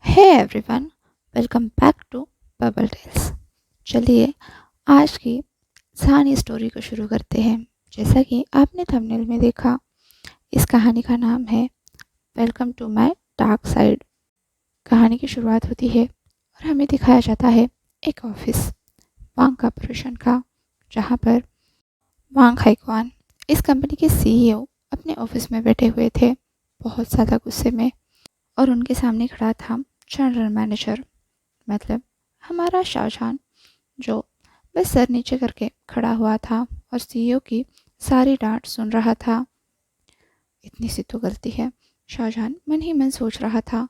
Hey everyone, welcome back to bubble tales. चलिए आज की कहानी स्टोरी को शुरू करते हैं। जैसा कि आपने थंबनेल में देखा, इस कहानी का नाम है welcome to my dark side. कहानी की शुरुआत होती है और हमें दिखाया जाता है एक ऑफिस, वांग कॉर्पोरेशन का, जहाँ पर वांग हाइक्वान, इस कंपनी के सीईओ, अपने ऑफिस में बैठे हुए थे, बहुत ज़्यादा गुस्से में। और उनके सामने खड़ा था जनरल मैनेजर, मतलब हमारा शाहजहां, जो बस सर नीचे करके खड़ा हुआ था और सीईओ की सारी डांट सुन रहा था। इतनी सी तो गलती है, शाहजहां मन ही मन सोच रहा था।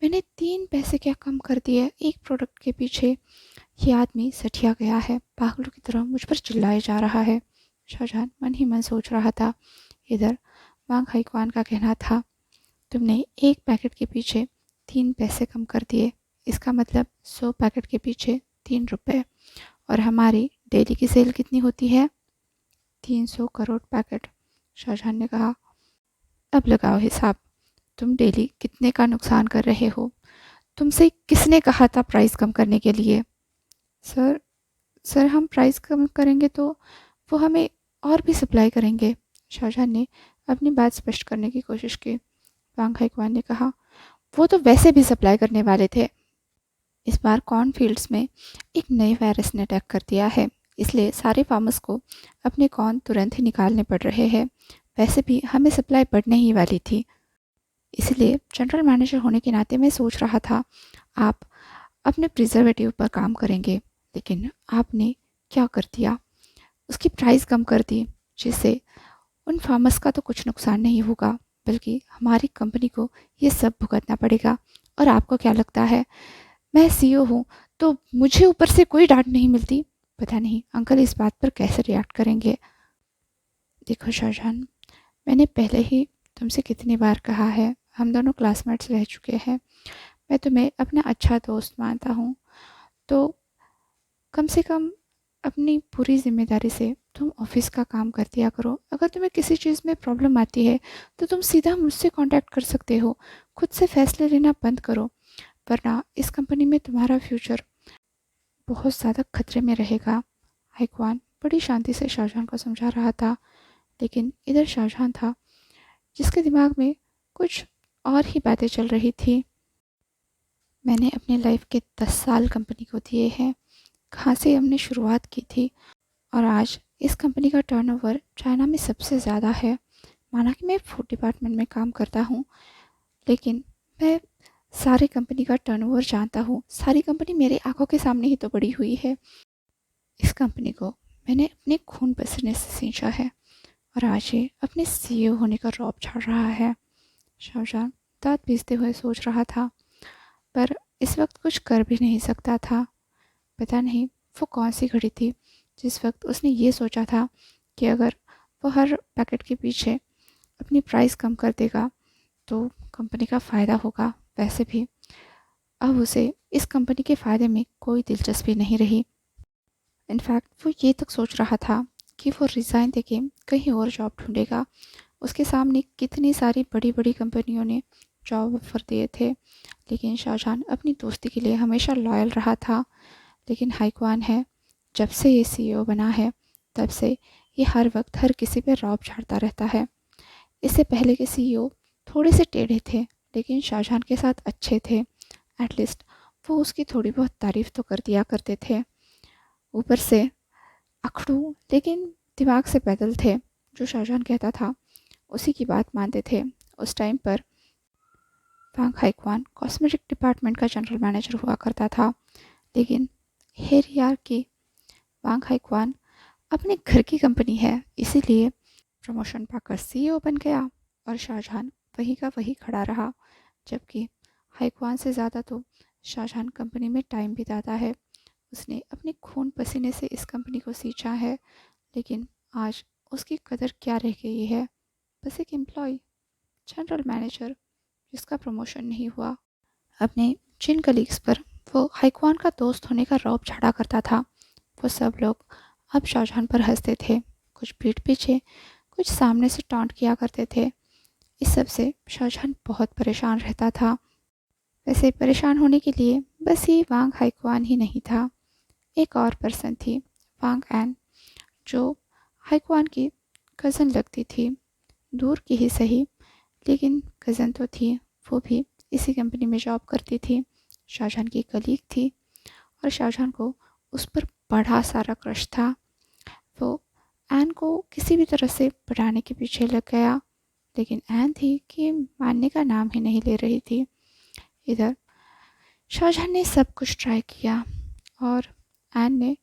मैंने 3 पैसे क्या कम कर दिए एक प्रोडक्ट के पीछे। ये आदमी सठिया गया है, पागलों की तरह मुझ पर चिल्लाए जा रहा है। शाहजहां मन ही मन सोच रहा था। इधर वांग हाइक्वान का कहना था, तुमने एक पैकेट के पीछे 3 पैसे कम कर दिए, इसका मतलब 100 पैकेट के पीछे 3 रुपए। और हमारी डेली की सेल कितनी होती है? 300 करोड़ पैकेट। शाहजहां ने कहा, अब लगाओ हिसाब, तुम डेली कितने का नुकसान कर रहे हो? तुमसे किसने कहा था प्राइस कम करने के लिए? सर सर हम प्राइस कम करेंगे तो वो हमें और भी सप्लाई करेंगे। शाहजहां ने अपनी बात स्पष्ट करने की कोशिश की। वांग हाइक्वान ने कहा, वो तो वैसे भी सप्लाई करने वाले थे। इस बार कॉर्नफील्ड्स में एक नए वायरस ने अटैक कर दिया है, इसलिए सारे फार्मर्स को अपने कॉर्न तुरंत ही निकालने पड़ रहे हैं। वैसे भी हमें सप्लाई बढ़ने ही वाली थी, इसलिए जनरल मैनेजर होने के नाते मैं सोच रहा था आप अपने प्रिजर्वेटिव पर काम करेंगे, लेकिन आपने क्या कर दिया? उसकी प्राइस कम कर दी, जिससे उन फार्मर्स का तो कुछ नुकसान नहीं होगा, बल्कि हमारी कंपनी को ये सब भुगतना पड़ेगा। और आपको क्या लगता है, मैं सीईओ हूँ तो मुझे ऊपर से कोई डांट नहीं मिलती? पता नहीं अंकल इस बात पर कैसे रिएक्ट करेंगे। देखो शाहजहां, मैंने पहले ही तुमसे कितनी बार कहा है, हम दोनों क्लासमेट्स रह चुके हैं, मैं तुम्हें अपना अच्छा दोस्त मानता हूँ, तो कम से कम अपनी पूरी जिम्मेदारी से तुम ऑफिस का काम कर दिया करो। अगर तुम्हें किसी चीज़ में प्रॉब्लम आती है तो तुम सीधा मुझसे कांटेक्ट कर सकते हो। खुद से फैसले लेना बंद करो, वरना इस कंपनी में तुम्हारा फ्यूचर बहुत ज़्यादा खतरे में रहेगा। हाइक्वान बड़ी शांति से शाहजहां को समझा रहा था, लेकिन इधर शाहजहां था जिसके दिमाग में कुछ और ही बातें चल रही थी। मैंने अपने लाइफ के 10 साल कंपनी को दिए हैं, कहाँ से हमने शुरुआत की थी, और आज इस कंपनी का टर्नओवर चाइना में सबसे ज़्यादा है। माना कि मैं फूड डिपार्टमेंट में काम करता हूँ, लेकिन मैं सारी कंपनी का टर्नओवर जानता हूँ। सारी कंपनी मेरे आंखों के सामने ही तो बड़ी हुई है। इस कंपनी को मैंने अपने खून पसीने से सींचा है, और आज ये अपने सीईओ होने का रौब झाड़ रहा है। शाहजहां दांत पीसते हुए सोच रहा था, पर इस वक्त कुछ कर भी नहीं सकता था। पता नहीं वो कौन सी घड़ी थी जिस वक्त उसने ये सोचा था कि अगर वो हर पैकेट के पीछे अपनी प्राइस कम कर देगा तो कंपनी का फ़ायदा होगा। वैसे भी अब उसे इस कंपनी के फ़ायदे में कोई दिलचस्पी नहीं रही। इनफैक्ट वो ये तक सोच रहा था कि वो रिज़ाइन देके कहीं और जॉब ढूंढेगा। उसके सामने कितनी सारी बड़ी बड़ी कंपनियों ने जॉब ऑफर दिए थे, लेकिन शाहजहां अपनी दोस्ती के लिए हमेशा लॉयल रहा था। लेकिन हाइक्वान है, जब से ये सीईओ बना है तब से ये हर वक्त हर किसी पे रौब झाड़ता रहता है। इससे पहले के सीईओ थोड़े से टेढ़े थे, लेकिन शाहजहां के साथ अच्छे थे। एटलीस्ट वो उसकी थोड़ी बहुत तारीफ तो कर दिया करते थे। ऊपर से अखड़ू लेकिन दिमाग से पैदल थे, जो शाहजहां कहता था उसी की बात मानते थे। उस टाइम पर वांग हाइक्वान कॉस्मेटिक डिपार्टमेंट का जनरल मैनेजर हुआ करता था, लेकिन हेर यार की वांग हाइक्वान अपने घर की कंपनी है, इसीलिए प्रमोशन पाकर सीईओ बन गया और शाहजहां वहीं का वहीं खड़ा रहा। जबकि हाइक्वान से ज़्यादा तो शाहजहां कंपनी में टाइम बिताता है। उसने अपने खून पसीने से इस कंपनी को सींचा है, लेकिन आज उसकी कदर क्या रह गई है? बस एक एम्प्लॉय, जनरल मैनेजर, जिसका प्रमोशन नहीं हुआ। अपने जिन कलीग्स पर वो हाइक्वान का दोस्त होने का रौब झाड़ा करता था, वो सब लोग अब शाहजहां पर हंसते थे। कुछ पीठ पीछे, कुछ सामने से टॉन्ट किया करते थे। इस सब से शाहजहां बहुत परेशान रहता था। वैसे परेशान होने के लिए बस ये वांग हाइक्वान ही नहीं था, एक और पर्सन थी, वांग एन, जो हाइक्वान की कज़न लगती थी, दूर की ही सही, लेकिन कज़न तो थी। वो भी इसी कंपनी में जॉब करती थी, शाहजहान की कलीग थी और शाहजहान को उस पर बड़ा सारा क्रश था। वो एन को किसी भी तरह से पढ़ाने के पीछे लग गया, लेकिन एन थी कि मानने का नाम ही नहीं ले रही थी। इधर शाहजहान ने सब कुछ ट्राई किया और एन ने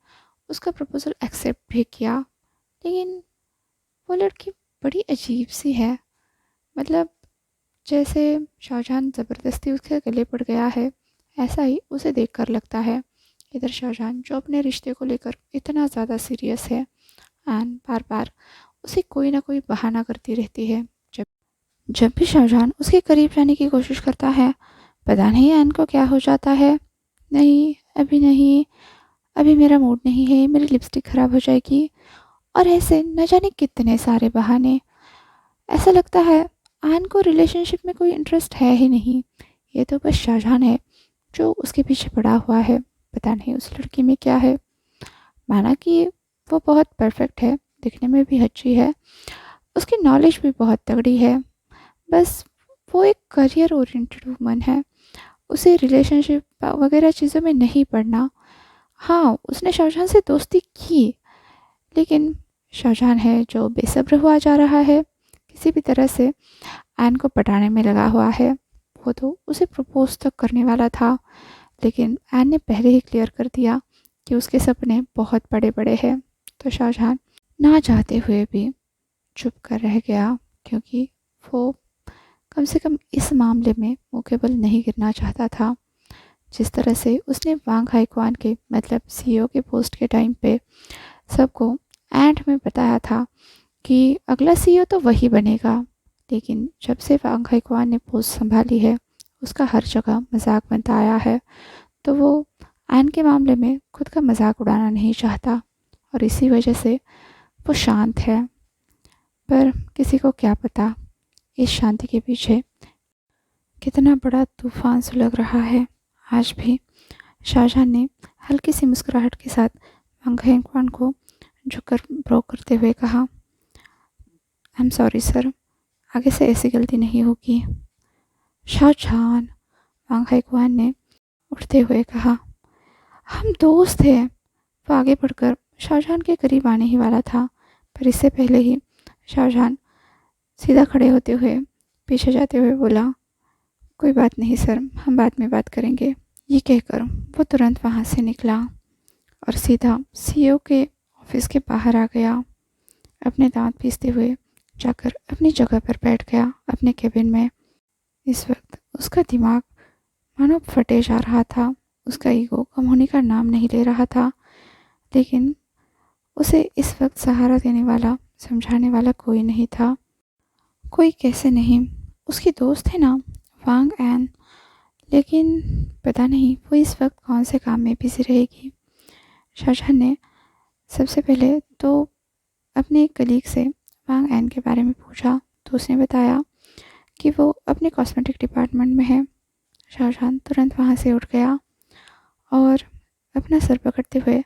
उसका प्रपोज़ल एक्सेप्ट भी किया, लेकिन वो लड़की बड़ी अजीब सी है। मतलब जैसे शाहजहान ज़बरदस्ती उसके गले पड़ गया है, ऐसा ही उसे देखकर लगता है। इधर शाहजहान जो अपने रिश्ते को लेकर इतना ज़्यादा सीरियस है, एन बार बार उसे कोई ना कोई बहाना करती रहती है। जब जब भी शाहजहान उसके करीब जाने की कोशिश करता है, पता नहीं एन को क्या हो जाता है। नहीं, अभी नहीं, अभी मेरा मूड नहीं है, मेरी लिपस्टिक ख़राब हो जाएगी, और ऐसे न जाने कितने सारे बहाने। ऐसा लगता है आन को रिलेशनशिप में कोई इंटरेस्ट है ही नहीं, ये तो बस शाहजहान है जो उसके पीछे पड़ा हुआ है। पता नहीं उस लड़की में क्या है। माना कि वो बहुत परफेक्ट है, दिखने में भी अच्छी है, उसकी नॉलेज भी बहुत तगड़ी है, बस वो एक करियर ओरिएंटेड वूमन है, उसे रिलेशनशिप वगैरह चीज़ों में नहीं पड़ना। हाँ, उसने शाहजहान से दोस्ती की, लेकिन शाहजहान है जो बेसब्र हुआ जा रहा है, किसी भी तरह से एन को पटाने में लगा हुआ है। वो तो उसे प्रपोज तक करने वाला था, लेकिन एन ने पहले ही क्लियर कर दिया कि उसके सपने बहुत बड़े बड़े हैं। तो शाहजहान ना चाहते हुए भी चुप कर रह गया, क्योंकि वो कम से कम इस मामले में मुकबल नहीं गिरना चाहता था। जिस तरह से उसने वांग हाइक्वान के मतलब सीईओ के पोस्ट के टाइम पे सबको एंड में बताया था कि अगला सीईओ तो वही बनेगा, लेकिन जब से वांग हाइक्वान ने पोस्ट संभाली है, उसका हर जगह मजाक बनता आया है। तो वो एन के मामले में खुद का मजाक उड़ाना नहीं चाहता, और इसी वजह से वो शांत है। पर किसी को क्या पता इस शांति के पीछे कितना बड़ा तूफान सुलग रहा है। आज भी शाहजहान ने हल्की सी मुस्कुराहट के साथ वांग हाइक्वान को झुककर ब्रो करते हुए कहा, आई एम सॉरी सर, आगे से ऐसी गलती नहीं होगी। शाहजहान, वांग हाइक्वान ने उठते हुए कहा, हम दोस्त हैं। वो आगे बढ़कर शाहजहान के करीब आने ही वाला था, पर इससे पहले ही शाहजहान सीधा खड़े होते हुए पीछे जाते हुए बोला, कोई बात नहीं सर, हम बाद में बात करेंगे। ये कहकर वो तुरंत वहाँ से निकला और सीधा सीईओ के ऑफिस के बाहर आ गया। अपने दांत पीसते हुए जाकर अपनी जगह पर बैठ गया अपने केबिन में। इस वक्त उसका दिमाग मानो फटे जा रहा था। उसका ईगो कम होने का नाम नहीं ले रहा था, लेकिन उसे इस वक्त सहारा देने वाला, समझाने वाला कोई नहीं था। कोई कैसे नहीं, उसकी दोस्त है ना वांग एन, लेकिन पता नहीं वो इस वक्त कौन से काम में बिजी रहेगी। शाहजहान ने सबसे पहले तो अपने एक कलीग से वांग एन के बारे में पूछा, तो उसने बताया कि वो अपने कॉस्मेटिक डिपार्टमेंट में है। शाहजहान तुरंत वहाँ से उठ गया और अपना सर पकड़ते हुए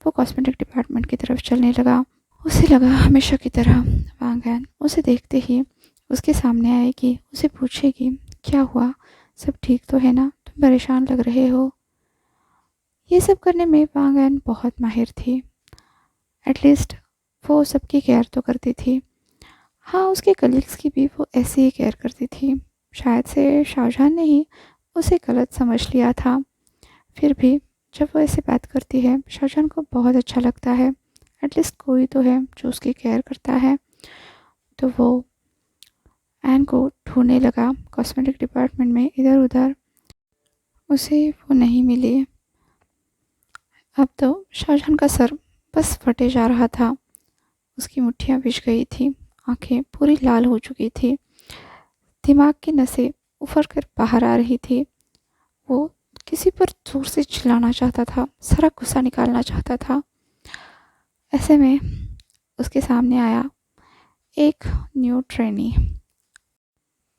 वो कॉस्मेटिक डिपार्टमेंट की तरफ चलने लगा। उसे लगा हमेशा की तरह वांग एन उसे देखते ही उसके सामने आएगी, उसे पूछेगी, क्या हुआ, सब ठीक तो है ना, तुम परेशान लग रहे हो। ये सब करने में वांग एन बहुत माहिर थी। एटलीस्ट वो सबकी केयर तो करती थी। हाँ, उसके कलीग्स की भी वो ऐसे ही केयर करती थी। शायद से शाहजहान ने ही उसे गलत समझ लिया था। फिर भी जब वो ऐसे बात करती है, शाहजहान को बहुत अच्छा लगता है। एटलीस्ट कोई तो है जो उसकी केयर करता है। तो वो एन को ढूंढने लगा कॉस्मेटिक डिपार्टमेंट में इधर उधर, उसे वो नहीं मिली। अब तो शाहजहान का सर बस फटे जा रहा था। उसकी मुट्ठियाँ बिछ गई थी, आंखें पूरी लाल हो चुकी थी, दिमाग की नसें उफर कर बाहर आ रही थी। वो किसी पर जोर से चिल्लाना चाहता था, सारा गुस्सा निकालना चाहता था। ऐसे में उसके सामने आया एक न्यू ट्रेनी,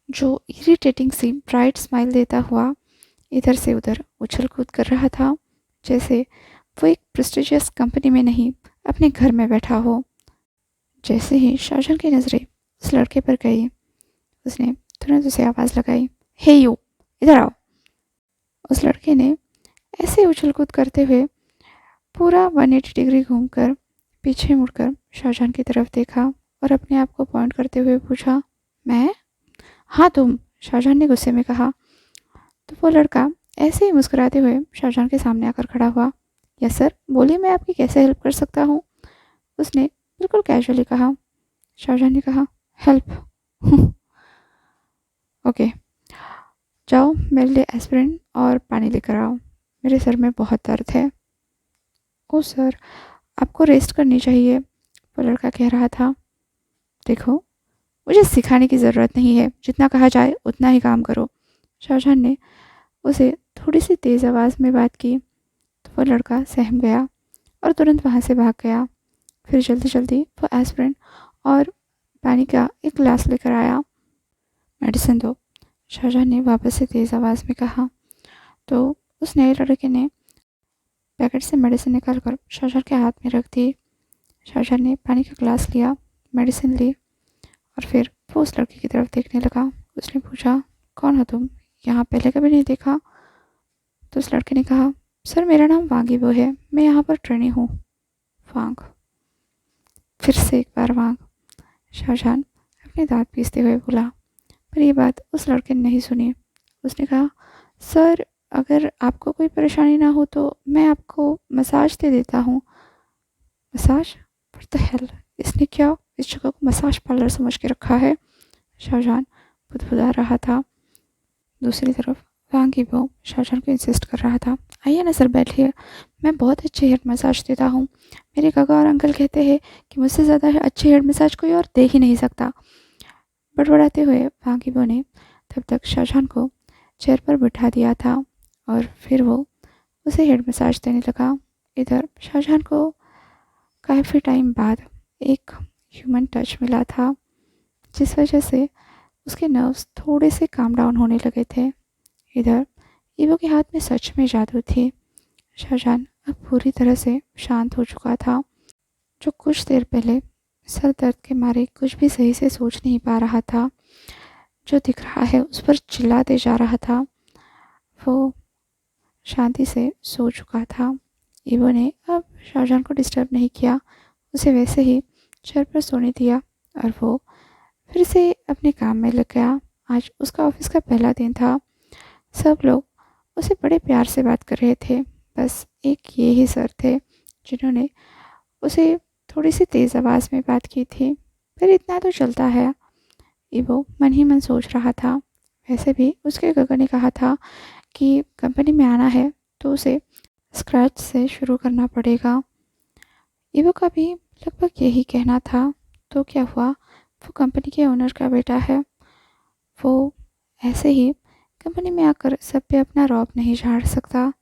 जो इरिटेटिंग सी ब्राइट स्माइल देता हुआ इधर से उधर उछल कूद कर रहा था, जैसे वो एक प्रेस्टिजियस कंपनी में नहीं, अपने घर में बैठा हो। जैसे ही शाहजहां की नज़रें उस लड़के पर गई, उसने तुरंत उसे आवाज़ लगाई, हे यू, इधर आओ। उस लड़के ने ऐसे उछल कूद करते हुए पूरा 180 डिग्री घूमकर पीछे मुड़कर शाहजहां की तरफ देखा और अपने आप को पॉइंट करते हुए पूछा, मैं? हाँ तुम, शाहजहां ने गुस्से में कहा। तो वो लड़का ऐसे ही मुस्कुराते हुए शाहजहां के सामने आकर खड़ा हुआ। यस सर, बोलिए, मैं आपकी कैसे हेल्प कर सकता हूँ? उसने बिल्कुल कैजुअली कहा। शाहजहां ने कहा, हेल्प? ओके, जाओ मेरे लिए एस्पिरिन और पानी लेकर आओ, मेरे सर में बहुत दर्द है। ओ सर, आपको रेस्ट करनी चाहिए, वो लड़का कह रहा था। देखो, मुझे सिखाने की ज़रूरत नहीं है, जितना कहा जाए उतना ही काम करो। शाहजहां ने उसे थोड़ी सी तेज़ आवाज़ में बात की तो वो लड़का सहम गया और तुरंत वहाँ से भाग गया। फिर जल्दी जल्दी वो एस्पिरिन और पानी का एक गिलास लेकर आया। मेडिसिन दो, शाहजहां ने वापस से तेज़ आवाज़ में कहा। तो उस नए लड़के ने पैकेट से मेडिसिन निकाल कर शाहजहां के हाथ में रख दी। शाहजहां ने पानी का गिलास लिया, मेडिसिन ली और फिर वो उस लड़के की तरफ देखने लगा। उसने पूछा, कौन हो तुम? यहाँ पहले कभी नहीं देखा। तो उस लड़के ने कहा, सर मेरा नाम वांगीबो है, मैं यहाँ पर ट्रेनी हूँ। वांग, फिर से एक बार वांग। शाहजहां अपने दांत पीसते हुए बोला, पर ये बात उस लड़के ने नहीं सुनी। उसने कहा, सर अगर आपको कोई परेशानी ना हो तो मैं आपको मसाज दे देता हूँ। मसाज? व्हाट द हेल, इसने क्या इस जगह को मसाज पार्लर समझ के रखा है? शाहजहां बुदबुदा रहा था। दूसरी तरफ वांगीबो शाहजहां को इंसिस्ट कर रहा था, आइए ना सर, बैठिए, मैं बहुत अच्छे हेड मसाज देता हूँ। मेरे काका और अंकल कहते हैं कि मुझसे ज़्यादा अच्छी हेड मसाज कोई और दे ही नहीं सकता। बड़बड़ाते हुए वांगीबो ने तब तक शाहजहां को चेयर पर बिठा दिया था और फिर वो उसे हेड मसाज देने लगा। इधर शाहजहां को काफ़ी टाइम बाद एक ह्यूमन टच मिला था, जिस वजह से उसके नर्व्स थोड़े से काम डाउन होने लगे थे। इधर ईवो के हाथ में सच में जादू थी। शाहजहां अब पूरी तरह से शांत हो चुका था। जो कुछ देर पहले सर दर्द के मारे कुछ भी सही से सोच नहीं पा रहा था, जो दिख रहा है उस पर चिल्लाते जा रहा था, वो शांति से सो चुका था। ईवो ने अब शाहजहां को डिस्टर्ब नहीं किया, उसे वैसे ही चेयर पर सोने दिया और वो फिर से अपने काम में लग गया। आज उसका ऑफिस का पहला दिन था। सब लोग उसे बड़े प्यार से बात कर रहे थे। बस एक ये ही सर थे जिन्होंने उसे थोड़ी सी तेज़ आवाज़ में बात की थी। फिर इतना तो चलता है, ईवो मन ही मन सोच रहा था। वैसे भी उसके गगर ने कहा था कि कंपनी में आना है तो उसे स्क्रैच से शुरू करना पड़ेगा। ईवो का भी लगभग यही कहना था। तो क्या हुआ, वो कंपनी के ओनर का बेटा है, वो ऐसे ही कंपनी में आकर सब पे अपना रौब नहीं झाड़ सकता।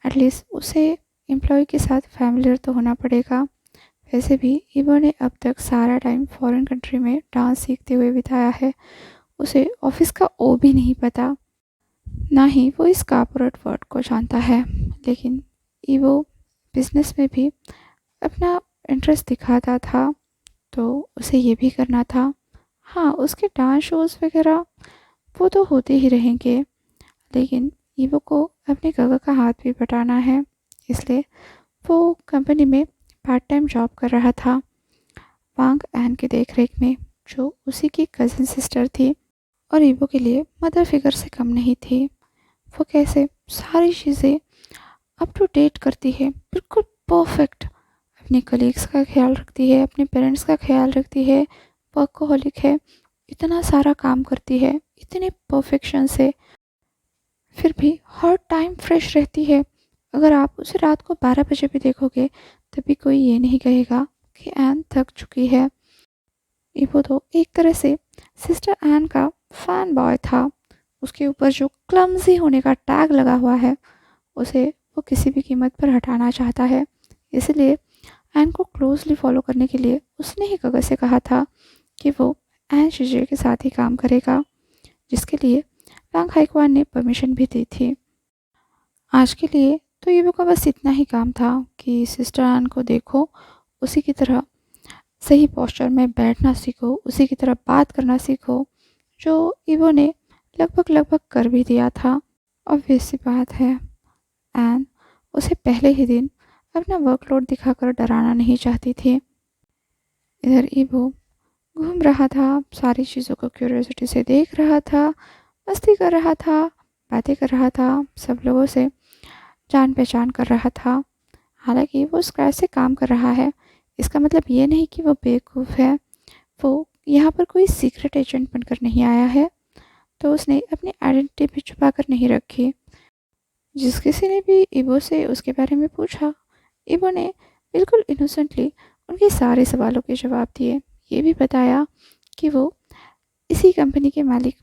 एटलीस्ट उसे एम्प्लॉय के साथ फैमिलियर तो होना पड़ेगा। वैसे भी ईवो ने अब तक सारा टाइम फॉरेन कंट्री में डांस सीखते हुए बिताया है। उसे ऑफिस का ओ भी नहीं पता, ना ही वो इस कॉर्पोरेट वर्ल्ड को जानता है। लेकिन ईवो बिजनेस में भी अपना इंटरेस्ट दिखाता था, तो उसे ये भी करना था। हाँ, उसके डांस शोज़ वगैरह वो तो होते ही रहेंगे, लेकिन ईवो को अपने काका का हाथ भी बटाना है, इसलिए वो कंपनी में पार्ट टाइम जॉब कर रहा था वांग एन की देखरेख में, जो उसी की कज़न सिस्टर थी और ईवो के लिए मदर फिगर से कम नहीं थी। वो कैसे सारी चीज़ें अप टू डेट करती है, बिल्कुल परफेक्ट, अपने कलीग्स का ख्याल रखती है, अपने पेरेंट्स का ख्याल रखती है, वर्कहोलिक है, इतना सारा काम करती है इतने परफेक्शन से, फिर भी हर टाइम फ्रेश रहती है। अगर आप उसे रात को 12 बजे भी देखोगे तभी कोई ये नहीं कहेगा कि एन थक चुकी है। ईवो तो एक तरह से सिस्टर एन का फैन बॉय था। उसके ऊपर जो क्लमजी होने का टैग लगा हुआ है उसे वो किसी भी कीमत पर हटाना चाहता है। इसलिए एन को क्लोजली फॉलो करने के लिए उसने ही गगन से कहा था कि वो एन शिजे के साथ ही काम करेगा, जिसके लिए वांग हाइक्वान ने परमिशन भी दी थी। आज के लिए तो ईवो का बस इतना ही काम था कि सिस्टर आन को देखो, उसी की तरह सही पोस्चर में बैठना सीखो, उसी की तरह बात करना सीखो, जो ईवो ने लगभग लगभग कर भी दिया था। ऑब्वियस सी बात है, एन उसे पहले ही दिन अपना वर्कलोड दिखाकर डराना नहीं चाहती थी। इधर ईवो घूम रहा था, सारी चीज़ों को क्यूरियोसिटी से देख रहा था, मस्ती कर रहा था, बातें कर रहा था, सब लोगों से जान पहचान कर रहा था। हालांकि वो स्क्रैच से काम कर रहा है, इसका मतलब ये नहीं कि वो बेवकूफ़ है। वो यहाँ पर कोई सीक्रेट एजेंट बनकर नहीं आया है, तो उसने अपनी आइडेंटिटी भी छुपा कर नहीं रखी। जिस किसी ने भी ईवो से उसके बारे में पूछा, ईवो ने बिल्कुल इनोसेंटली उनके सारे सवालों के जवाब दिए। ये भी बताया कि वो इसी कंपनी के मालिक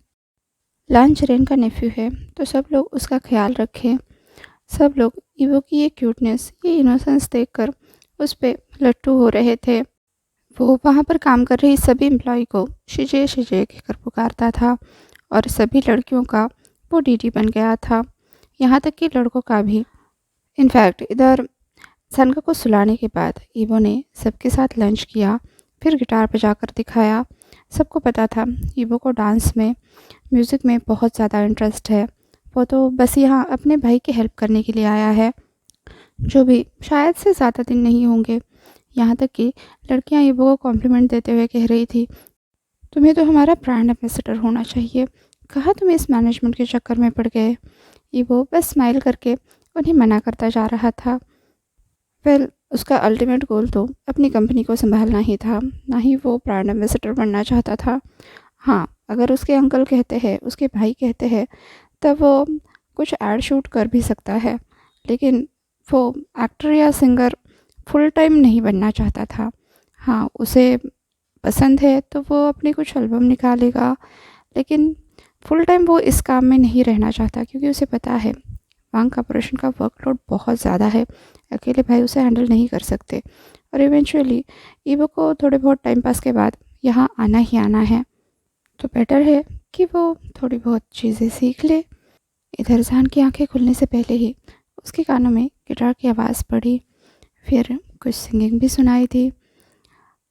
लांचरेन का नेफ्यू है, तो सब लोग उसका ख्याल रखें। सब लोग ईवो की ये क्यूटनेस, ये इनोसेंस देखकर उस पर लट्टू हो रहे थे। वो वहाँ पर काम कर रही सभी एम्प्लॉय को शिजे शिजे कहकर पुकारता था और सभी लड़कियों का वो डीडी बन गया था, यहाँ तक कि लड़कों का भी। इनफैक्ट इधर सनका को सुलाने के बाद ईवो ने सबके साथ लंच किया, फिर गिटार बजाकर दिखाया। सबको पता था ईवो को डांस में, म्यूज़िक में बहुत ज़्यादा इंटरेस्ट है। वो तो बस यहाँ अपने भाई की हेल्प करने के लिए आया है, जो भी शायद से ज़्यादा दिन नहीं होंगे। यहाँ तक कि लड़कियाँ ईवो को कॉम्प्लीमेंट देते हुए कह रही थी, तुम्हें तो हमारा ब्रांड एम्बेसडर होना चाहिए, कहाँ तुम इस मैनेजमेंट के चक्कर में पड़ गए। ईवो बस स्माइल करके उन्हें मना करता जा रहा था। वेल, उसका अल्टीमेट गोल तो अपनी कंपनी को संभालना ही था, ना ही वो ब्रांड एम्बेसडर बनना चाहता था। हाँ, अगर उसके अंकल कहते हैं, उसके भाई कहते हैं, तब वो कुछ ऐड शूट कर भी सकता है, लेकिन वो एक्टर या सिंगर फुल टाइम नहीं बनना चाहता था। हाँ, उसे पसंद है तो वो अपनी कुछ एल्बम निकालेगा, लेकिन फुल टाइम वो इस काम में नहीं रहना चाहता, क्योंकि उसे पता है वांग कॉर्पोरेशन का वर्कलोड बहुत ज़्यादा है, अकेले भाई उसे हैंडल नहीं कर सकते, और इवेंचुअली ईवो को थोड़े बहुत टाइम पास के बाद यहाँ आना ही आना है, तो बेटर है कि वो थोड़ी बहुत चीज़ें सीख ले। इधर जान की आंखें खुलने से पहले ही उसके कानों में गिटार की आवाज़ पड़ी, फिर कुछ सिंगिंग भी सुनाई थी।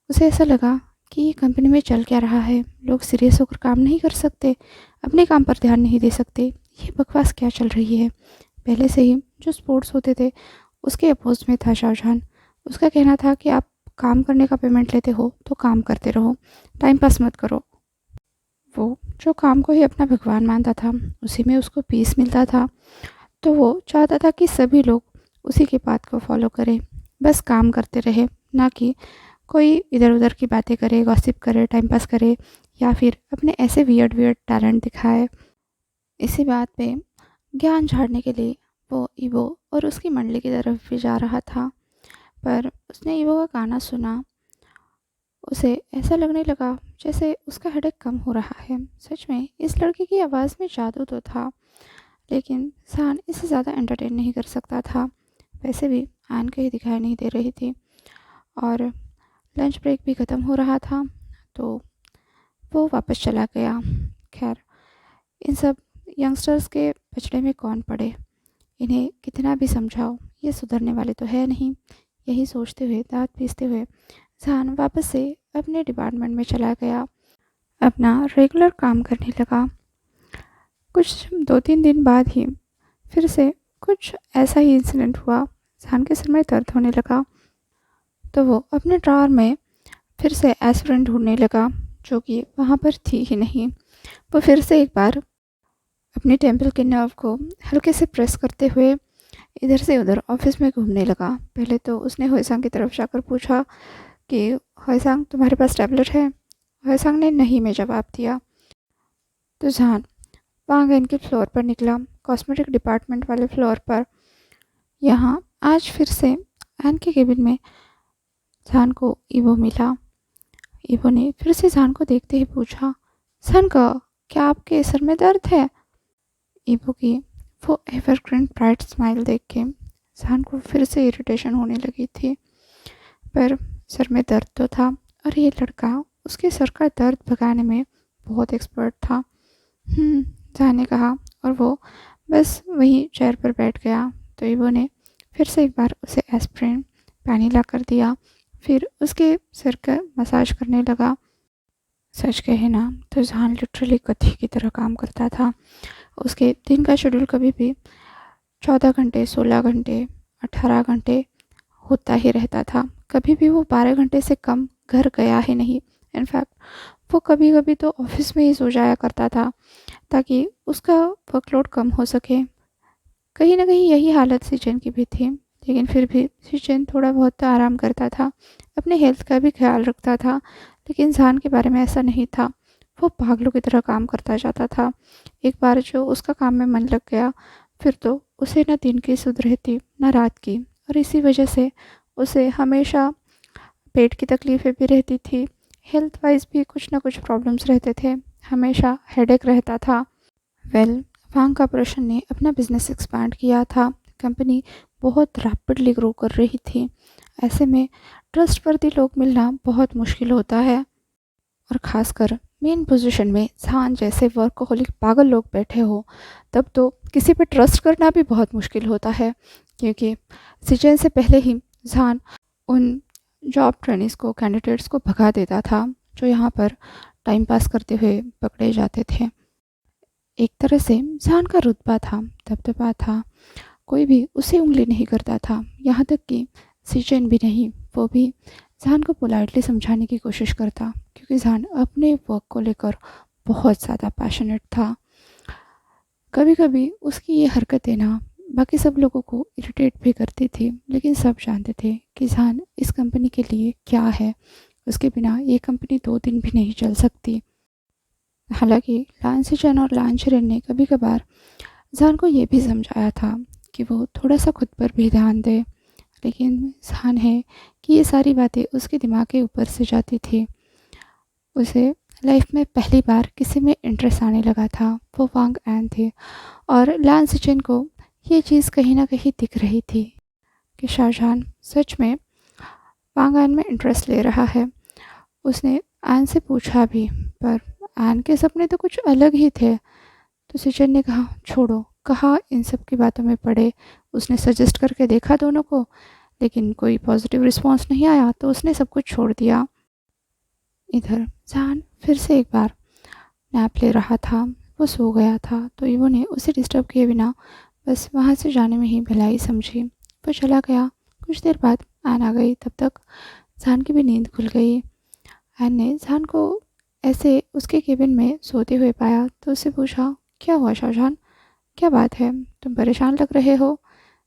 उसे ऐसा लगा कि ये कंपनी में चल क्या रहा है, लोग सीरियस होकर काम नहीं कर सकते, अपने काम पर ध्यान नहीं दे सकते, ये बकवास क्या चल रही है। पहले से ही जो स्पोर्ट्स होते थे उसके अपोज में था शाहजहान। उसका कहना था कि आप काम करने का पेमेंट लेते हो तो काम करते रहो, टाइम पास मत करो। वो जो काम को ही अपना भगवान मानता था, उसी में उसको पीस मिलता था, तो वो चाहता था कि सभी लोग उसी की बात को फॉलो करें, बस काम करते रहे, ना कि कोई इधर उधर की बातें करे, गॉसिप करे, टाइम पास करे, या फिर अपने ऐसे वियर्ड वियर्ड टैलेंट दिखाए। इसी बात पे ज्ञान झाड़ने के लिए वो ईवो और उसकी मंडली की तरफ भी जा रहा था, पर उसने ईवो का गाना सुना। उसे ऐसा लगने लगा जैसे उसका हेडेक कम हो रहा है। सच में इस लड़के की आवाज़ में जादू तो था, लेकिन सान इसे ज़्यादा एंटरटेन नहीं कर सकता था। वैसे भी आन कहीं दिखाई नहीं दे रही थी, और लंच ब्रेक भी ख़त्म हो रहा था, तो वो वापस चला गया। खैर, इन सब यंगस्टर्स के पचड़े में कौन पड़े, इन्हें कितना भी समझाओ ये सुधरने वाले तो है नहीं। यही सोचते हुए, दांत पीसते हुए जहान वापस से अपने डिपार्टमेंट में चला गया, अपना रेगुलर काम करने लगा। कुछ 2-3 दिन बाद ही फिर से कुछ ऐसा ही इंसिडेंट हुआ। जहान के सिर में दर्द होने लगा, तो वो अपने ड्रॉअर में फिर से एस्पिरिन ढूंढने लगा, जो कि वहाँ पर थी ही नहीं। वो फिर से एक बार अपने टेम्पल के नर्व को हल्के से प्रेस करते हुए इधर से उधर ऑफिस में घूमने लगा। पहले तो उसने होयसांग की तरफ जाकर पूछा कि होयसांग, तुम्हारे पास टैबलेट है? होयसांग ने नहीं में जवाब दिया। तो जहान वहाँ इनके फ्लोर पर निकला, कॉस्मेटिक डिपार्टमेंट वाले फ्लोर पर। यहाँ आज फिर से एन के केबिन में जहान को ईवो मिला। ईवो ने फिर से जहान को देखते ही पूछा, सन का क्या आपके सर में दर्द है? ईवो की वो एवरग्रीन ब्राइट स्माइल देख के जहान को फिर से इरिटेशन होने लगी थी, पर सर में दर्द तो था, और ये लड़का उसके सर का दर्द भगाने में बहुत एक्सपर्ट था। जहान ने कहा, और वो बस वहीं चेयर पर बैठ गया। तो ईवो ने फिर से एक बार उसे एस्प्रिन पानी ला कर दिया, फिर उसके सिर का मसाज करने लगा। सच कहे ना तो जहान लिटरली गधी की तरह काम करता था। उसके दिन का शेड्यूल कभी भी 14 घंटे, 16 घंटे, 18 घंटे होता ही रहता था। कभी भी वो 12 घंटे से कम घर गया ही नहीं। इनफैक्ट वो कभी कभी तो ऑफिस में ही सो जाया करता था ताकि उसका वर्कलोड कम हो सके। कहीं ना कहीं यही हालत सिचन की भी थी, लेकिन फिर भी सिचन थोड़ा बहुत तो आराम करता था, अपने हेल्थ का भी ख्याल रखता था। लेकिन जान के बारे में ऐसा नहीं था। वो पागलों की तरह काम करता जाता था। एक बार जो उसका काम में मन लग गया, फिर तो उसे न दिन की सुध रहती न रात की। और इसी वजह से उसे हमेशा पेट की तकलीफ़ें भी रहती थी। हेल्थ वाइज भी कुछ ना कुछ प्रॉब्लम्स रहते थे। हमेशा हेडेक रहता था। वेल, वांग कॉर्पोरेशन ने अपना बिजनेस एक्सपैंड किया था। कंपनी बहुत रैपिडली ग्रो कर रही थी। ऐसे में ट्रस्टवर्दी लोग मिलना बहुत मुश्किल होता है, और ख़ासकर मेन पोजीशन में जान जैसे वर्कहोलिक पागल लोग बैठे हो, तब तो किसी पे ट्रस्ट करना भी बहुत मुश्किल होता है। क्योंकि सीजन से पहले ही जान उन जॉब ट्रेनिंग्स को, कैंडिडेट्स को भगा देता था जो यहाँ पर टाइम पास करते हुए पकड़े जाते थे। एक तरह से जान का रुतबा था, दबदबा था, कोई भी उसे उंगली नहीं करता था। यहाँ तक कि सीचेन भी नहीं, वो भी जान को पोलाइटली समझाने की कोशिश करता, क्योंकि जान अपने वर्क को लेकर बहुत ज़्यादा पैशनेट था। कभी कभी उसकी ये हरकतें ना बाकी सब लोगों को इरिटेट भी करती थी, लेकिन सब जानते थे कि जान इस कंपनी के लिए क्या है। उसके बिना ये कंपनी 2 दिन भी नहीं चल सकती। हालांकि लांसीचन और लांचरेन ने कभी कभार जान को ये भी समझाया था कि वो थोड़ा सा खुद पर भी ध्यान दे, लेकिन जान है कि ये सारी बातें उसके दिमाग के ऊपर से जाती थी। उसे लाइफ में पहली बार किसी में इंटरेस्ट आने लगा था, वो वांग एन थे। और लांसीचन को ये चीज़ कहीं ना कहीं दिख रही थी कि शाहजहान सच में वांग एन में इंटरेस्ट ले रहा है। उसने एन से पूछा भी, पर एन के सपने तो कुछ अलग ही थे। तो सिचन ने कहा छोड़ो, कहा इन सब की बातों में पड़े। उसने सजेस्ट करके देखा दोनों को, लेकिन कोई पॉजिटिव रिस्पांस नहीं आया, तो उसने सब कुछ छोड़ दिया। इधर जान फिर से एक बार नैप ले रहा था। वो सो गया था, तो ईवो ने उसे डिस्टर्ब किए बिना बस वहाँ से जाने में ही भलाई समझी। वो चला गया। कुछ देर बाद एन आ गई। तब तक जान की भी नींद खुल गई। एन ने जान को ऐसे उसके केबिन में सोते हुए पाया, तो उससे पूछा क्या हुआ शाहजहान, क्या बात है, तुम परेशान लग रहे हो,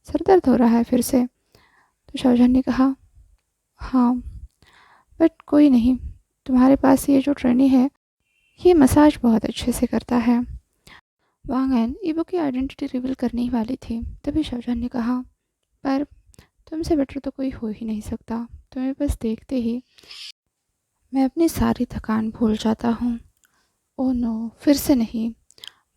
सर दर्द हो रहा है फिर से। तो शाहजहान ने कहा हाँ, बट कोई नहीं, तुम्हारे पास ये जो ट्रेनी है, ये मसाज बहुत अच्छे से करता है। वांगन ईबो की आइडेंटिटी रिवील करने ही वाली थी, तभी शाहजहान ने कहा पर तुमसे बेटर तो कोई हो ही नहीं सकता। तुम्हें बस देखते ही मैं अपनी सारी थकान भूल जाता हूँ। ओह नो, फिर से नहीं,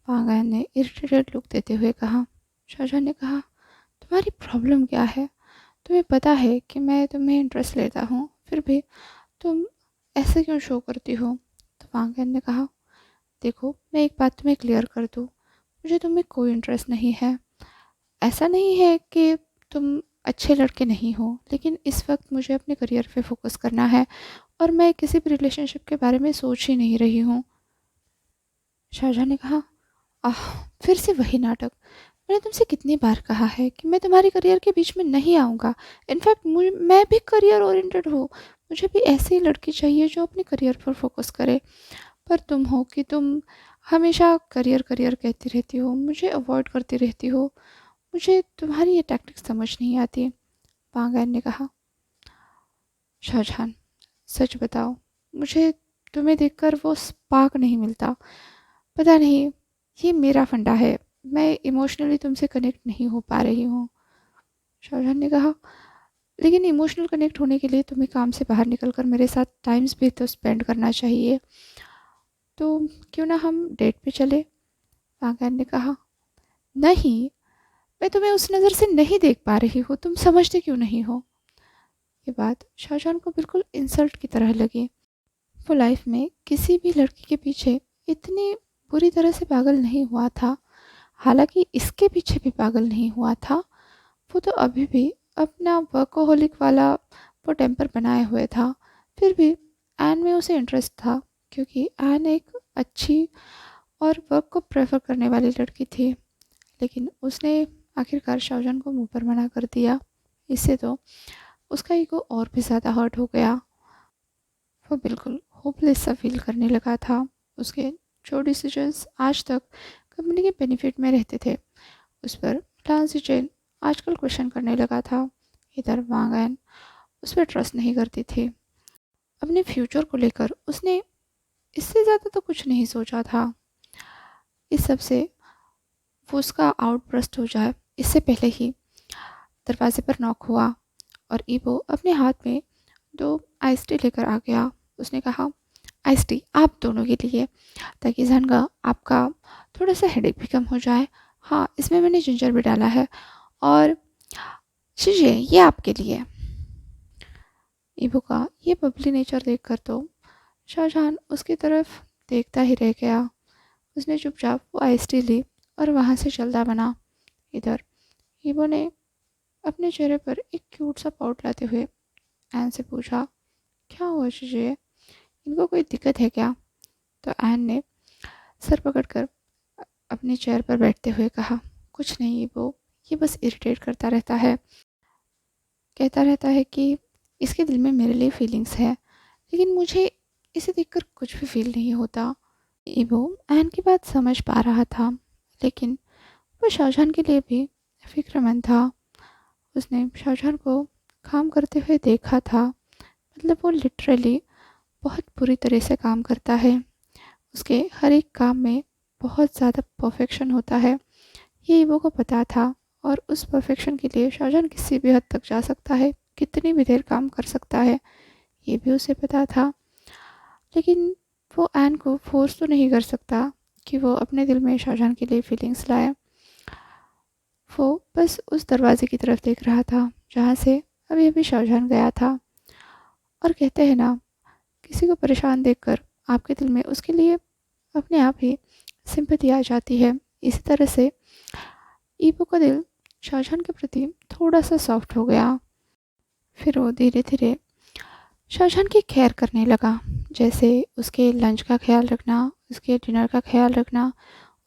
वांगन ने इरिटेटेड लुक देते हुए कहा। शाहजहान ने कहा तुम्हारी प्रॉब्लम क्या है? तुम्हें पता है कि मैं तुम्हें इंटरेस्ट लेता हूँ, फिर भी तुम ऐसे क्यों शो करती हो? तो वांगन ने कहा देखो, मैं एक बात तुम्हें क्लियर कर दूँ, मुझे तुम्हें कोई इंटरेस्ट नहीं है। ऐसा नहीं है कि तुम अच्छे लड़के नहीं हो, लेकिन इस वक्त मुझे अपने करियर पे फोकस करना है, और मैं किसी भी रिलेशनशिप के बारे में सोच ही नहीं रही हूँ। शाहजहां ने कहा आह, फिर से वही नाटक। मैंने तुमसे कितनी बार कहा है कि मैं तुम्हारे करियर के बीच में नहीं आऊँगा। इनफैक्ट मैं भी करियर ओरिएंटेड हूँ। मुझे भी ऐसी लड़की चाहिए जो अपने करियर पर फोकस करे। पर तुम हो कि तुम हमेशा करियर करियर कहती रहती हो, मुझे अवॉइड करती रहती हो। मुझे तुम्हारी ये टैक्टिक समझ नहीं आती। पांगैन ने कहा शाहजहान, सच बताओ, मुझे तुम्हें देखकर वो स्पार्क नहीं मिलता। पता नहीं, ये मेरा फंडा है, मैं इमोशनली तुमसे कनेक्ट नहीं हो पा रही हूँ। शाहजहान ने कहा लेकिन इमोशनल कनेक्ट होने के लिए तुम्हें काम से बाहर निकलकर मेरे साथ टाइम्स भी तो स्पेंड करना चाहिए। तो क्यों ना हम डेट पे चले? पांगैन ने कहा नहीं, मैं तुम्हें उस नज़र से नहीं देख पा रही हूँ, तुम समझते क्यों नहीं हो? ये बात शाहजहान को बिल्कुल इंसल्ट की तरह लगी। वो लाइफ में किसी भी लड़की के पीछे इतनी बुरी तरह से पागल नहीं हुआ था। हालांकि इसके पीछे भी पागल नहीं हुआ था। वो तो अभी भी अपना वर्कोहॉलिक वाला वो टेम्पर बनाए हुए था। फिर भी एन में उसे इंटरेस्ट था, क्योंकि एन एक अच्छी और वर्क को प्रेफर करने वाली लड़की थी। लेकिन उसने आखिरकार शाहजहां को मुंह पर मना कर दिया। इससे तो उसका ईगो और भी ज़्यादा हर्ट हो गया। वो बिल्कुल होपलेस सा फील करने लगा था। उसके जो डिसीजंस आज तक कंपनी के बेनिफिट में रहते थे, उस पर लांसी चेन आजकल क्वेश्चन करने लगा था। इधर वांगैन उस पर ट्रस्ट नहीं करती थी। अपने फ्यूचर को लेकर उसने इससे ज़्यादा तो कुछ नहीं सोचा था। इस सब से वो उसका आउटब्रस्ट हो जाए, इससे पहले ही दरवाजे पर नॉक हुआ और ईवो अपने हाथ में 2 आइस टी लेकर आ गया। उसने कहा, आइस टी आप दोनों के लिए, ताकि जानगा आपका थोड़ा सा हेडेक भी कम हो जाए। हाँ, इसमें मैंने जिंजर भी डाला है। और लीजिए, ये आपके लिए। ईवो का ये बबली नेचर देखकर तो शाहजहां उसकी तरफ देखता ही रह गया। उसने चुपचाप वो आइस टी ली और वहाँ से चलता बना। इधर ईवो ने अपने चेहरे पर एक क्यूट सा पाउट लाते हुए एन से पूछा, क्या हुआ शीशे, इनको कोई दिक्कत है क्या? तो एन ने सर पकड़कर अपनी चेयर पर बैठते हुए कहा, कुछ नहीं वो, ये बस इरिटेट करता रहता है। कहता रहता है कि इसके दिल में मेरे लिए फीलिंग्स है, लेकिन मुझे इसे देखकर कुछ भी फील नहीं होता। ईवो एन की बात समझ पा रहा था, लेकिन वो शाहजहां के लिए भी फिक्रमंद था। उसने शाहजहां को काम करते हुए देखा था। मतलब वो लिटरली बहुत बुरी तरह से काम करता है। उसके हर एक काम में बहुत ज़्यादा परफेक्शन होता है, ये ईवो को पता था। और उस परफेक्शन के लिए शाहजहां किसी भी हद तक जा सकता है, कितनी भी देर काम कर सकता है, ये भी उसे पता था। लेकिन वो एन को फोर्स तो नहीं कर सकता कि वो अपने दिल में शाहजहां के लिए फीलिंग्स लाए। वो बस उस दरवाजे की तरफ देख रहा था जहाँ से अभी अभी शाहजहां गया था। और कहते हैं ना, किसी को परेशान देखकर आपके दिल में उसके लिए अपने आप ही सिंपैथी आ जाती है। इसी तरह से ईवो का दिल शाहजहां के प्रति थोड़ा सा सॉफ्ट हो गया। फिर वो धीरे धीरे शाहजहां की केयर करने लगा, जैसे उसके लंच का ख्याल रखना, उसके डिनर का ख्याल रखना,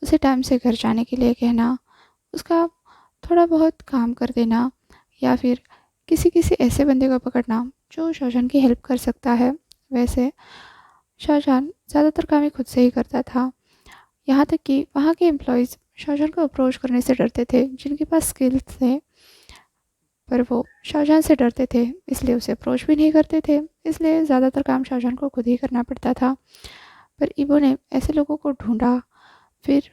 उसे टाइम से घर जाने के लिए कहना, उसका थोड़ा बहुत काम कर देना, या फिर किसी किसी ऐसे बंदे को पकड़ना जो शाहजहां की हेल्प कर सकता है। वैसे शाहजहां ज़्यादातर काम ही खुद से ही करता था। यहाँ तक कि वहाँ के एम्प्लॉयज़ शाहजहां को अप्रोच करने से डरते थे, जिनके पास स्किल्स थे, पर वो शाहजहां से डरते थे, इसलिए उसे अप्रोच भी नहीं करते थे। इसलिए ज़्यादातर काम शाहजहां को खुद ही करना पड़ता था। पर ईवो ने ऐसे लोगों को ढूंढा, फिर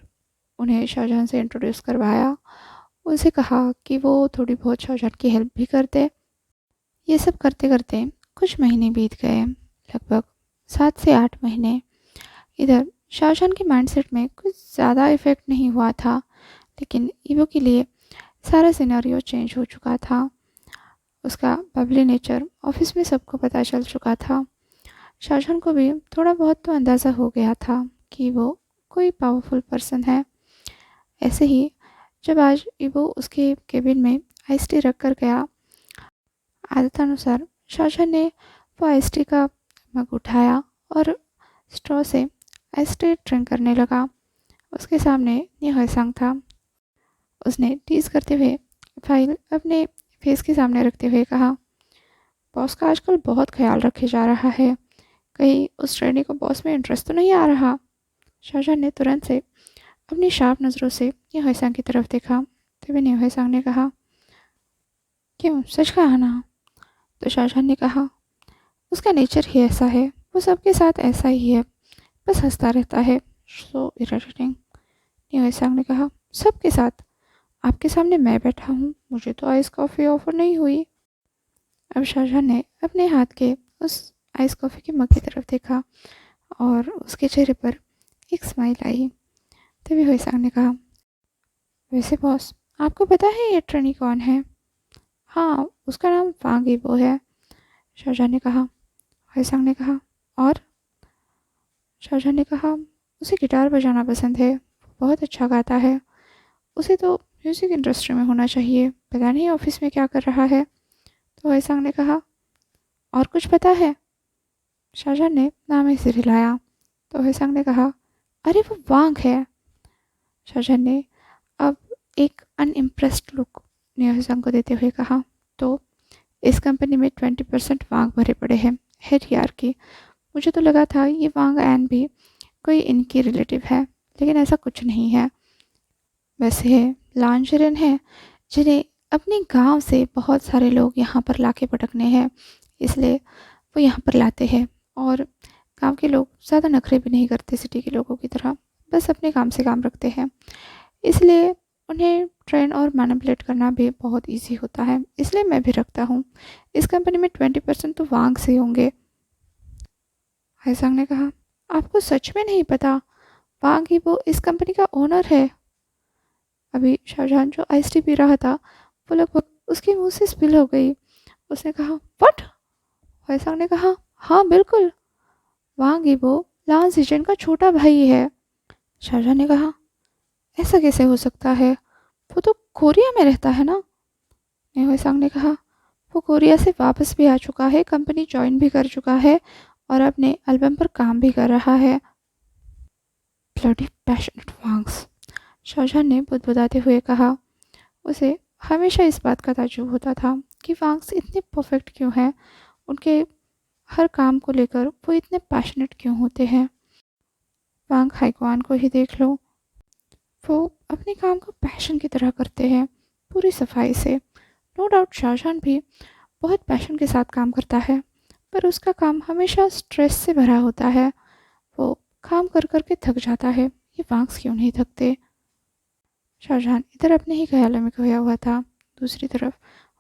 उन्हें शाहजहां से इंट्रोड्यूस करवाया, उनसे कहा कि वो थोड़ी बहुत शाहजहां की हेल्प भी कर दे। ये सब करते करते कुछ महीने बीत गए, लगभग 7 से 8 महीने। इधर शाहजहां के माइंडसेट में कुछ ज़्यादा इफेक्ट नहीं हुआ था, लेकिन ईवो के लिए सारा सिनेरियो चेंज हो चुका था। उसका बबली नेचर ऑफिस में सबको पता चल चुका था। शाहजहां को भी थोड़ा बहुत तो अंदाज़ा हो गया था कि वो कोई पावरफुल पर्सन है। ऐसे ही जब आज ईवो उसके केबिन में आइस टी रख कर गया, आदतानुसार शाहजहां ने वो आइस टी का मग उठाया और स्ट्रॉ से आइस टी ड्रिंक करने लगा। उसके सामने निहाय था। उसने टीज करते हुए फाइल अपने फेस के सामने रखते हुए कहा, बॉस का आजकल बहुत ख्याल रखे जा रहा है, कहीं उस श्रेणी को बॉस में इंटरेस्ट तो नहीं आ रहा? शाहजहां ने तुरंत से अपनी शार्प नज़रों से निहाय की तरफ देखा। तभी निहाय ने कहा, क्यों, सच कहा ना? तो शाहजहां ने कहा, उसका नेचर ही ऐसा है, वो सबके साथ ऐसा ही है, बस हंसता रहता है, सो इरिटेटिंग। निहाय ने कहा, सबके साथ? आपके सामने मैं बैठा हूँ, मुझे तो आइस कॉफ़ी ऑफर नहीं हुई। अब शाहजहां ने अपने हाथ के उस आइस कॉफ़ी के मग की तरफ देखा और उसके चेहरे पर एक स्माइल आई। तभी हुईसांग ने कहा, वैसे बॉस, आपको पता है ये ट्रेनी कौन है? हाँ, उसका नाम वांग ईबो है। शाहजहां ने कहा। हुईसांग ने कहा, और? शाहजहां ने कहा, उसे गिटार बजाना पसंद है, वो बहुत अच्छा गाता है, उसे तो म्यूज़िक इंडस्ट्री में होना चाहिए, पता नहीं ऑफिस में क्या कर रहा है। तो हैसांग ने कहा, और कुछ पता है? शाहजहां ने नाम ही सिर हिलाया। तो हैसांग ने कहा, अरे वो वांग है। शाहजहां ने अब एक अनइम्प्रेस्ड लुक हैसांग को देते हुए कहा, तो इस कंपनी में 20% वांग भरे पड़े हैं, हेड यार की। मुझे तो लगा था ये वांग एन भी कोई इनकी रिलेटिव है, लेकिन ऐसा कुछ नहीं है। वैसे लांचरन है जिन्हें अपने गांव से बहुत सारे लोग यहाँ पर लाके पटकने हैं, इसलिए वो यहाँ पर लाते हैं। और गांव के लोग ज़्यादा नखरे भी नहीं करते सिटी के लोगों की तरह, बस अपने काम से काम रखते हैं, इसलिए उन्हें ट्रेन और मैनिपुलेट करना भी बहुत इजी होता है, इसलिए मैं भी रखता हूँ। इस कंपनी में 20% तो वांग से होंगे। हैसांग ने कहा, आपको सच में नहीं पता? वांग ही वो इस कंपनी का ओनर है। अभी शाहजहां जो आइस टी पी रहा था वो लगभग उसके मुंह से स्पिल हो गई। उसने कहा, व्हाट? हैसांग ने कहा, हाँ बिल्कुल, वांग ही वो लान जीजन का छोटा भाई है। शाहजहां ने कहा, ऐसा कैसे हो सकता है? वो तो कोरिया में रहता है ना? हैसांग ने कहा, वो कोरिया से वापस भी आ चुका है, कंपनी ज्वाइन भी कर चुका है और अपने एल्बम पर काम भी कर रहा है। ब्लडी पैशनेट वांग्स, शाहजहां ने बुदबुदाते हुए कहा। उसे हमेशा इस बात का ताज्जुब होता था कि वांग्स इतने परफेक्ट क्यों हैं, उनके हर काम को लेकर वो इतने पैशनेट क्यों होते हैं। वांग हाइक्वान को ही देख लो, वो अपने काम को पैशन की तरह करते हैं, पूरी सफाई से। नो डाउट शाहजहां भी बहुत पैशन के साथ काम करता है, पर उसका काम हमेशा स्ट्रेस से भरा होता है। वो काम कर कर के थक जाता है, ये वांग्स क्यों नहीं थकते? शाहजहां इधर अपने ही ख्यालों में खोया हुआ था, दूसरी तरफ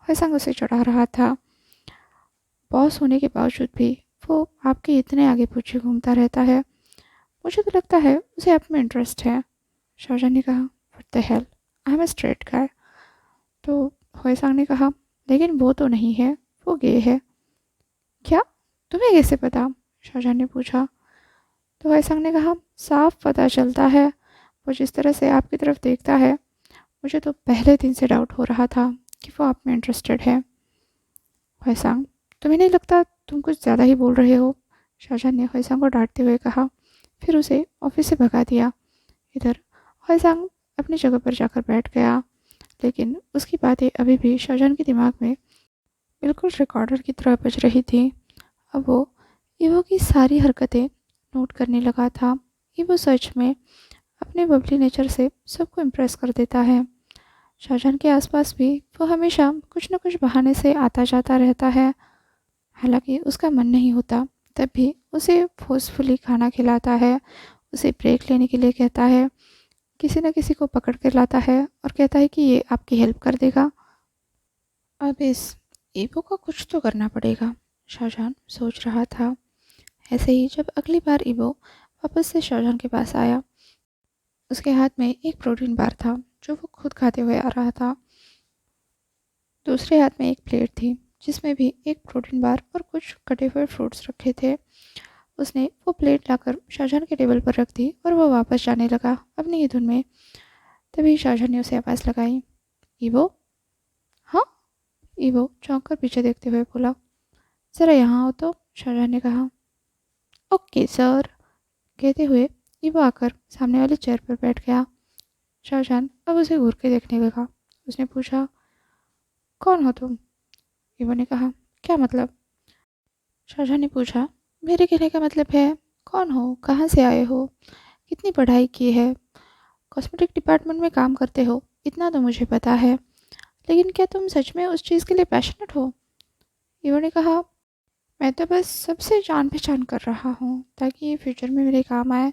हैसांग उसे चढ़ा रहा था। बॉस होने के बावजूद भी वो आपके इतने आगे पीछे घूमता रहता है, मुझे तो लगता है उसे आप में इंटरेस्ट है। शाहजहां ने कहा, what the hell, I am a straight guy. तो हैसांग ने कहा, लेकिन वो तो नहीं है, वो गे है। क्या? तुम्हें कैसे पता? शाहजहां ने पूछा। तो हैसांग ने कहा, साफ पता चलता है, वो जिस तरह से आपकी तरफ देखता है, मुझे तो पहले दिन से डाउट हो रहा था कि वो आप में इंटरेस्टेड है। हैसांग, तुम्हें नहीं लगता तुम कुछ ज़्यादा ही बोल रहे हो? शाहजहां ने हैसांग को डांटते हुए कहा, फिर उसे ऑफिस से भगा दिया। इधर हैसांग अपनी जगह पर जाकर बैठ गया, लेकिन उसकी बातें अभी भी शाहजहां के दिमाग में बिल्कुल रिकॉर्डर की तरह बज रही थी। अब वो ईवो की सारी हरकतें नोट करने लगा था। ईवो सच में अपने बबली नेचर से सबको इम्प्रेस कर देता है। शाहजहां के आसपास भी वो हमेशा कुछ न कुछ बहाने से आता जाता रहता है। हालांकि उसका मन नहीं होता, तब भी उसे फोर्सफुली खाना खिलाता है, उसे ब्रेक लेने के लिए कहता है, किसी न किसी को पकड़ कर लाता है और कहता है कि ये आपकी हेल्प कर देगा। अब इस ईवो का कुछ तो करना पड़ेगा, शाहजहां सोच रहा था। ऐसे ही जब अगली बार ईवो वापस से शाहजहां के पास आया, उसके हाथ में एक प्रोटीन बार था जो वो खुद खाते हुए आ रहा था। दूसरे हाथ में एक प्लेट थी जिसमें भी एक प्रोटीन बार और कुछ कटे हुए फ्रूट्स रखे थे। उसने वो प्लेट लाकर शाहजहां के टेबल पर रख दी और वो वापस जाने लगा अपनी ही धुन में। तभी शाहजहां ने उसे आवाज़ लगाई, ईवो। हाँ? ईवो चौंक कर पीछे देखते हुए बोला, ज़रा यहाँ आओ तो। शाहजहां ने कहा, ओके सर। कहते हुए ईवो आकर सामने वाली चेयर पर बैठ गया। शाहजहां अब उसे घूर के देखने लगा। उसने पूछा, कौन हो तुम? ईवो ने कहा, क्या मतलब? शाहजहां ने पूछा, मेरे कहने का मतलब है, कौन हो, कहाँ से आए हो, कितनी पढ़ाई की है? कॉस्मेटिक डिपार्टमेंट में काम करते हो, इतना तो मुझे पता है, लेकिन क्या तुम सच में उस चीज़ के लिए पैशनेट हो? ईवो ने कहा, मैं तो बस सबसे जान पहचान कर रहा हूँ ताकि ये फ्यूचर में मेरे काम आए।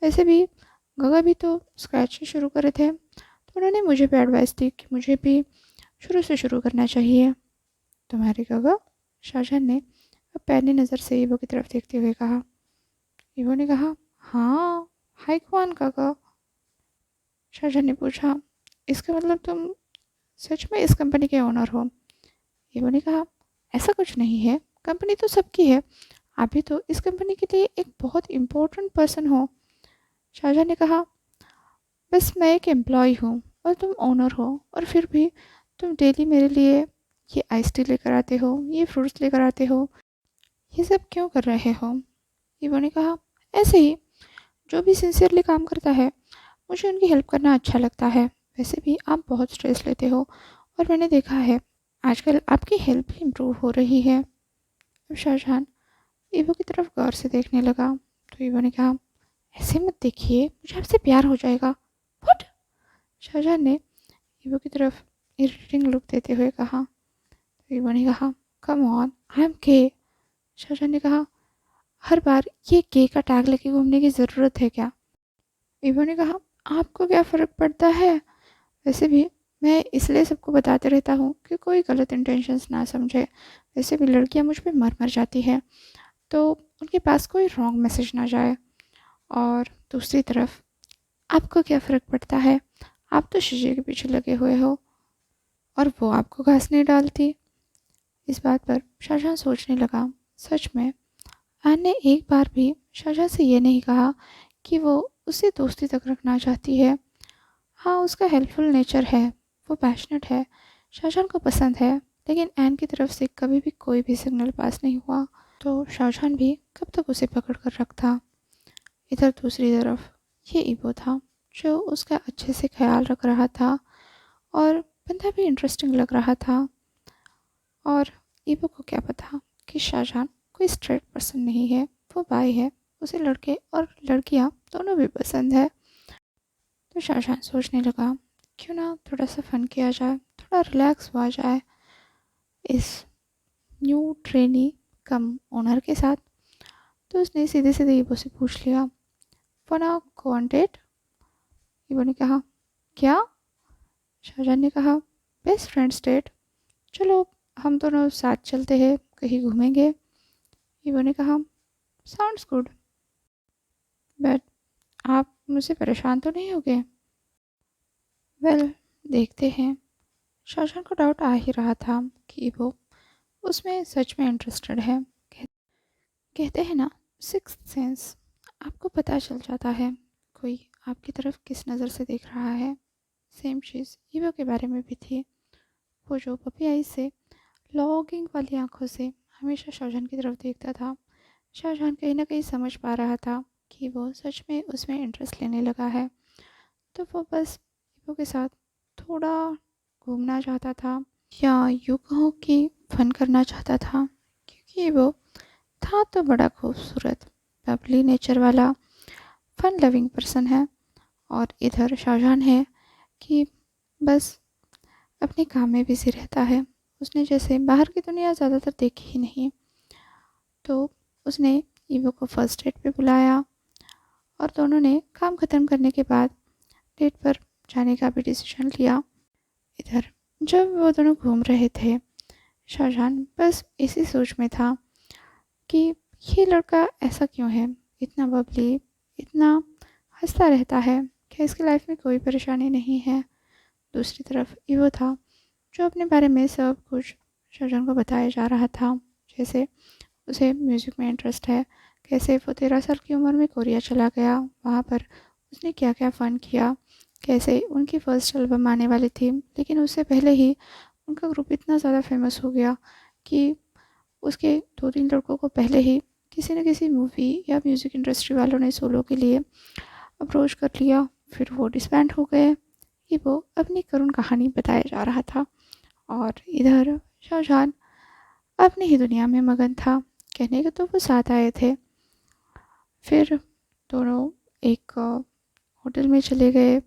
वैसे भी गगा भी तो स्क्रैच से शुरू करे थे, तो उन्होंने मुझे भी एडवाइस दी कि मुझे भी शुरू से शुरू करना चाहिए। तुम्हारी गगा? शाहजहां ने अब पैनी नज़र से ईवो की तरफ देखते हुए कहा। ईवो ने कहा, हाँ, हाइकवान गगा। शाहजहां ने पूछा, इसका मतलब तुम सच में इस कंपनी के ओनर हो? ईवो ने कहा, ऐसा कुछ नहीं है, कंपनी तो सबकी है, आप भी तो इस कंपनी के लिए एक बहुत इम्पोर्टेंट पर्सन हो। शाहजहां ने कहा, बस मैं एक एम्प्लॉय हूँ, और तुम ओनर हो, और फिर भी तुम डेली मेरे लिए ये आइस टी लेकर आते हो, ये फ्रूट्स लेकर आते हो, ये सब क्यों कर रहे हो? ईवो ने कहा, ऐसे ही, जो भी सिंसियरली काम करता है मुझे उनकी हेल्प करना अच्छा लगता है। वैसे भी आप बहुत स्ट्रेस लेते हो, और मैंने देखा है आजकल आपकी हेल्थ भी इम्प्रूव हो रही है। अब शाहजहान ईवो की तरफ गौर से देखने लगा, तो ईवो ने कहा, ऐसे मत देखिए, मुझे आपसे प्यार हो जाएगा। व्हाट? शाहजहान ने ईवो की तरफ इरिटेटिंग लुक देते हुए कहा। तो ईवो ने कहा, कम ऑन, आई एम के। शाहजहान ने कहा, हर बार ये के का टैग लेके घूमने की ज़रूरत है क्या? ईवो ने कहा, आपको क्या फ़र्क पड़ता है? वैसे भी मैं इसलिए सबको बताते रहता हूँ कि कोई गलत इंटेंशंस ना समझे। वैसे भी लड़कियाँ मुझ पे मर मर जाती है, तो उनके पास कोई रॉन्ग मैसेज ना जाए। और दूसरी तरफ आपको क्या फ़र्क पड़ता है? आप तो शीशे के पीछे लगे हुए हो, और वो आपको घास नहीं डालती। इस बात पर शाहजहां सोचने लगा, सच में आन ने एक बार भी शाहजहां से ये नहीं कहा कि वो उससे दोस्ती तक रखना चाहती है। हाँ, उसका हेल्पफुल नेचर है, वो पैशनेट है, शाहजहां को पसंद है, लेकिन ऐन की तरफ से कभी भी कोई भी सिग्नल पास नहीं हुआ। तो शाहजहां भी कब तक उसे पकड़ कर रखता। इधर दूसरी तरफ ये ईबो था, जो उसका अच्छे से ख्याल रख रहा था, और बंदा भी इंटरेस्टिंग लग रहा था। और ईबो को क्या पता कि शाहजहां कोई स्ट्रेट पर्सन नहीं है, वो बाय है, उसे लड़के और लड़कियां दोनों भी पसंद है। तो शाहजहां सोचने लगा, क्यों ना थोड़ा सा फन किया जाए, थोड़ा रिलैक्स हुआ जाए इस न्यू ट्रेनी कम ओनर के साथ। तो उसने सीधे सीधे ईबो से पूछ लिया, वना गो ऑन डेट? ईबो ने कहा, क्या? शाहजहां ने कहा, बेस्ट फ्रेंड्स डेट, चलो हम दोनों साथ चलते हैं, कहीं घूमेंगे। ईबो ने कहा, साउंड्स गुड, बट आप मुझसे परेशान तो नहीं होगे? वेल, देखते हैं। शाहजहां को डाउट आ ही रहा था कि वो उसमें सच में इंटरेस्टेड है। कहते हैं ना, सिक्स्थ सेंस, आपको पता चल जाता है कोई आपकी तरफ किस नज़र से देख रहा है। सेम चीज़ ईवो के बारे में भी थी। वो जो पपी आई से लॉगिंग वाली आंखों से हमेशा शाहजहां की तरफ देखता था। शाहजहां कहीं ना कहीं समझ पा रहा था कि वो सच में उसमें इंटरेस्ट लेने लगा है। तो वो बस ईवो के साथ थोड़ा घूमना चाहता था, या यूँ कहो कि फन करना चाहता था, क्योंकि वो था तो बड़ा खूबसूरत, बबली नेचर वाला, फन लविंग पर्सन है। और इधर शाहजहां है कि बस अपने काम में बिजी रहता है। उसने जैसे बाहर की दुनिया ज़्यादातर देखी ही नहीं। तो उसने ईवो को फर्स्ट डेट पे बुलाया, और दोनों ने काम ख़त्म करने के बाद डेट पर जाने का भी डिसीजन लिया। इधर जब वो दोनों घूम रहे थे, शाहजहां बस इसी सोच में था कि ये लड़का ऐसा क्यों है, इतना बबली, इतना हंसता रहता है, क्या इसकी लाइफ में कोई परेशानी नहीं है? दूसरी तरफ ईवो था, जो अपने बारे में सब कुछ शाहजहां को बताया जा रहा था। जैसे उसे म्यूज़िक में इंटरेस्ट है, कैसे वो 13 साल की उम्र में कोरिया चला गया, वहाँ पर उसने क्या क्या फ़न किया, कैसे उनकी फर्स्ट एल्बम आने वाली थी, लेकिन उससे पहले ही उनका ग्रुप इतना ज़्यादा फेमस हो गया कि उसके 2-3 लड़कों को पहले ही किसी न किसी मूवी या म्यूज़िक इंडस्ट्री वालों ने सोलो के लिए अप्रोच कर लिया। फिर वो डिसबैंड हो गए। ये वो अपनी करुण कहानी बताया जा रहा था, और इधर शाहजहां अपनी ही दुनिया में मगन था। कहने को तो वो साथ आए थे। फिर दोनों एक होटल में चले गए,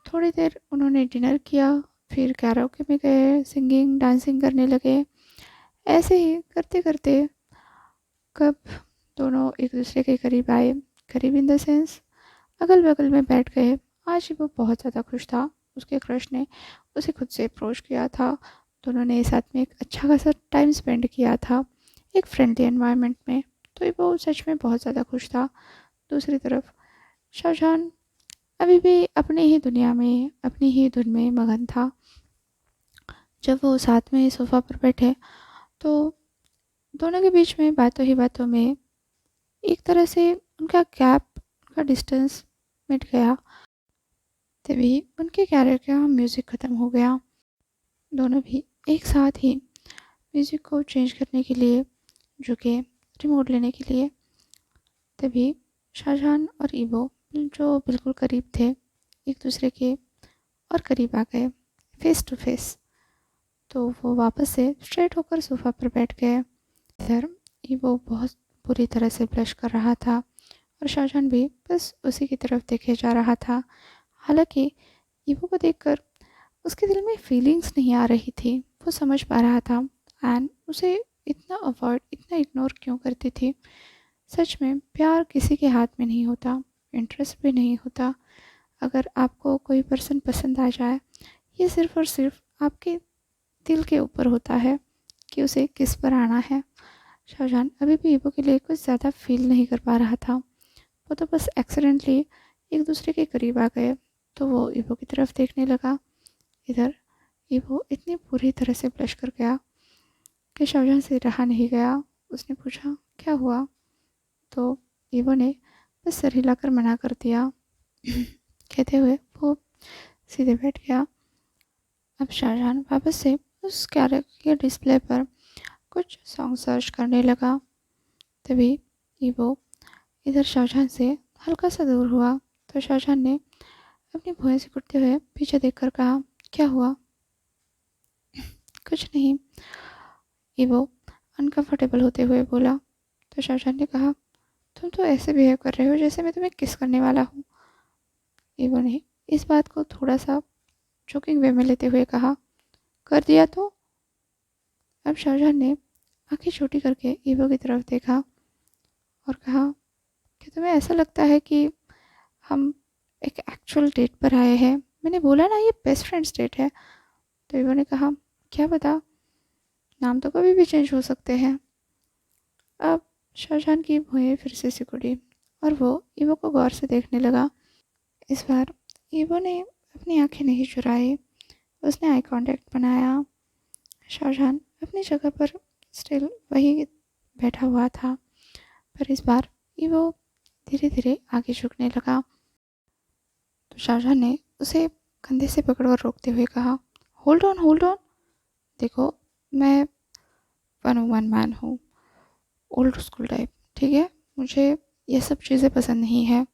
थोड़ी देर उन्होंने डिनर किया, फिर कैरोके में गए, सिंगिंग डांसिंग करने लगे। ऐसे ही करते करते कब दोनों एक दूसरे के करीब आए, करीब इन द सेंस अगल बगल में बैठ गए। आज वो बहुत ज़्यादा खुश था, उसके क्रश ने उसे खुद से अप्रोच किया था। दोनों ने साथ में एक अच्छा खासा टाइम स्पेंड किया था, एक फ्रेंडली एनवायरनमेंट में। तो वो सच में बहुत ज़्यादा खुश था। दूसरी तरफ शाहजहां अभी भी अपनी ही दुनिया में, अपनी ही धुन में मगन था। जब वो साथ में सोफ़ा पर बैठे, तो दोनों के बीच में बातों ही बातों में एक तरह से उनका गैप, उनका डिस्टेंस मिट गया। तभी उनके कैरियर का म्यूज़िक ख़त्म हो गया। दोनों भी एक साथ ही म्यूज़िक को चेंज करने के लिए झुके, रिमोट लेने के लिए। तभी शाहजहान और ईवो जो बिल्कुल करीब थे एक दूसरे के और करीब आ गए, फेस टू फेस। तो वो वापस से स्ट्रेट होकर सोफ़ा पर बैठ गए। इधर ईवो बहुत बुरी तरह से ब्लश कर रहा था और शाहजहान भी बस उसी की तरफ देखे जा रहा था। हालांकि ईवो को देखकर उसके दिल में फीलिंग्स नहीं आ रही थी, वो समझ पा रहा था एंड उसे इतना अवॉइड, इतना इग्नोर क्यों करती थी। सच में प्यार किसी के हाथ में नहीं होता, इंटरेस्ट भी नहीं होता। अगर आपको कोई पर्सन पसंद आ जाए, ये सिर्फ़ और सिर्फ आपके दिल के ऊपर होता है कि उसे किस पर आना है। शाहजहान अभी भी ईवो के लिए कुछ ज़्यादा फील नहीं कर पा रहा था। वो तो बस एक्सीडेंटली एक दूसरे के करीब आ गए, तो वो ईवो की तरफ देखने लगा। इधर ईवो इतनी बुरी तरह से ब्लश कर गया कि शाहजहां से रहा नहीं गया। उसने पूछा, क्या हुआ? तो ईवो ने बस सर हिलाकर मना कर दिया। कहते हुए वो सीधे बैठ गया। अब शाहजहान वापस से उस कैरेक्टर के डिस्प्ले पर कुछ सॉन्ग सर्च करने लगा। तभी ईवो इधर शाहजहां से हल्का सा दूर हुआ, तो शाहजहां ने अपनी भुएं सिकुड़ते हुए पीछे देखकर कहा, क्या हुआ? कुछ नहीं, ईवो अनकंफर्टेबल होते हुए बोला। तो शाहजहां ने कहा, तुम तो ऐसे बिहेव कर रहे हो जैसे मैं तुम्हें किस करने वाला हूँ। ईवो ने इस बात को थोड़ा सा जोकिंग वे में लेते हुए कहा, कर दिया तो? अब शाहजहां ने आंखें छोटी करके ईवो की तरफ देखा और कहा, कि तुम्हें ऐसा लगता है कि हम एक एक्चुअल डेट पर आए हैं? मैंने बोला ना, ये बेस्ट फ्रेंड्स डेट है। तो ईवो ने कहा, क्या पता, नाम तो कभी भी चेंज हो सकते हैं। अब शाहजहां की भुएं फिर से सिकुड़ी और वो ईवो को गौर से देखने लगा। इस बार ईवो ने अपनी आंखें नहीं चुराई, उसने आई कांटेक्ट बनाया। शाहजहां अपनी जगह पर स्टिल वही बैठा हुआ था, पर इस बार ईवो धीरे धीरे आगे झुकने लगा। तो शाहजहां ने उसे कंधे से पकड़कर रोकते हुए कहा, होल्ड ऑन होल्ड ऑन। देखो, मैं वन वुमन मैन हूँ, ओल्ड स्कूल टाइप, ठीक है? मुझे ये सब चीज़ें पसंद नहीं है।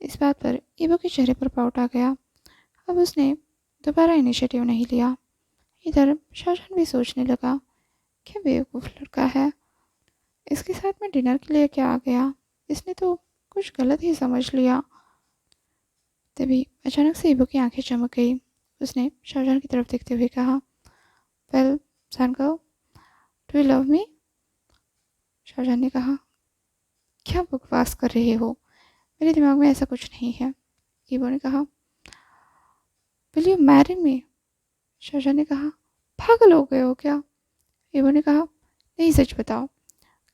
इस बात पर ईवो के चेहरे पर पाउट आ गया। अब उसने दोबारा इनिशिएटिव नहीं लिया। इधर शाहजहां भी सोचने लगा, क्या बेवकूफ़ लड़का है, इसके साथ में डिनर के लिए क्या आ गया? इसने तो कुछ गलत ही समझ लिया। तभी अचानक से ईवो की आंखें चमक गई। उसने शाहजहां की तरफ देखते हुए कहा, well son girl, do you love me? Shahjahan ने कहा, क्या बकवास कर रहे हो, मेरे दिमाग में ऐसा कुछ नहीं है। ईवो ने कहा, will you marry me? Shahjahan ने कहा, पागल हो गए हो क्या? ईवो ने कहा, नहीं, सच बताओ,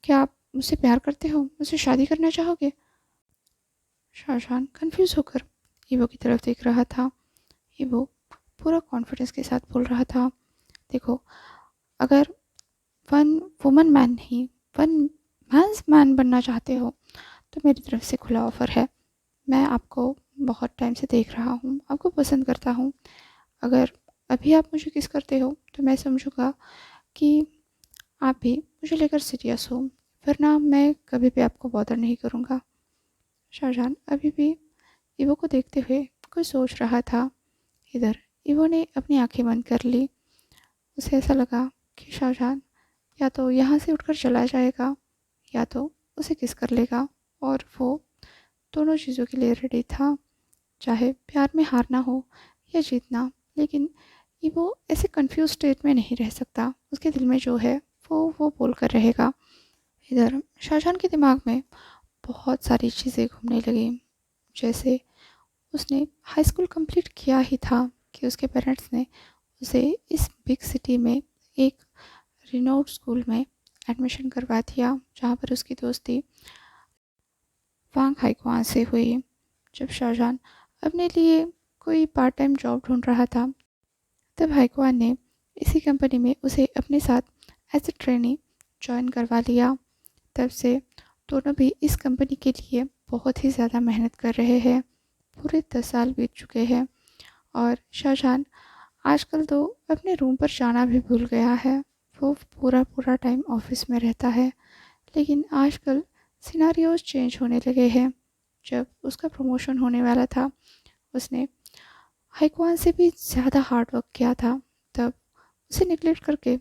क्या आप मुझसे प्यार करते हो, मुझसे शादी करना चाहोगे? शाहजहां कंफ्यूज होकर ईवो की तरफ देख रहा था। ईवो पूरा कॉन्फिडेंस के साथ बोल रहा था, देखो, अगर वन वुमन मैन नहीं, वन मैंस मैन बनना चाहते हो तो मेरी तरफ से खुला ऑफ़र है। मैं आपको बहुत टाइम से देख रहा हूँ, आपको पसंद करता हूँ। अगर अभी आप मुझे किस करते हो तो मैं समझूंगा कि आप भी मुझे लेकर सीरियस हो, वरना मैं कभी भी आपको बॉदर नहीं करूँगा। शाहजहां अभी भी ईवो को देखते हुए कुछ सोच रहा था। इधर ईवो ने अपनी आंखें बंद कर ली। उसे ऐसा लगा कि शाहजहां या तो यहाँ से उठकर चला जाएगा या तो उसे किस कर लेगा, और वो दोनों चीज़ों के लिए रेडी था, चाहे प्यार में हारना हो या जीतना। लेकिन ईवो ऐसे कंफ्यूज स्टेट में नहीं रह सकता, उसके दिल में जो है वो बोल कर रहेगा। इधर शाहजहां के दिमाग में बहुत सारी चीज़ें घूमने लगी। जैसे उसने हाई स्कूल कंप्लीट किया ही था कि उसके पेरेंट्स ने उसे इस बिग सिटी में एक रिनाउंड स्कूल में एडमिशन करवा दिया, जहाँ पर उसकी दोस्ती वांग हाईक्वान से हुई। जब शाहजहां अपने लिए कोई पार्ट टाइम जॉब ढूंढ रहा था, तब हाईक्वान ने इसी कंपनी में उसे अपने साथ एज ए ट्रेनी ज्वाइन करवा लिया। तब से दोनों भी इस कंपनी के लिए बहुत ही ज़्यादा मेहनत कर रहे हैं। पूरे 10 साल बीत चुके हैं और शाहजहान आजकल तो अपने रूम पर जाना भी भूल गया है। वो पूरा पूरा टाइम ऑफिस में रहता है। लेकिन आजकल सिनारियोज चेंज होने लगे हैं। जब उसका प्रमोशन होने वाला था, उसने हाईक्वान से भी ज़्यादा हार्ड वर्क किया था। तब उसे निगलेक्ट करके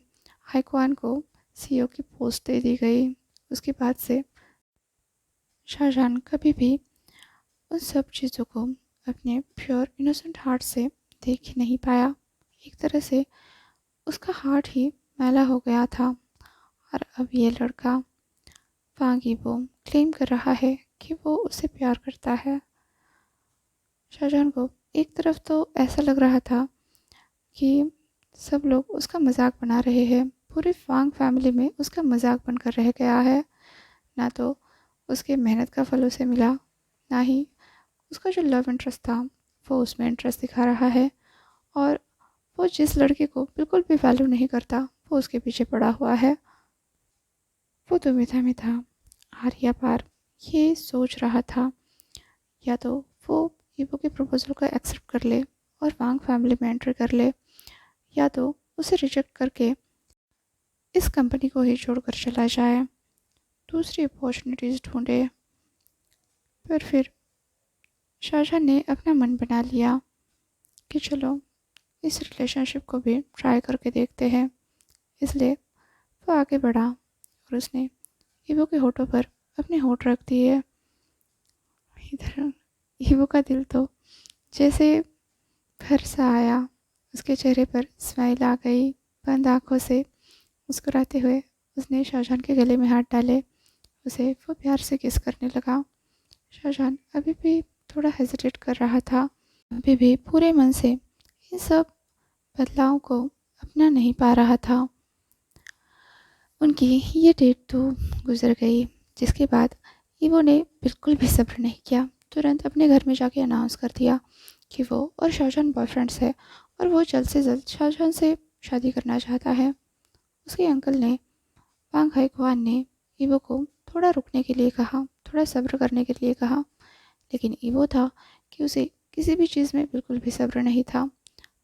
हाईक्वान को सीईओ की पोस्ट दे दी गई। उसके बाद से शाहजहान कभी भी उन सब चीज़ों को अपने प्योर इनोसेंट हार्ट से देख ही नहीं पाया। एक तरह से उसका हार्ट ही मैला हो गया था। और अब ये लड़का वांग यीबो क्लेम कर रहा है कि वो उसे प्यार करता है। शाहजहान को एक तरफ तो ऐसा लग रहा था कि सब लोग उसका मजाक बना रहे हैं। पूरी वांग फैमिली में उसका मजाक बनकर रह गया है। ना तो उसके मेहनत का फल उसे मिला, ना ही उसका जो लव इंटरेस्ट था वो उसमें इंटरेस्ट दिखा रहा है। और वो जिस लड़के को बिल्कुल भी वैल्यू नहीं करता, वो उसके पीछे पड़ा हुआ है। वो दुविधा में था। आर्या पार ये सोच रहा था, या तो वो ईवो के प्रपोजल को एक्सेप्ट कर ले और वांग फैमिली में एंट्री कर ले, या तो उसे रिजेक्ट करके इस कंपनी को ही छोड़कर चला जाए, दूसरी अपॉर्चुनिटीज़ ढूंढे। पर फिर शाहजहां ने अपना मन बना लिया कि चलो इस रिलेशनशिप को भी ट्राई करके देखते हैं। इसलिए वो आगे बढ़ा और उसने ईवो के होठों पर अपने होठ रख दिए। इधर ईवो का दिल तो जैसे भर सा आया। उसके चेहरे पर स्माइल आ गई। बंद आंखों से मुस्कुराते हुए उसने शाहजहान के गले में हाथ डाले। उसे वो प्यार से किस करने लगा। शाहजहान अभी भी थोड़ा हेजिटेट कर रहा था। अभी भी पूरे मन से इन सब बदलाव को अपना नहीं पा रहा था। उनकी ये डेट तो गुजर गई, जिसके बाद ईवो ने बिल्कुल भी सब्र नहीं किया। तुरंत अपने घर में जाके अनाउंस कर दिया कि वो और शाहजहान बॉयफ्रेंड्स है और वो जल्द से जल्द शाहजहान से शादी करना चाहता है। उसके अंकल ने, वांग हाईक्वान ने ईवो को थोड़ा रुकने के लिए कहा, थोड़ा सब्र करने के लिए कहा। लेकिन ईवो था कि उसे किसी भी चीज़ में बिल्कुल भी सब्र नहीं था।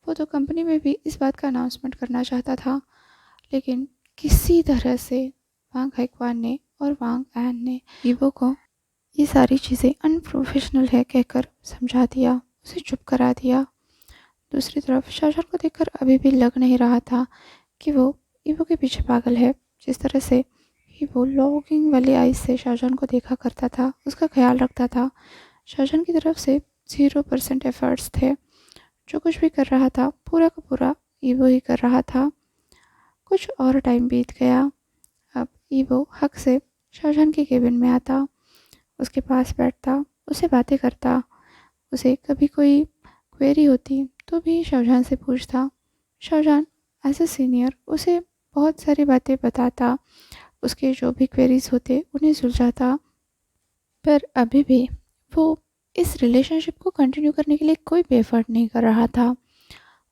वो तो कंपनी में भी इस बात का अनाउंसमेंट करना चाहता था। लेकिन किसी तरह से वांग हाईक्वान ने और वांग एन ने ईवो को ये सारी चीज़ें अनप्रोफेशनल है कहकर समझा दिया, उसे चुप करा दिया। दूसरी तरफ शाहजहान को देखकर अभी भी लग नहीं रहा था कि वो ईवो के पीछे पागल है। जिस तरह से ईवो लॉगिंग वाली आइज से शाहजहान को देखा करता था, उसका ख्याल रखता था, शाहजहान की तरफ से 0% एफर्ट्स थे। जो कुछ भी कर रहा था पूरा का पूरा ईवो ही कर रहा था। कुछ और टाइम बीत गया। अब ईवो हक से शाहजहान के केबिन में आता, उसके पास बैठता, उससे बातें करता। उसे कभी कोई क्वेरी होती तो भी शाहजहान से पूछता। शाहजहान एज ए सीनियर उसे बहुत सारी बातें बताता, उसके जो भी क्वेरीज होते उन्हें सुलझाता। पर अभी भी वो इस रिलेशनशिप को कंटिन्यू करने के लिए कोई भी एफर्ट नहीं कर रहा था।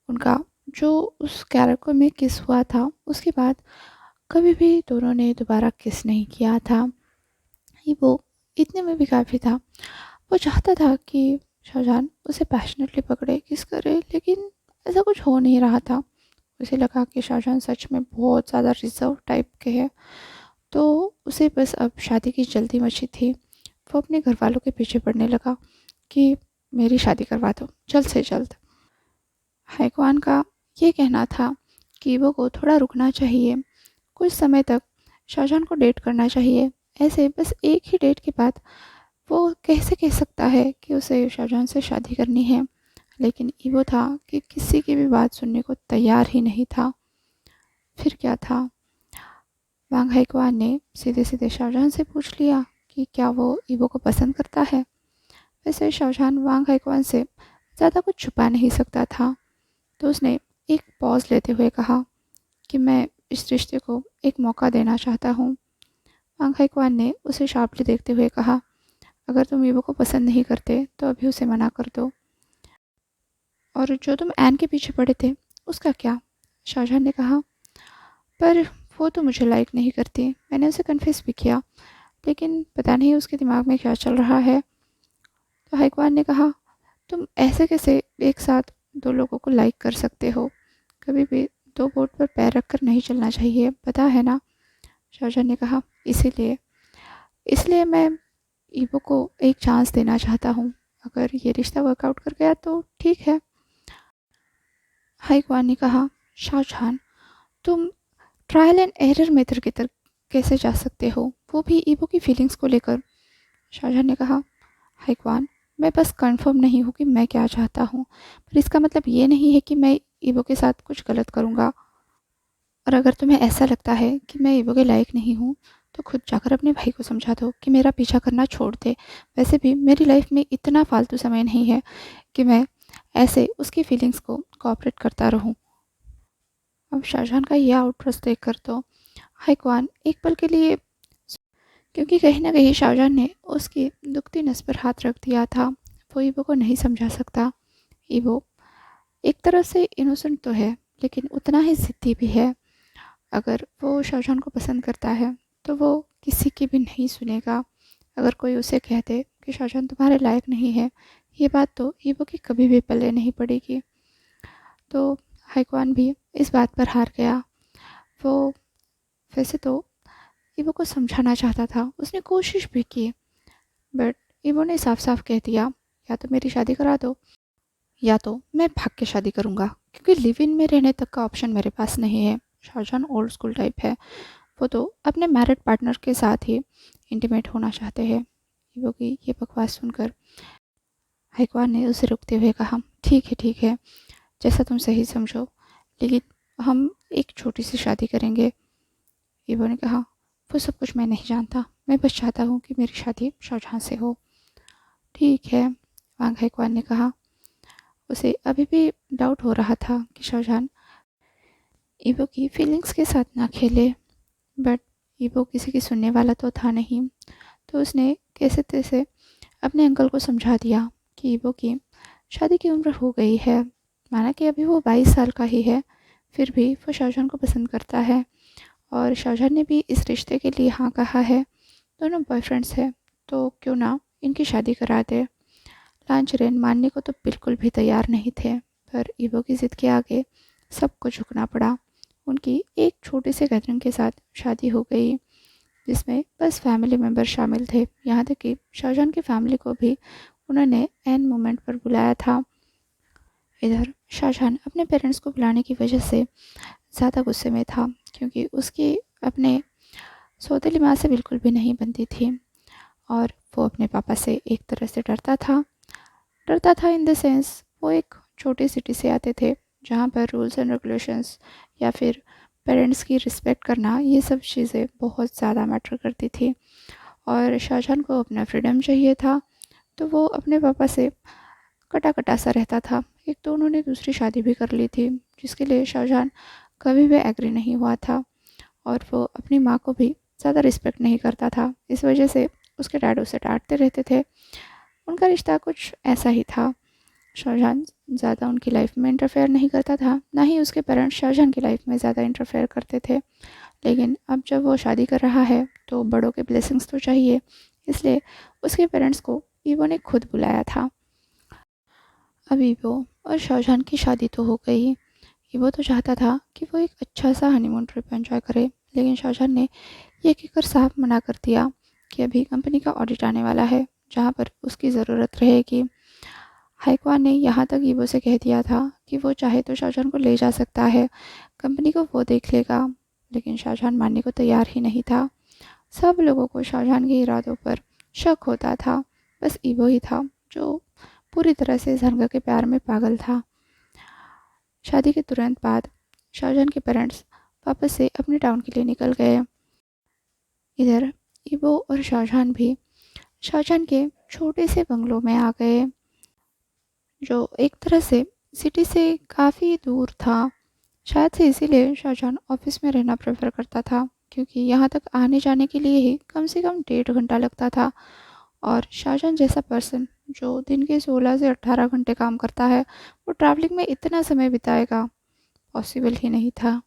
उनका जो उस कैरेक्टर में किस हुआ था, उसके बाद कभी भी दोनों ने दोबारा किस नहीं किया था। ये वो इतने में भी काफ़ी था। वो चाहता था कि शाहजहान उसे पैशनेटली पकड़े, किस करे, लेकिन ऐसा कुछ हो नहीं रहा था। उसे लगा कि शाहजहान सच में बहुत ज़्यादा रिजर्व टाइप के हैं, तो उसे बस अब शादी की जल्दी मची थी। वो अपने घर वालों के पीछे पड़ने लगा कि मेरी शादी करवा दो जल्द से जल्द। हाईक्वान का ये कहना था कि वो को थोड़ा रुकना चाहिए, कुछ समय तक शाहजहान को डेट करना चाहिए। ऐसे बस एक ही डेट के बाद वो कैसे कह सकता है कि उसे शाहजहान से शादी करनी है। लेकिन ईवो था कि किसी की भी बात सुनने को तैयार ही नहीं था। फिर क्या था, वांग हाईक्वान ने सीधे सीधे शाहजहान से पूछ लिया कि क्या वो ईवो को पसंद करता है। वैसे शाहजहान वांग हाईक्वान से ज़्यादा कुछ छुपा नहीं सकता था, तो उसने एक पॉज लेते हुए कहा कि मैं इस रिश्ते को एक मौका देना चाहता हूँ। वांग हाईक्वान ने उसे शार्पली देखते हुए कहा, अगर तुम ईवो को पसंद नहीं करते तो अभी उसे मना कर दो। और जो तुम एन के पीछे पड़े थे उसका क्या? शाहजहान ने कहा, पर वो तो मुझे लाइक नहीं करती। मैंने उसे कन्फेस भी किया, लेकिन पता नहीं उसके दिमाग में क्या चल रहा है। तो हाईक्वान ने कहा, तुम ऐसे कैसे एक साथ दो लोगों को लाइक कर सकते हो? कभी भी दो बोट पर पैर रखकर नहीं चलना चाहिए, पता है ना? शाहजहां ने कहा, इसीलिए इसलिए मैं ईवो को एक चांस देना चाहता हूँ। अगर ये रिश्ता वर्कआउट कर गया तो ठीक है। हाई क्वान ने कहा, शाहजहां, तुम ट्रायल एंड एरर मेथड की तरफ कैसे जा सकते हो, वो भी ईवो की फीलिंग्स को लेकर? शाहजहां ने कहा, हाई क्वान, मैं बस कंफर्म नहीं हूँ कि मैं क्या चाहता हूँ, पर इसका मतलब ये नहीं है कि मैं ईवो के साथ कुछ गलत करूँगा। और अगर तुम्हें ऐसा लगता है कि मैं ईवो के लायक नहीं हूँ, तो खुद जाकर अपने भाई को समझा दो कि मेरा पीछा करना छोड़ दे। वैसे भी मेरी लाइफ में इतना फालतू समय नहीं है कि मैं ऐसे उसकी फीलिंग्स को कोऑपरेट करता रहूँ। अब शाहजहां का यह आउटबर्स्ट देखकर तो हाई क्वान एक पल के लिए, क्योंकि कहीं ना कहीं शाहजहां ने उसकी दुखती नस पर हाथ रख दिया था, वो ईवो को नहीं समझा सकता। ईवो एक तरफ से इनोसेंट तो है, लेकिन उतना ही ज़िद्दी भी है। अगर वो शाहजहां को पसंद करता है तो वो किसी की भी नहीं सुनेगा। अगर कोई उसे कह दे कि शाहजहां तुम्हारे लायक नहीं है, ये बात तो ईवो की कभी भी पल्ले नहीं पड़ेगी। तो हाईक्वान भी इस बात पर हार गया। वो वैसे तो ईवो को समझाना चाहता था, उसने कोशिश भी की, बट ईवो ने साफ साफ कह दिया, या तो मेरी शादी करा दो या तो मैं भाग के शादी करूँगा, क्योंकि लिव इन में रहने तक का ऑप्शन मेरे पास नहीं है। शाहजहां ओल्ड स्कूल टाइप है, वो तो अपने मैरिड पार्टनर के साथ ही इंटीमेट होना चाहते हैं। ईवो की ये बकवास सुनकर हाईक्वान ने उसे रुकते हुए कहा, ठीक है, जैसा तुम सही समझो, लेकिन हम एक छोटी सी शादी करेंगे। ईवो ने कहा, वो सब कुछ मैं नहीं जानता, मैं बस चाहता हूँ कि मेरी शादी शाहजहां से हो। ठीक है, वांग हाईक्वान ने कहा। उसे अभी भी डाउट हो रहा था कि शाहजहां ईवो की फीलिंग्स के साथ ना खेले, बट ईवो किसी की सुनने वाला तो था नहीं। तो उसने कैसे तैसे अपने अंकल को समझा दिया कि ईवो की शादी की उम्र हो गई है। माना कि अभी वो 22 साल का ही है, फिर भी वो शाहजहां को पसंद करता है, और शाहजहां ने भी इस रिश्ते के लिए हाँ कहा है। दोनों बॉयफ्रेंड्स हैं, तो क्यों ना इनकी शादी करा दे। लांचरेन मानने को तो बिल्कुल भी तैयार नहीं थे, पर ईवो की जिद के आगे सबको झुकना पड़ा। उनकी एक छोटे से गैदरिंग के साथ शादी हो गई, जिसमें बस फैमिली मेम्बर शामिल थे। यहाँ तक कि शाहजहां की फैमिली को भी उन्होंने एन मोमेंट पर बुलाया था। इधर शाहजहां अपने पेरेंट्स को बुलाने की वजह से ज़्यादा गुस्से में था, क्योंकि उसकी अपने सौतेली माँ से बिल्कुल भी नहीं बनती थी, और वो अपने पापा से एक तरह से डरता था इन द सेंस वो एक छोटी सिटी से आते थे, जहाँ पर रूल्स एंड रेगुलेशंस या फिर पेरेंट्स की रिस्पेक्ट करना, ये सब चीज़ें बहुत ज़्यादा मैटर करती थी। और शाहजहां को अपना फ्रीडम चाहिए था, तो वो अपने पापा से कटा कटा सा रहता था। एक तो उन्होंने दूसरी शादी भी कर ली थी, जिसके लिए शाहजहां कभी भी एग्री नहीं हुआ था, और वो अपनी माँ को भी ज़्यादा रिस्पेक्ट नहीं करता था। इस वजह से उसके डैड उसे डांटते रहते थे। उनका रिश्ता कुछ ऐसा ही था। शाहजहां ज़्यादा उनकी लाइफ में इंटरफेयर नहीं करता था, ना ही उसके पेरेंट्स शाहजहां की लाइफ में ज़्यादा इंटरफेयर करते थे। लेकिन अब जब वो शादी कर रहा है तो बड़ों के ब्लेसिंग्स तो चाहिए, इसलिए उसके पेरेंट्स को ईवो ने खुद बुलाया था। अब ईवो और शाहजहां की शादी तो हो गई। ईवो तो चाहता था कि वो एक अच्छा सा हनीमून ट्रिप एंजॉय करे, लेकिन शाहजहां ने ये कहकर साफ मना कर दिया कि अभी कंपनी का ऑडिट आने वाला है, जहाँ पर उसकी ज़रूरत रहेगी। हाईक्वान ने यहाँ तक ईवो से कह दिया था कि वो चाहे तो शाहजहां को ले जा सकता है, कंपनी को वो देख लेगा, लेकिन शाहजहां मानने को तैयार ही नहीं था। सब लोगों को शाहजहां के इरादों पर शक होता था, बस ईवो ही था जो पूरी तरह से झरगा के प्यार में पागल था। शादी के तुरंत बाद शाहजहां के पेरेंट्स वापस से अपने टाउन के लिए निकल गए। इधर ईवो और शाहजहां भी शाहजहां के छोटे से बंगलों में आ गए, जो एक तरह से सिटी से काफ़ी दूर था। शायद से इसीलिए शाहजहां ऑफिस में रहना प्रेफर करता था, क्योंकि यहाँ तक आने जाने के लिए ही कम से कम 1.5 घंटा लगता था। और शाहजहां जैसा पर्सन जो दिन के 16 से 18 घंटे काम करता है, वो ट्रैवलिंग में इतना समय बिताएगा, पॉसिबल ही नहीं था।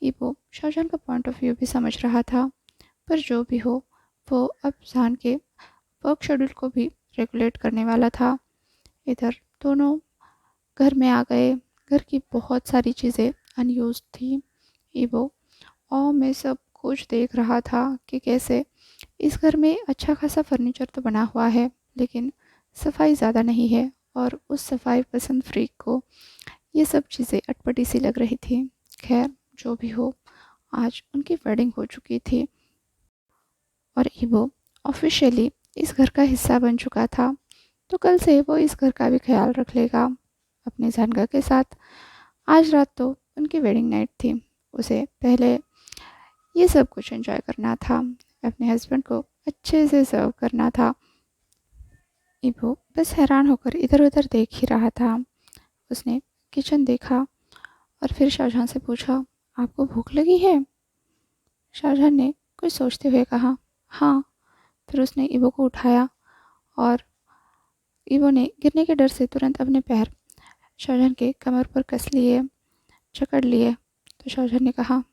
ईवो शाहजहां का पॉइंट ऑफ व्यू भी समझ रहा था, पर जो भी हो, वो अब जहान के वर्क शेड्यूल को भी रेगुलेट करने वाला था। इधर दोनों घर में आ गए। घर की बहुत सारी चीज़ें अनयूज्ड थी। ईवो और में सब कुछ देख रहा था कि कैसे इस घर में अच्छा खासा फर्नीचर तो बना हुआ है, लेकिन सफाई ज़्यादा नहीं है। और उस सफाई पसंद फ्रीक को ये सब चीज़ें अटपटी सी लग रही थी। खैर, जो भी हो, आज उनकी वेडिंग हो चुकी थी और ईवो ऑफिशियली इस घर का हिस्सा बन चुका था। तो कल से वो इस घर का भी ख्याल रख लेगा अपने जानका के साथ। आज रात तो उनकी वेडिंग नाइट थी। उसे पहले ये सब कुछ एंजॉय करना था, अपने हस्बैंड को अच्छे से सर्व करना था। ईवो बस हैरान होकर इधर उधर देख ही रहा था। उसने किचन देखा और फिर शाहजहां से पूछा, आपको भूख लगी है? शाहजहां ने कुछ सोचते हुए कहा, हाँ। फिर उसने ईवो को उठाया और ईवो ने गिरने के डर से तुरंत अपने पैर शाहजहां के कमर पर कस लिए, जकड़ लिए। तो शाहजहां ने कहा,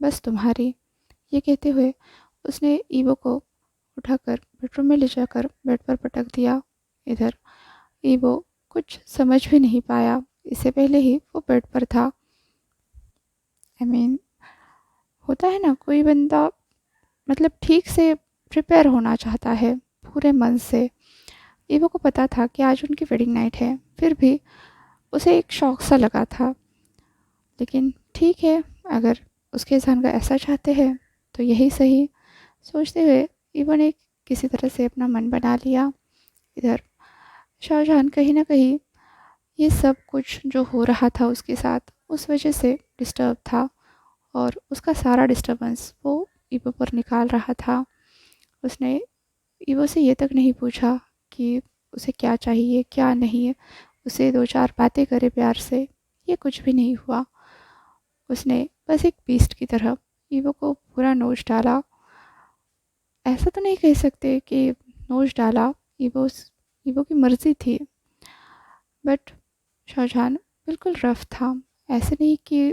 बस तुम्हारी। ये कहते हुए उसने ईवो को उठाकर बेडरूम में ले जाकर बेड पर पटक दिया। इधर ईवो कुछ समझ भी नहीं पाया, इससे पहले ही वो बेड पर था। आई मीन, होता है ना, कोई बंदा मतलब ठीक से प्रिपेयर होना चाहता है पूरे मन से। ईवो को पता था कि आज उनकी वेडिंग नाइट है, फिर भी उसे एक शौक सा लगा था। लेकिन ठीक है, अगर उसके इंसान का ऐसा चाहते हैं तो यही सही सोचते हुए ईवो ने किसी तरह से अपना मन बना लिया। इधर शाहजहां कहीं ना कहीं ये सब कुछ जो हो रहा था उसके साथ, उस वजह से डिस्टर्ब था और उसका सारा डिस्टर्बेंस वो ईवो पर निकाल रहा था। उसने ईवो से ये तक नहीं पूछा कि उसे क्या चाहिए क्या नहीं, उसे दो चार बातें करे प्यार से, ये कुछ भी नहीं हुआ। उसने बस एक बीस्ट की तरह ईवो को पूरा नोच डाला। ऐसा तो नहीं कह सकते कि नोच डाला, ईवो ईवो की मर्जी थी, बट शाहजहां बिल्कुल रफ था। ऐसे नहीं कि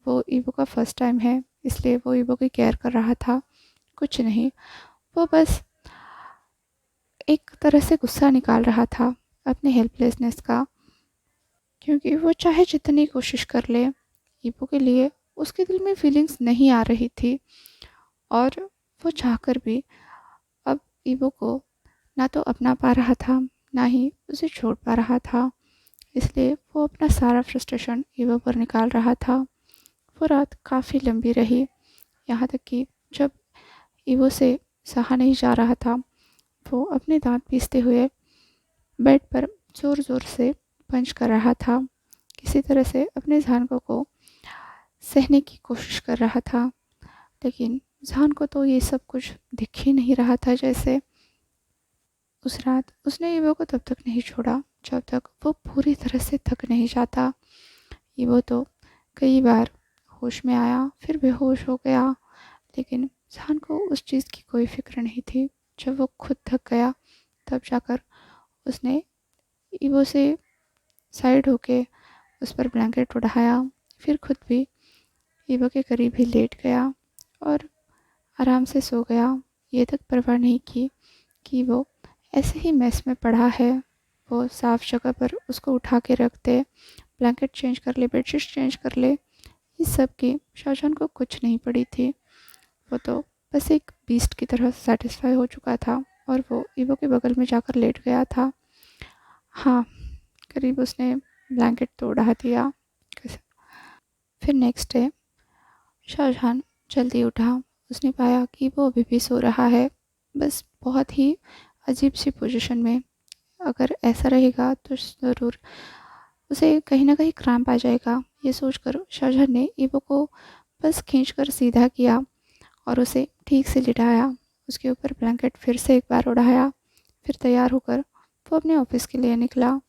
वो ईवो का फर्स्ट टाइम है इसलिए वो ईवो की केयर कर रहा था, कुछ नहीं। वो बस एक तरह से गुस्सा निकाल रहा था अपने हेल्पलेसनेस का, क्योंकि वो चाहे जितनी कोशिश कर ले, ईवो के लिए उसके दिल में फीलिंग्स नहीं आ रही थी। और वो चाहकर भी अब ईवो को ना तो अपना पा रहा था, ना ही उसे छोड़ पा रहा था। इसलिए वो अपना सारा फ्रस्ट्रेशन ईवो पर निकाल रहा था। वो रात काफ़ी लंबी रही, यहाँ तक कि जब ईवो से सहा नहीं जा रहा था, वो अपने दांत पीसते हुए बेड पर ज़ोर ज़ोर से पंच कर रहा था। किसी तरह से अपने जानकों को सहने की कोशिश कर रहा था, लेकिन जान को तो ये सब कुछ दिख ही नहीं रहा था। जैसे उस रात उसने ईवो को तब तक नहीं छोड़ा जब तक वो पूरी तरह से थक नहीं जाता। ईवो तो कई बार होश में आया फिर बेहोश हो गया, लेकिन जान को उस चीज़ की कोई फिक्र नहीं थी। जब वो खुद थक गया तब जाकर उसने ईवो से साइड होके उस पर ब्लैंकेट उड़ाया, फिर खुद भी ईवो के करीब ही लेट गया और आराम से सो गया। ये तक परवाह नहीं की कि वो ऐसे ही मेस में पड़ा है। वो साफ जगह पर उसको उठा के रख दे, ब्लैंकेट चेंज कर ले, बेडशीट चेंज कर ले, इस सब की शाहजहां को कुछ नहीं पड़ी थी। वो तो बस एक बीस्ट की तरह सेटिस्फाई हो चुका था और वो ईवो के बगल में जाकर लेट गया था। हाँ, करीब उसने ब्लैंकेट तो उड़ा दिया। फिर नेक्स्ट डे शाहजहां जल्दी उठा। उसने पाया कि वो अभी भी सो रहा है, बस बहुत ही अजीब सी पोजीशन में। अगर ऐसा रहेगा तो ज़रूर उसे कहीं ना कहीं क्रैम्प आ जाएगा। ये सोचकर शाहजहां ने ईवो को बस खींचकर सीधा किया और उसे ठीक से लिटाया। उसके ऊपर ब्लैंकेट फिर से एक बार उड़ाया, फिर तैयार होकर वो अपने ऑफिस के लिए निकला।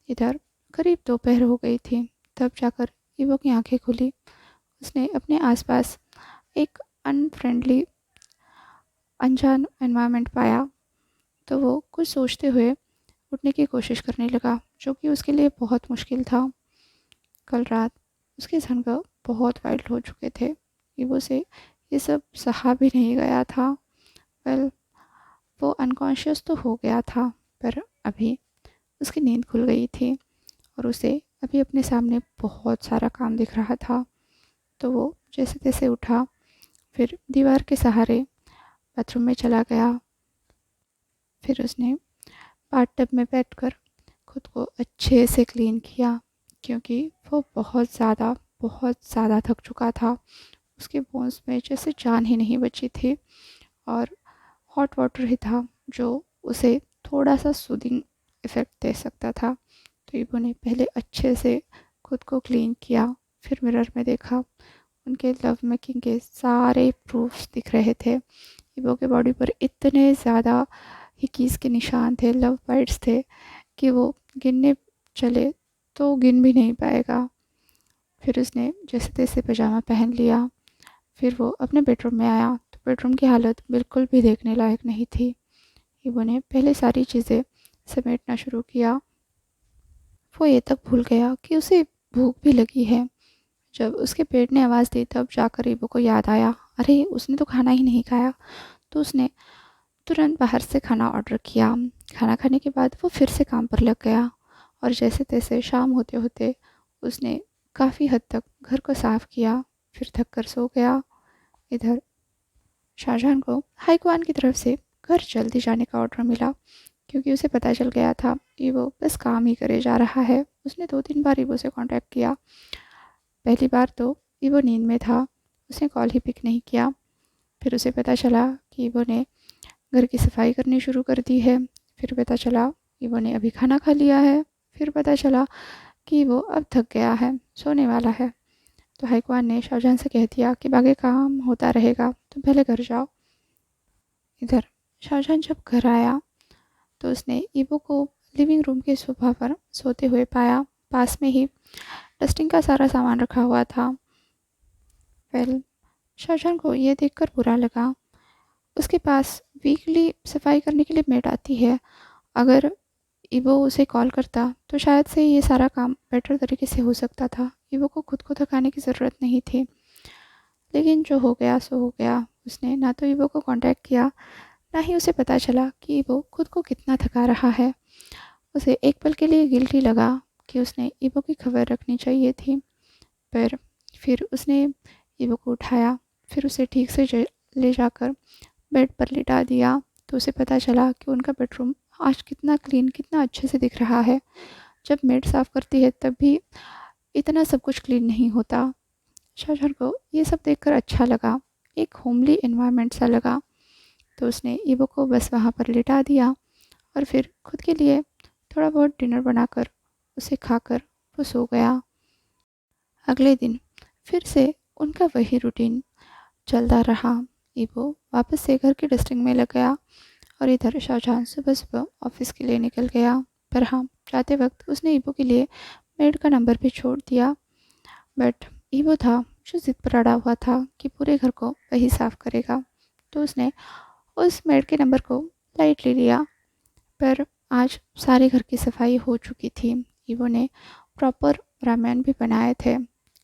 इधर करीब दोपहर हो गई थी, तब जाकर ईवो की आंखें खुली। उसने अपने आसपास एक अनफ्रेंडली अनजान एनवायरनमेंट पाया, तो वो कुछ सोचते हुए उठने की कोशिश करने लगा, जो कि उसके लिए बहुत मुश्किल था। कल रात उसके जहन बहुत वाइल्ड हो चुके थे। ईवो से ये सब सहा भी नहीं गया था। वेल, वो अनकॉन्शियस तो हो गया था, पर अभी उसकी नींद खुल गई थी और उसे अभी अपने सामने बहुत सारा काम दिख रहा था। तो वो जैसे तैसे उठा, फिर दीवार के सहारे बाथरूम में चला गया। फिर उसने बाथटब में बैठकर खुद को अच्छे से क्लीन किया, क्योंकि वो बहुत ज़्यादा थक चुका था। उसके बोन्स में जैसे जान ही नहीं बची थी और हॉट वाटर ही था जो उसे थोड़ा सा सूदिंग इफ़ेक्ट दे सकता था। तो इबो ने पहले अच्छे से खुद को क्लीन किया, फिर मिरर में देखा। उनके लव मेकिंग के सारे प्रूफ्स दिख रहे थे। इबो के बॉडी पर इतने ज़्यादा हिकीज़ के निशान थे, लव बाइट्स थे कि वो गिनने चले तो गिन भी नहीं पाएगा। फिर उसने जैसे तैसे पजामा पहन लिया। फिर वो अपने बेडरूम में आया तो बेडरूम की हालत बिल्कुल भी देखने लायक नहीं थी। इबो ने पहले सारी चीज़ें समेटना शुरू किया। वो ये तक भूल गया कि उसे भूख भी लगी है। जब उसके पेट ने आवाज़ दी तब जाकर इबो को याद आया, अरे उसने तो खाना ही नहीं खाया। तो उसने तुरंत बाहर से खाना ऑर्डर किया। खाना खाने के बाद वो फिर से काम पर लग गया और जैसे तैसे शाम होते होते उसने काफ़ी हद तक घर को साफ़ किया, फिर थक कर सो गया। इधर शाहजहान को हाईकमान की तरफ से घर जल्दी जाने का ऑर्डर मिला, क्योंकि उसे पता चल गया था कि वो बस काम ही करे जा रहा है। उसने 2-3 बार ईवो से कांटेक्ट किया। पहली बार तो ईवो नींद में था, उसने कॉल ही पिक नहीं किया। फिर उसे पता चला कि ईवो ने घर की सफाई करनी शुरू कर दी है। फिर पता चला ईवो ने अभी खाना खा लिया है। फिर पता चला कि वो अब थक गया है, सोने वाला है। तो हाईकमान ने शाहजहां से कह दिया कि बाकी काम होता रहेगा, तुम पहले घर जाओ। इधर शाहजहां जब घर आया तो उसने ईवो को लिविंग रूम के सोफा पर सोते हुए पाया। पास में ही डस्टिंग का सारा सामान रखा हुआ था। वेल, शाहजहां को यह देखकर बुरा लगा। उसके पास वीकली सफाई करने के लिए मेड आती है। अगर ईवो उसे कॉल करता तो शायद से ये सारा काम बेटर तरीके से हो सकता था। ईवो को खुद को थकाने की ज़रूरत नहीं थी। लेकिन जो हो गया सो हो गया। उसने ना तो ईवो को कांटेक्ट किया, ना ही उसे पता चला कि वो खुद को कितना थका रहा है। उसे एक पल के लिए गिल्टी लगा कि उसने ईवो की खबर रखनी चाहिए थी। पर फिर उसने ईवो को उठाया, फिर उसे ठीक से ले जाकर बेड पर लिटा दिया। तो उसे पता चला कि उनका बेडरूम आज कितना क्लीन, कितना अच्छे से दिख रहा है। जब मेड साफ़ करती है तब भी इतना सब कुछ क्लीन नहीं होता। शाहजहां को ये सब देखकर अच्छा लगा, एक होमली एनवायरनमेंट सा लगा। तो उसने ईवो को बस वहाँ पर लिटा दिया और फिर खुद के लिए थोड़ा बहुत डिनर बनाकर उसे खाकर वो सो गया। अगले दिन फिर से उनका वही रूटीन चलता रहा। ईवो वापस से घर की डस्टिंग में लग गया और इधर शाहजहां सुबह सुबह ऑफिस के लिए निकल गया। पर हाँ, जाते वक्त उसने ईवो के लिए मेड का नंबर भी छोड़ दिया। बट ईवो था जो जिद पर अड़ा हुआ था कि पूरे घर को वही साफ करेगा। तो उसने उस मेड के नंबर को लाइटली लिया। पर आज सारे घर की सफाई हो चुकी थी। ईवो ने प्रॉपर रामेन भी बनाए थे,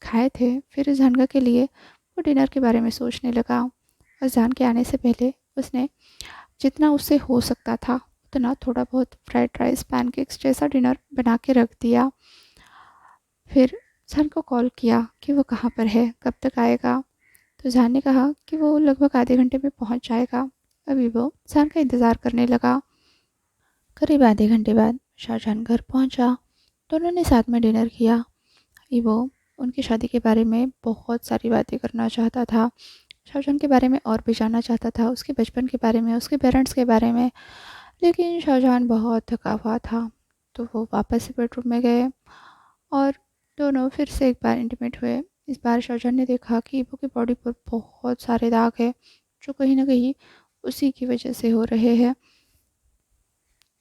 खाए थे। फिर जानका के लिए वो डिनर के बारे में सोचने लगा और जान के आने से पहले उसने जितना उससे हो सकता था उतना थोड़ा बहुत फ्राइड राइस, पैनकेक्स जैसा डिनर बना के रख दिया। फिर जान को कॉल किया कि वो कहाँ पर है, कब तक आएगा। तो जान ने कहा कि वो लगभग आधे घंटे में पहुँच जाएगा। अभी वो जान का इंतज़ार करने लगा। करीब आधे घंटे बाद शाहजहां घर पहुंचा। दोनों ने साथ में डिनर किया। ईवो उनकी शादी के बारे में बहुत सारी बातें करना चाहता था। शाहजहां के बारे में और भी जानना चाहता था, उसके बचपन के बारे में, उसके पेरेंट्स के बारे में। लेकिन शाहजहां बहुत थका हुआ था। तो वो वापस से बेडरूम में गए और दोनों फिर से एक बार इंटीमेट हुए। इस बार शाहजहां ने देखा कि ईवो की बॉडी पर बहुत सारे दाग हैं, जो कहीं ना कहीं उसी की वजह से हो रहे हैं।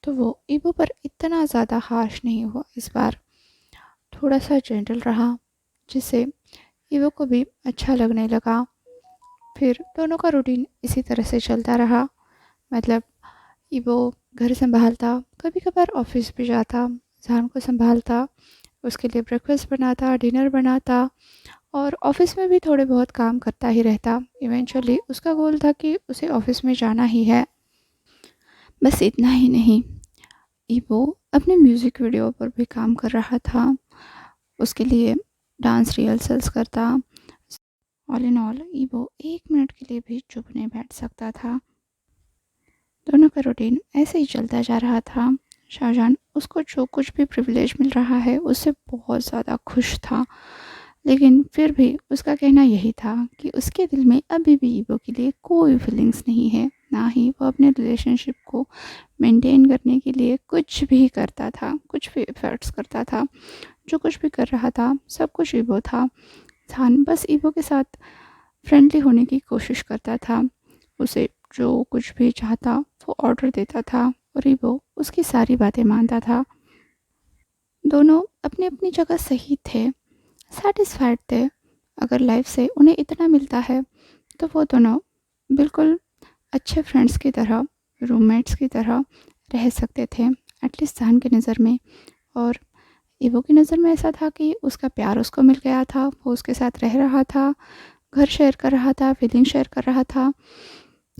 तो वो ईवो पर इतना ज़्यादा हार्श नहीं हुआ इस बार, थोड़ा सा जेंटल रहा, जिससे ईवो को भी अच्छा लगने लगा। फिर दोनों का रूटीन इसी तरह से चलता रहा। मतलब ईवो घर संभालता, कभी कभार ऑफिस भी जाता, जान को संभालता, उसके लिए ब्रेकफास्ट बनाता, डिनर बनाता और ऑफिस में भी थोड़े बहुत काम करता ही रहता। इवेंचुअली उसका गोल था कि उसे ऑफिस में जाना ही है। बस इतना ही नहीं, ईवो अपने म्यूज़िक वीडियो पर भी काम कर रहा था, उसके लिए डांस रिहर्सल्स करता। All in all evo 1 minute के लिए भी चुप नहीं बैठ सकता था। दोनों का रूटीन ऐसे ही चलता जा रहा था। शाहजहान उसको जो कुछ भी प्रिविलेज मिल रहा है उससे बहुत ज़्यादा खुश था, लेकिन फिर भी उसका कहना यही था कि उसके दिल में अभी भी ईवो के लिए कोई फीलिंग्स नहीं है, ना ही वो अपने रिलेशनशिप को मेंटेन करने के लिए कुछ भी करता था, कुछ भी एफर्ट्स करता था। जो कुछ भी कर रहा था सब कुछ ईवो था। जान बस ईवो के साथ फ्रेंडली होने की कोशिश करता था। उसे जो कुछ भी चाहता वो ऑर्डर देता था और ईवो उसकी सारी बातें मानता था। दोनों अपनी अपनी जगह सही थे, सैटिस्फाइड थे। अगर लाइफ से उन्हें इतना मिलता है तो वो दोनों बिल्कुल अच्छे फ्रेंड्स की तरह, रूममेट्स की तरह रह सकते थे, एटलीस्ट जान की नज़र में। और ईवो की नज़र में ऐसा था कि उसका प्यार उसको मिल गया था, वो उसके साथ रह रहा था, घर शेयर कर रहा था, फीलिंग शेयर कर रहा था।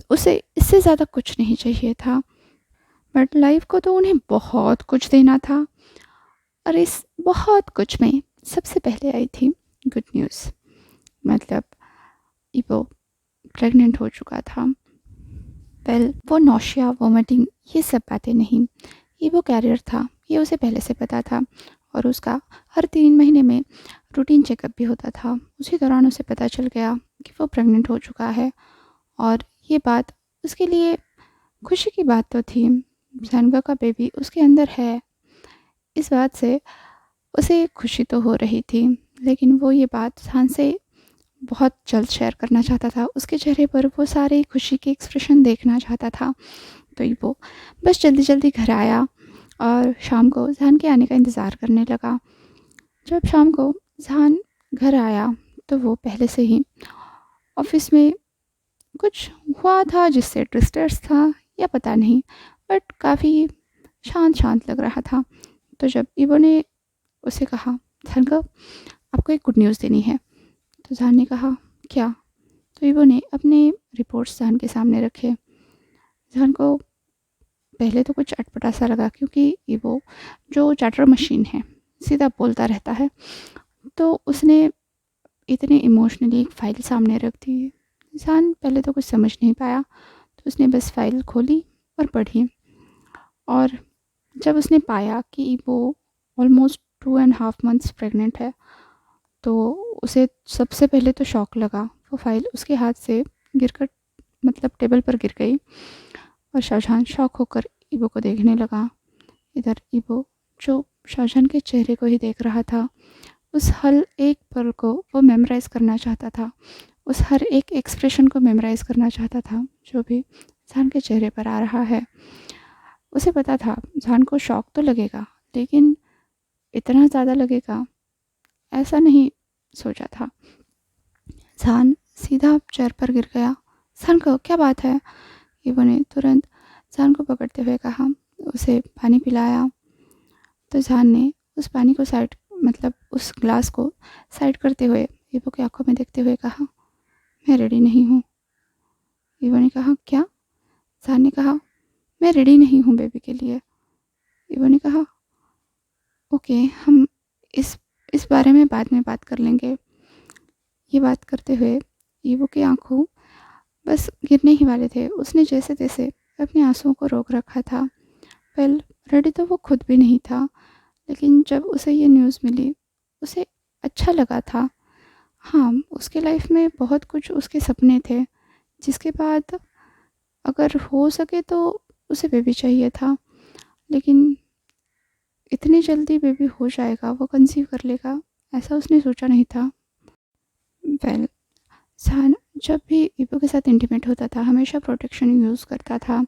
उसे इससे ज़्यादा कुछ नहीं चाहिए था। बट लाइफ को तो उन्हें बहुत कुछ देना था, और इस बहुत कुछ में सबसे पहले आई थी गुड न्यूज़। मतलब ईवो प्रेग्नेंट हो चुका था। वेल वो नौशिया, वोमिटिंग, ये सब बातें नहीं, ईवो कैरियर था, ये उसे पहले से पता था। और उसका हर 3 महीने में रूटीन चेकअप भी होता था। उसी दौरान उसे पता चल गया कि वो प्रेग्नेंट हो चुका है। और ये बात उसके लिए खुशी की बात तो थी, जानका का बेबी उसके अंदर है, इस बात से उसे खुशी तो हो रही थी। लेकिन वो ये बात जान से बहुत जल्द शेयर करना चाहता था, उसके चेहरे पर वो सारे खुशी के एक्सप्रेशन देखना चाहता था। तो वो बस जल्दी जल्दी घर आया और शाम को जहान के आने का इंतज़ार करने लगा। जब शाम को जहान घर आया तो वो पहले से ही ऑफिस में कुछ हुआ था जिससे डिस्ट्रेस था या पता नहीं, बट काफ़ी शांत शांत लग रहा था। तो जब ईवो ने उसे कहा, जहान को आपको एक गुड न्यूज़ देनी है। तो जहान ने कहा, क्या? तो ईवो ने अपने रिपोर्ट्स जहान के सामने रखे। जहान को पहले तो कुछ अटपटा सा लगा, क्योंकि ईवो जो चैटर मशीन है, सीधा बोलता रहता है, तो उसने इतने इमोशनली एक फ़ाइल सामने रख दी। इंसान पहले तो कुछ समझ नहीं पाया, तो उसने बस फ़ाइल खोली और पढ़ी। और जब उसने पाया कि वो ऑलमोस्ट 2.5 मंथ्स प्रेग्नेंट है, तो उसे सबसे पहले तो शॉक लगा। वो फ़ाइल उसके हाथ से गिरकर, मतलब टेबल पर गिर गई, और शाहजहान शॉक होकर ईवो को देखने लगा। इधर ईवो जो शाहजहान के चेहरे को ही देख रहा था, उस हर एक पल को वो मेमोराइज़ करना चाहता था, उस हर एक एक्सप्रेशन को मेमोराइज़ करना चाहता था जो भी जान के चेहरे पर आ रहा है। उसे पता था जान को शॉक तो लगेगा, लेकिन इतना ज़्यादा लगेगा ऐसा नहीं सोचा था। जान सीधा चेयर पर गिर गया। जान को क्या बात है? ईवो ने तुरंत जान को पकड़ते हुए कहा, उसे पानी पिलाया। तो जान ने उस पानी को साइड, मतलब उस ग्लास को साइड करते हुए ईवो की आंखों में देखते हुए कहा, मैं रेडी नहीं हूँ। ईवो ने कहा, क्या? जान ने कहा, मैं रेडी नहीं हूँ बेबी के लिए। ईवो ने कहा, ओके, हम इस इस बारे में बाद में बात कर लेंगे। ये बात करते हुए ईवो की आंखों बस गिरने ही वाले थे। उसने जैसे तैसे अपने आंसुओं को रोक रखा था। वेल, रेडी तो वो खुद भी नहीं था, लेकिन जब उसे ये न्यूज़ मिली उसे अच्छा लगा था। हाँ, उसके लाइफ में बहुत कुछ उसके सपने थे, जिसके बाद अगर हो सके तो उसे बेबी चाहिए था, लेकिन इतनी जल्दी बेबी हो जाएगा, वो कंसीव कर लेगा, ऐसा उसने सोचा नहीं था। वेल, जान जब भी ईवो के साथ इंटीमेट होता था हमेशा प्रोटेक्शन यूज़ करता था,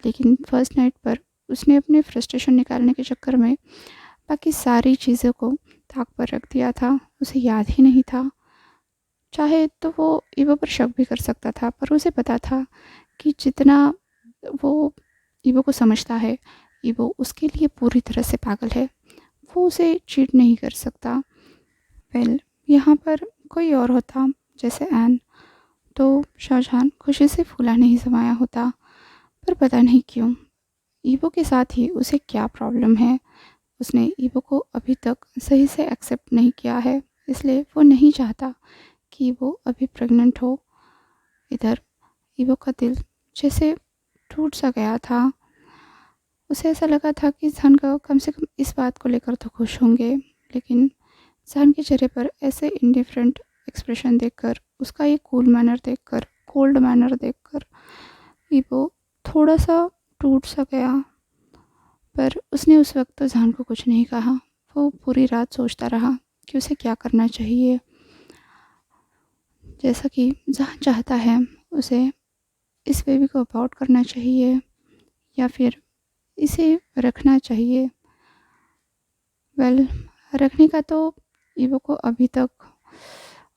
लेकिन फर्स्ट नाइट पर उसने अपने फ्रस्ट्रेशन निकालने के चक्कर में बाकी सारी चीज़ों को ताक पर रख दिया था। उसे याद ही नहीं था। चाहे तो वो ईवो पर शक भी कर सकता था, पर उसे पता था कि जितना वो ईवो को समझता है, ईवो उसके लिए पूरी तरह से पागल है, वो उसे चीट नहीं कर सकता। वेल, यहाँ पर कोई और होता, जैसे एन, तो शाहजहान खुशी से फूला नहीं समाया होता। पर पता नहीं क्यों ईवो के साथ ही उसे क्या प्रॉब्लम है। उसने ईवो को अभी तक सही से एक्सेप्ट नहीं किया है, इसलिए वो नहीं चाहता कि वो अभी प्रेग्नेंट हो। इधर ईवो का दिल जैसे टूट सा गया था। उसे ऐसा लगा था कि सन का कम से कम इस बात को लेकर तो खुश होंगे, लेकिन सन के चेहरे पर ऐसे इंडिफरेंट एक्सप्रेशन देखकर, उसका ये कूल मैनर देखकर, कोल्ड मैनर देखकर ईवो थोड़ा सा टूट सा गया। पर उसने उस वक्त तो जान को कुछ नहीं कहा। वो पूरी रात सोचता रहा कि उसे क्या करना चाहिए। जैसा कि जहाँ चाहता है उसे इस बेबी को अबॉर्ट करना चाहिए या फिर इसे रखना चाहिए। वेल, रखने का तो ईवो को अभी तक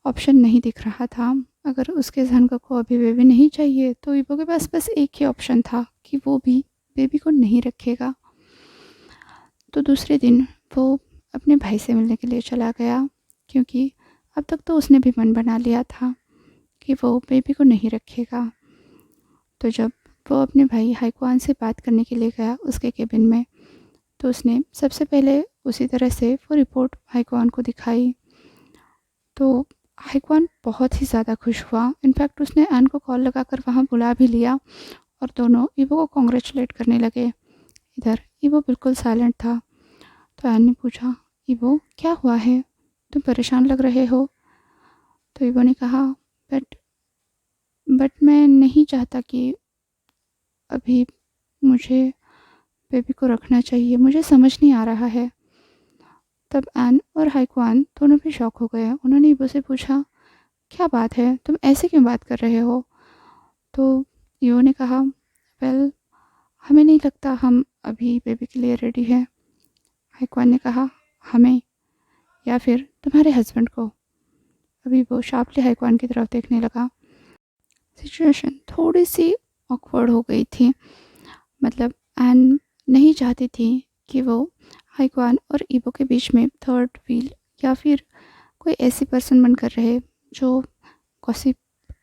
ऑप्शन नहीं दिख रहा था। अगर उसके जहन को अभी बेबी नहीं चाहिए तो ईवो के पास बस एक ही ऑप्शन था कि वो भी बेबी को नहीं रखेगा। तो दूसरे दिन वो अपने भाई से मिलने के लिए चला गया, क्योंकि अब तक तो उसने भी मन बना लिया था कि वो बेबी को नहीं रखेगा। तो जब वो अपने भाई हाईक्वान से बात करने के लिए गया उसके केबिन में, तो उसने सबसे पहले उसी तरह से वो रिपोर्ट हाईक्वान को दिखाई। तो हाईक्वान बहुत ही ज़्यादा खुश हुआ। इनफैक्ट उसने एन को कॉल लगाकर वहाँ बुला भी लिया और दोनों ईवो को कॉन्ग्रेचुलेट करने लगे। इधर ईवो बिल्कुल साइलेंट था। तो एन ने पूछा, ईवो क्या हुआ है, तुम परेशान लग रहे हो। तो ईवो ने कहा, बट मैं नहीं चाहता कि अभी मुझे बेबी को रखना चाहिए, मुझे समझ नहीं आ रहा है। तब एन और हाईक्वान दोनों भी शॉक हो गए। उन्होंने ईवो से पूछा, क्या बात है, तुम ऐसे क्यों बात कर रहे हो। तो ईवो ने कहा, वेल, हमें नहीं लगता हम अभी बेबी के लिए रेडी हैं। हाईक्वान ने कहा, हमें या फिर तुम्हारे हस्बैंड को। अभी वो शार्पली हाईक्वान की तरफ देखने लगा। सिचुएशन थोड़ी सी ऑकवर्ड हो गई थी। मतलब एन नहीं चाहती थी कि वो हाईक्वान और ईवो के बीच में थर्ड व्हील या फिर कोई ऐसी पर्सन बनकर रहे जो गॉसिप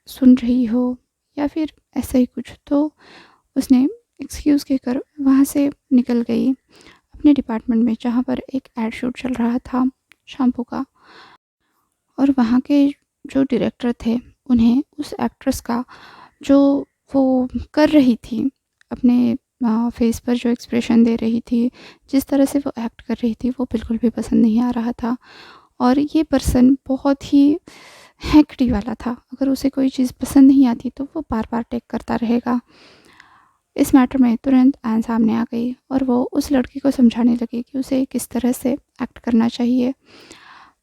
सुन रही हो या फिर ऐसा ही कुछ। तो उसने एक्सक्यूज़ कहकर वहाँ से निकल गई अपने डिपार्टमेंट में, जहाँ पर एक एड शूट चल रहा था शैम्पू का। और वहाँ के जो डायरेक्टर थे उन्हें उस एक्ट्रेस का जो वो कर रही थी, अपने फेस पर जो एक्सप्रेशन दे रही थी, जिस तरह से वो एक्ट कर रही थी, वो बिल्कुल भी पसंद नहीं आ रहा था। और ये पर्सन बहुत ही हैंकड़ी वाला था। अगर उसे कोई चीज़ पसंद नहीं आती तो वो बार बार टेक करता रहेगा। इस मैटर में तुरंत एन सामने आ गई और वो उस लड़की को समझाने लगी कि उसे किस तरह से एक्ट करना चाहिए।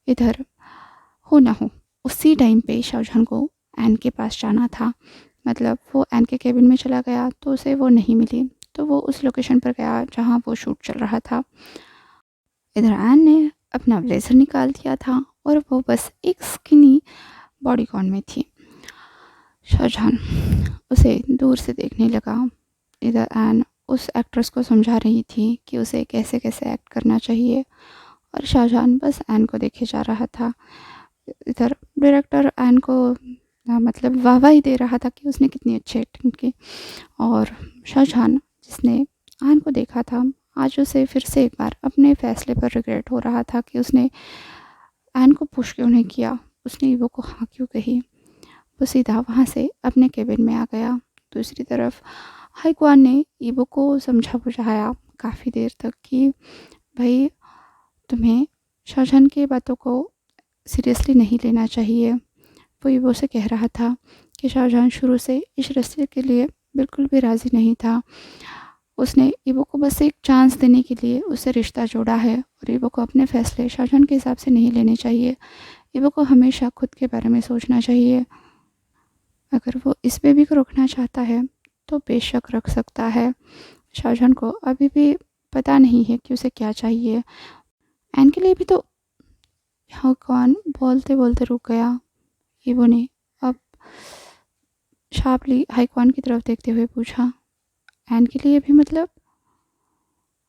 इधर हो ना हो उसी टाइम पे शाहजहां को एन के पास जाना था। मतलब वो एन के केबिन में चला गया तो उसे वो नहीं मिली, तो वो उस लोकेशन पर गया जहाँ वो शूट चल रहा था। इधर एन ने अपना ब्लेजर निकाल दिया था और वो बस एक स्किनी बॉडीकॉन में थी। शाहजहां उसे दूर से देखने लगा। इधर एन उस एक्ट्रेस को समझा रही थी कि उसे कैसे कैसे एक्ट करना चाहिए और शाहजहां बस एन को देखे जा रहा था। इधर डायरेक्टर एन को मतलब वाहवाही दे रहा था कि उसने कितनी अच्छी एक्टिंग की। और शाहजहां जिसने एन को देखा था, आज उसे फिर से एक बार अपने फ़ैसले पर रिग्रेट हो रहा था कि उसने एन को पुश क्यों नहीं किया, उसने ईवो को हाँ क्यों कही। वो सीधा वहाँ से अपने केबिन में आ गया। दूसरी तरफ हाईक्वान ने ईवो को समझा बुझाया काफ़ी देर तक कि भाई तुम्हें शाहजहां की बातों को सीरियसली नहीं लेना चाहिए। वो ईवो से कह रहा था कि शाहजहां शुरू से इस रिश्ते के लिए बिल्कुल भी राज़ी नहीं था। उसने ईवो को बस एक चांस देने के लिए उससे रिश्ता जोड़ा है और ईवो को अपने फ़ैसले शाहजहां के हिसाब से नहीं लेने चाहिए। ईवो को हमेशा खुद के बारे में सोचना चाहिए। अगर वो इस बेबी को रखना चाहता है तो बेशक रख सकता है। शाहजहां को अभी भी पता नहीं है कि उसे क्या चाहिए। एन के लिए भी तो हाईक्वान बोलते बोलते रुक गया। ईवो ने अब शार्पली हाईक्वान की तरफ देखते हुए पूछा, एन के लिए भी मतलब।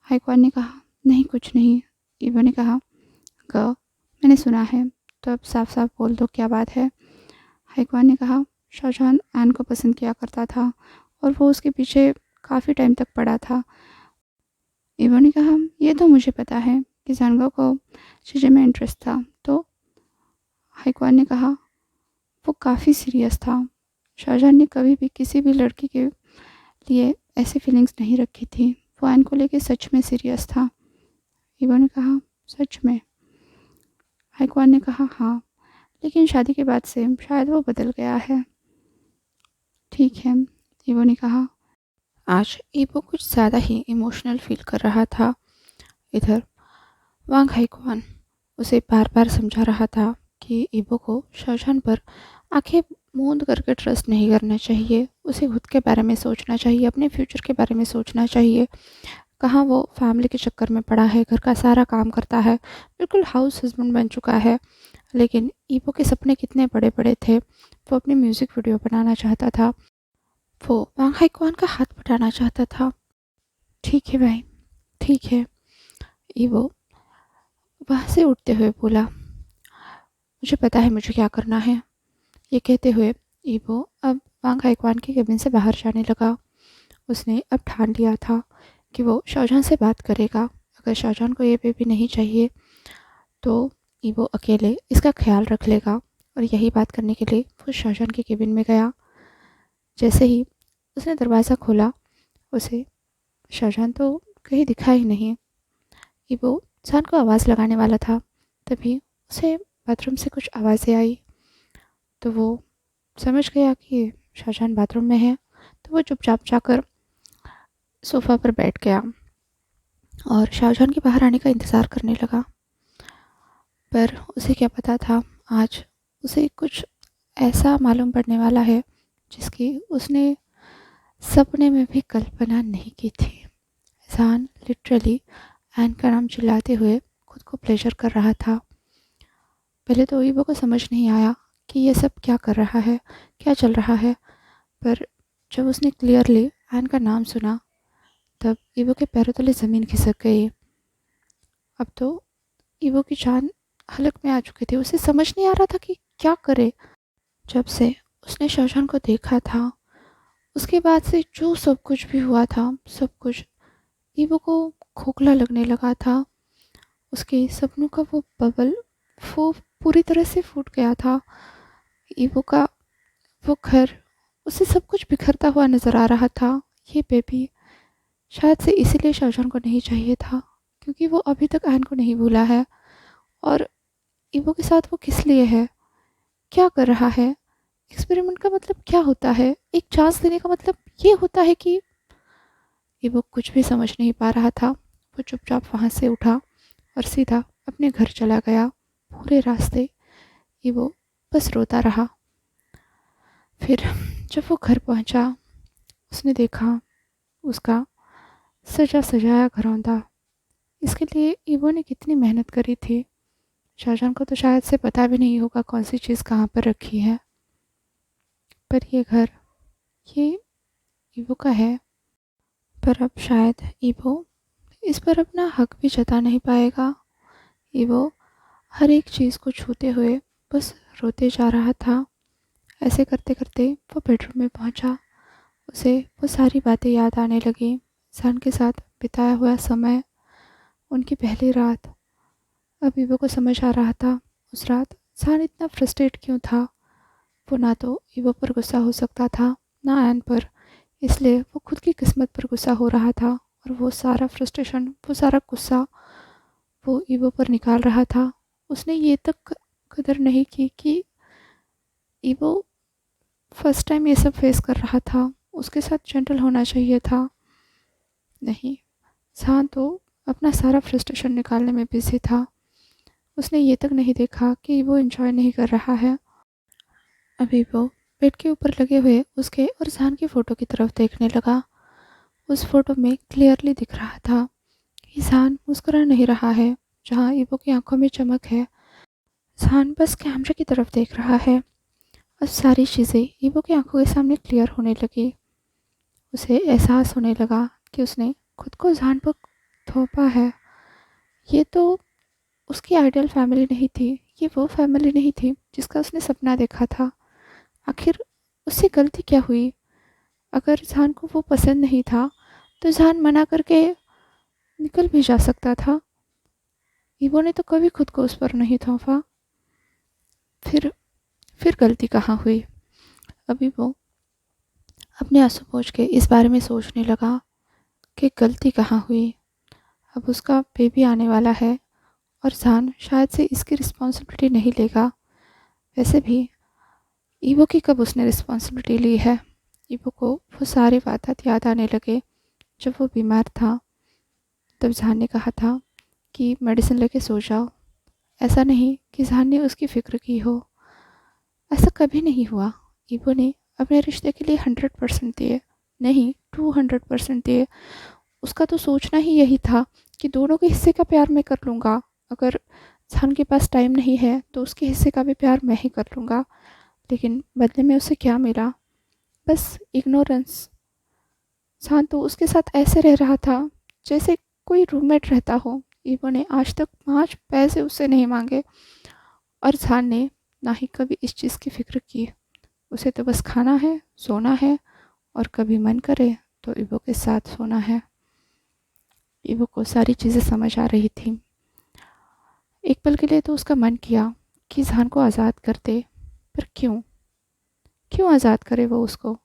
हाईक्वान ने कहा, नहीं कुछ नहीं। ईवो ने कहा, मैंने सुना है, तो अब साफ साफ बोल दो क्या बात है। हाईक्वान ने कहा, शाहजहां एन को पसंद किया करता था और वो उसके पीछे काफ़ी टाइम तक पड़ा था। ईवो ने कहा, ये तो मुझे पता है कि जानगो को चीज़ें में इंटरेस्ट था। तो हाइक्वान ने कहा, वो काफ़ी सीरियस था। शाहजहां ने कभी भी किसी भी लड़की के लिए ऐसी फीलिंग्स नहीं रखी थी। वो आयन को लेके सच में सीरियस था। ईवो ने कहा, सच में? हाइक्वान ने कहा, हाँ, लेकिन शादी के बाद से शायद वो बदल गया है। ठीक है, ईवो ने कहा। आज ईवो कुछ ज़्यादा ही इमोशनल फील कर रहा था। इधर वांग हाइक्वान उसे बार बार समझा रहा था कि ईवो को शाहजहां पर आंखें मूंद करके ट्रस्ट नहीं करना चाहिए। उसे खुद के बारे में सोचना चाहिए, अपने फ्यूचर के बारे में सोचना चाहिए। कहाँ वो फैमिली के चक्कर में पड़ा है, घर का सारा काम करता है, बिल्कुल हाउस हस्बैंड बन चुका है। लेकिन ईवो के सपने कितने बड़े बड़े थे। वो अपनी म्यूज़िक वीडियो बनाना चाहता था। वो वांग हाइक्वान का हाथ बटाना चाहता था। ठीक है भाई, ठीक है, ईवो वहाँ से उठते हुए बोला, मुझे पता है मुझे क्या करना है। ये कहते हुए ईवो अब वांग हाइक्वान के केबिन से बाहर जाने लगा। उसने अब ठान लिया था कि वो शाहजहां से बात करेगा। अगर शाहजहां को ये बेबी नहीं चाहिए तो ईवो अकेले इसका ख्याल रख लेगा। और यही बात करने के लिए वो शाहजहां के केबिन में गया। जैसे ही उसने दरवाज़ा खोला, उसे शाहजहां तो कहीं दिखा ही नहीं। ईवो जान को आवाज़ लगाने वाला था, तभी उसे बाथरूम से कुछ आवाज़ें आई। तो वो समझ गया कि शाहजहां बाथरूम में है। तो वो चुपचाप जाकर सोफ़ा पर बैठ गया और शाहजहां के बाहर आने का इंतज़ार करने लगा। पर उसे क्या पता था, आज उसे कुछ ऐसा मालूम पड़ने वाला है जिसकी उसने सपने में भी कल्पना नहीं की थी। एहसान लिटरली एन का नाम चिल्लाते हुए खुद को प्लेजर कर रहा था। पहले तो ईवो को समझ नहीं आया कि ये सब क्या कर रहा है, क्या चल रहा है। पर जब उसने क्लियरली एन का नाम सुना, तब ईवो के पैरों तले ज़मीन खिसक गई। अब तो ईवो की जान हलक में आ चुकी थी। उसे समझ नहीं आ रहा था कि क्या करे। जब से उसने शाहजहां को देखा था, उसके बाद से जो सब कुछ भी हुआ था, सब कुछ ईवो को खोखला लगने लगा था। उसके सपनों का वो बबल वो पूरी तरह से फूट गया था। ईवो का वो घर, उसे सब कुछ बिखरता हुआ नज़र आ रहा था। ये बेबी शायद से इसीलिए शाहजहां को नहीं चाहिए था, क्योंकि वो अभी तक आयन को नहीं भूला है। और ईवो के साथ वो किस लिए है, क्या कर रहा है। एक्सपेरिमेंट का मतलब क्या होता है, एक चांस देने का मतलब ये होता है कि ईवो कुछ भी समझ नहीं पा रहा था। वो चुपचाप वहाँ से उठा और सीधा अपने घर चला गया। पूरे रास्ते ईवो बस रोता रहा। फिर जब वो घर पहुँचा, उसने देखा उसका सजा सजाया घरौंदा। इसके लिए ईवो ने कितनी मेहनत करी थी। शाहजहां को तो शायद से पता भी नहीं होगा कौन सी चीज़ कहाँ पर रखी है। पर ये घर, ये ईवो का है। पर अब शायद ईवो इस पर अपना हक भी जता नहीं पाएगा। ईवो हर एक चीज़ को छूते हुए बस रोते जा रहा था। ऐसे करते करते वो बेडरूम में पहुंचा। उसे वो सारी बातें याद आने लगी। सान के साथ बिताया हुआ समय, उनकी पहली रात। अब ईवो को समझ आ रहा था उस रात सान इतना फ्रस्ट्रेट क्यों था। वो ना तो ईवो पर गुस्सा हो सकता था, ना एन पर। इसलिए वो खुद की किस्मत पर गुस्सा हो रहा था। और वो सारा फ्रस्ट्रेशन, वो सारा गुस्सा वो ईवो पर निकाल रहा था। उसने ये तक कदर नहीं की कि ईवो फर्स्ट टाइम ये सब फेस कर रहा था। उसके साथ जेंटल होना चाहिए था। नहीं, सान तो अपना सारा फ्रस्ट्रेशन निकालने में बिजी था। उसने ये तक नहीं देखा कि वो एंजॉय नहीं कर रहा है। अभी वो बेड के ऊपर लगे हुए उसके और सान की फ़ोटो की तरफ देखने लगा। उस फोटो में क्लियरली दिख रहा था कि सान मुस्कुरा नहीं रहा है। जहाँ ईवो की आंखों में चमक है, सान बस कैमरे की तरफ देख रहा है। अब सारी चीज़ें ईवो की आंखों के सामने क्लियर होने लगी। उसे एहसास होने लगा कि उसने खुद को जान पर थोपा है। ये तो उसकी आइडियल फैमिली नहीं थी। ये वो फैमिली नहीं थी जिसका उसने सपना देखा था। आखिर उससे गलती क्या हुई। अगर जान को वो पसंद नहीं था तो जान मना करके निकल भी जा सकता था। ईवो ने तो कभी खुद को उस पर नहीं थोपा। फिर गलती कहाँ हुई? अभी वो अपने आंसू पोंछ के इस बारे में सोचने लगा कि गलती कहाँ हुई। अब उसका बेबी आने वाला है और जान शायद से इसकी रिस्पॉन्सिबिलिटी नहीं लेगा। वैसे भी ईवो की कब उसने रिस्पॉन्सिबिलिटी ली है? ईवो को वो सारी बातें याद आने लगे। जब वो बीमार था तब जान ने कहा था कि मेडिसिन लेके सो जाओ। ऐसा नहीं कि जान ने उसकी फ़िक्र की हो। ऐसा कभी नहीं हुआ। ईवो ने अपने रिश्ते के लिए 100% दिए, नहीं 200% दिए। उसका तो सोचना ही यही था कि दोनों के हिस्से का प्यार मैं कर लूँगा। अगर जान के पास टाइम नहीं है तो उसके हिस्से का भी प्यार मैं ही कर लूँगा। लेकिन बदले में उसे क्या मिला? बस इग्नोरेंस। जान तो उसके साथ ऐसे रह रहा था जैसे कोई रूममेट रहता हो। ईवो ने आज तक 5 पैसे उससे नहीं मांगे और जान ने ना ही कभी इस चीज़ की फ़िक्र की। उसे तो बस खाना है, सोना है और कभी मन करे तो ईवो के साथ सोना है। ईवो को सारी चीज़ें समझ आ रही थी। एक पल के लिए तो उसका मन किया कि जान को आज़ाद कर दे, पर क्यों? क्यों आज़ाद करे वो उसको?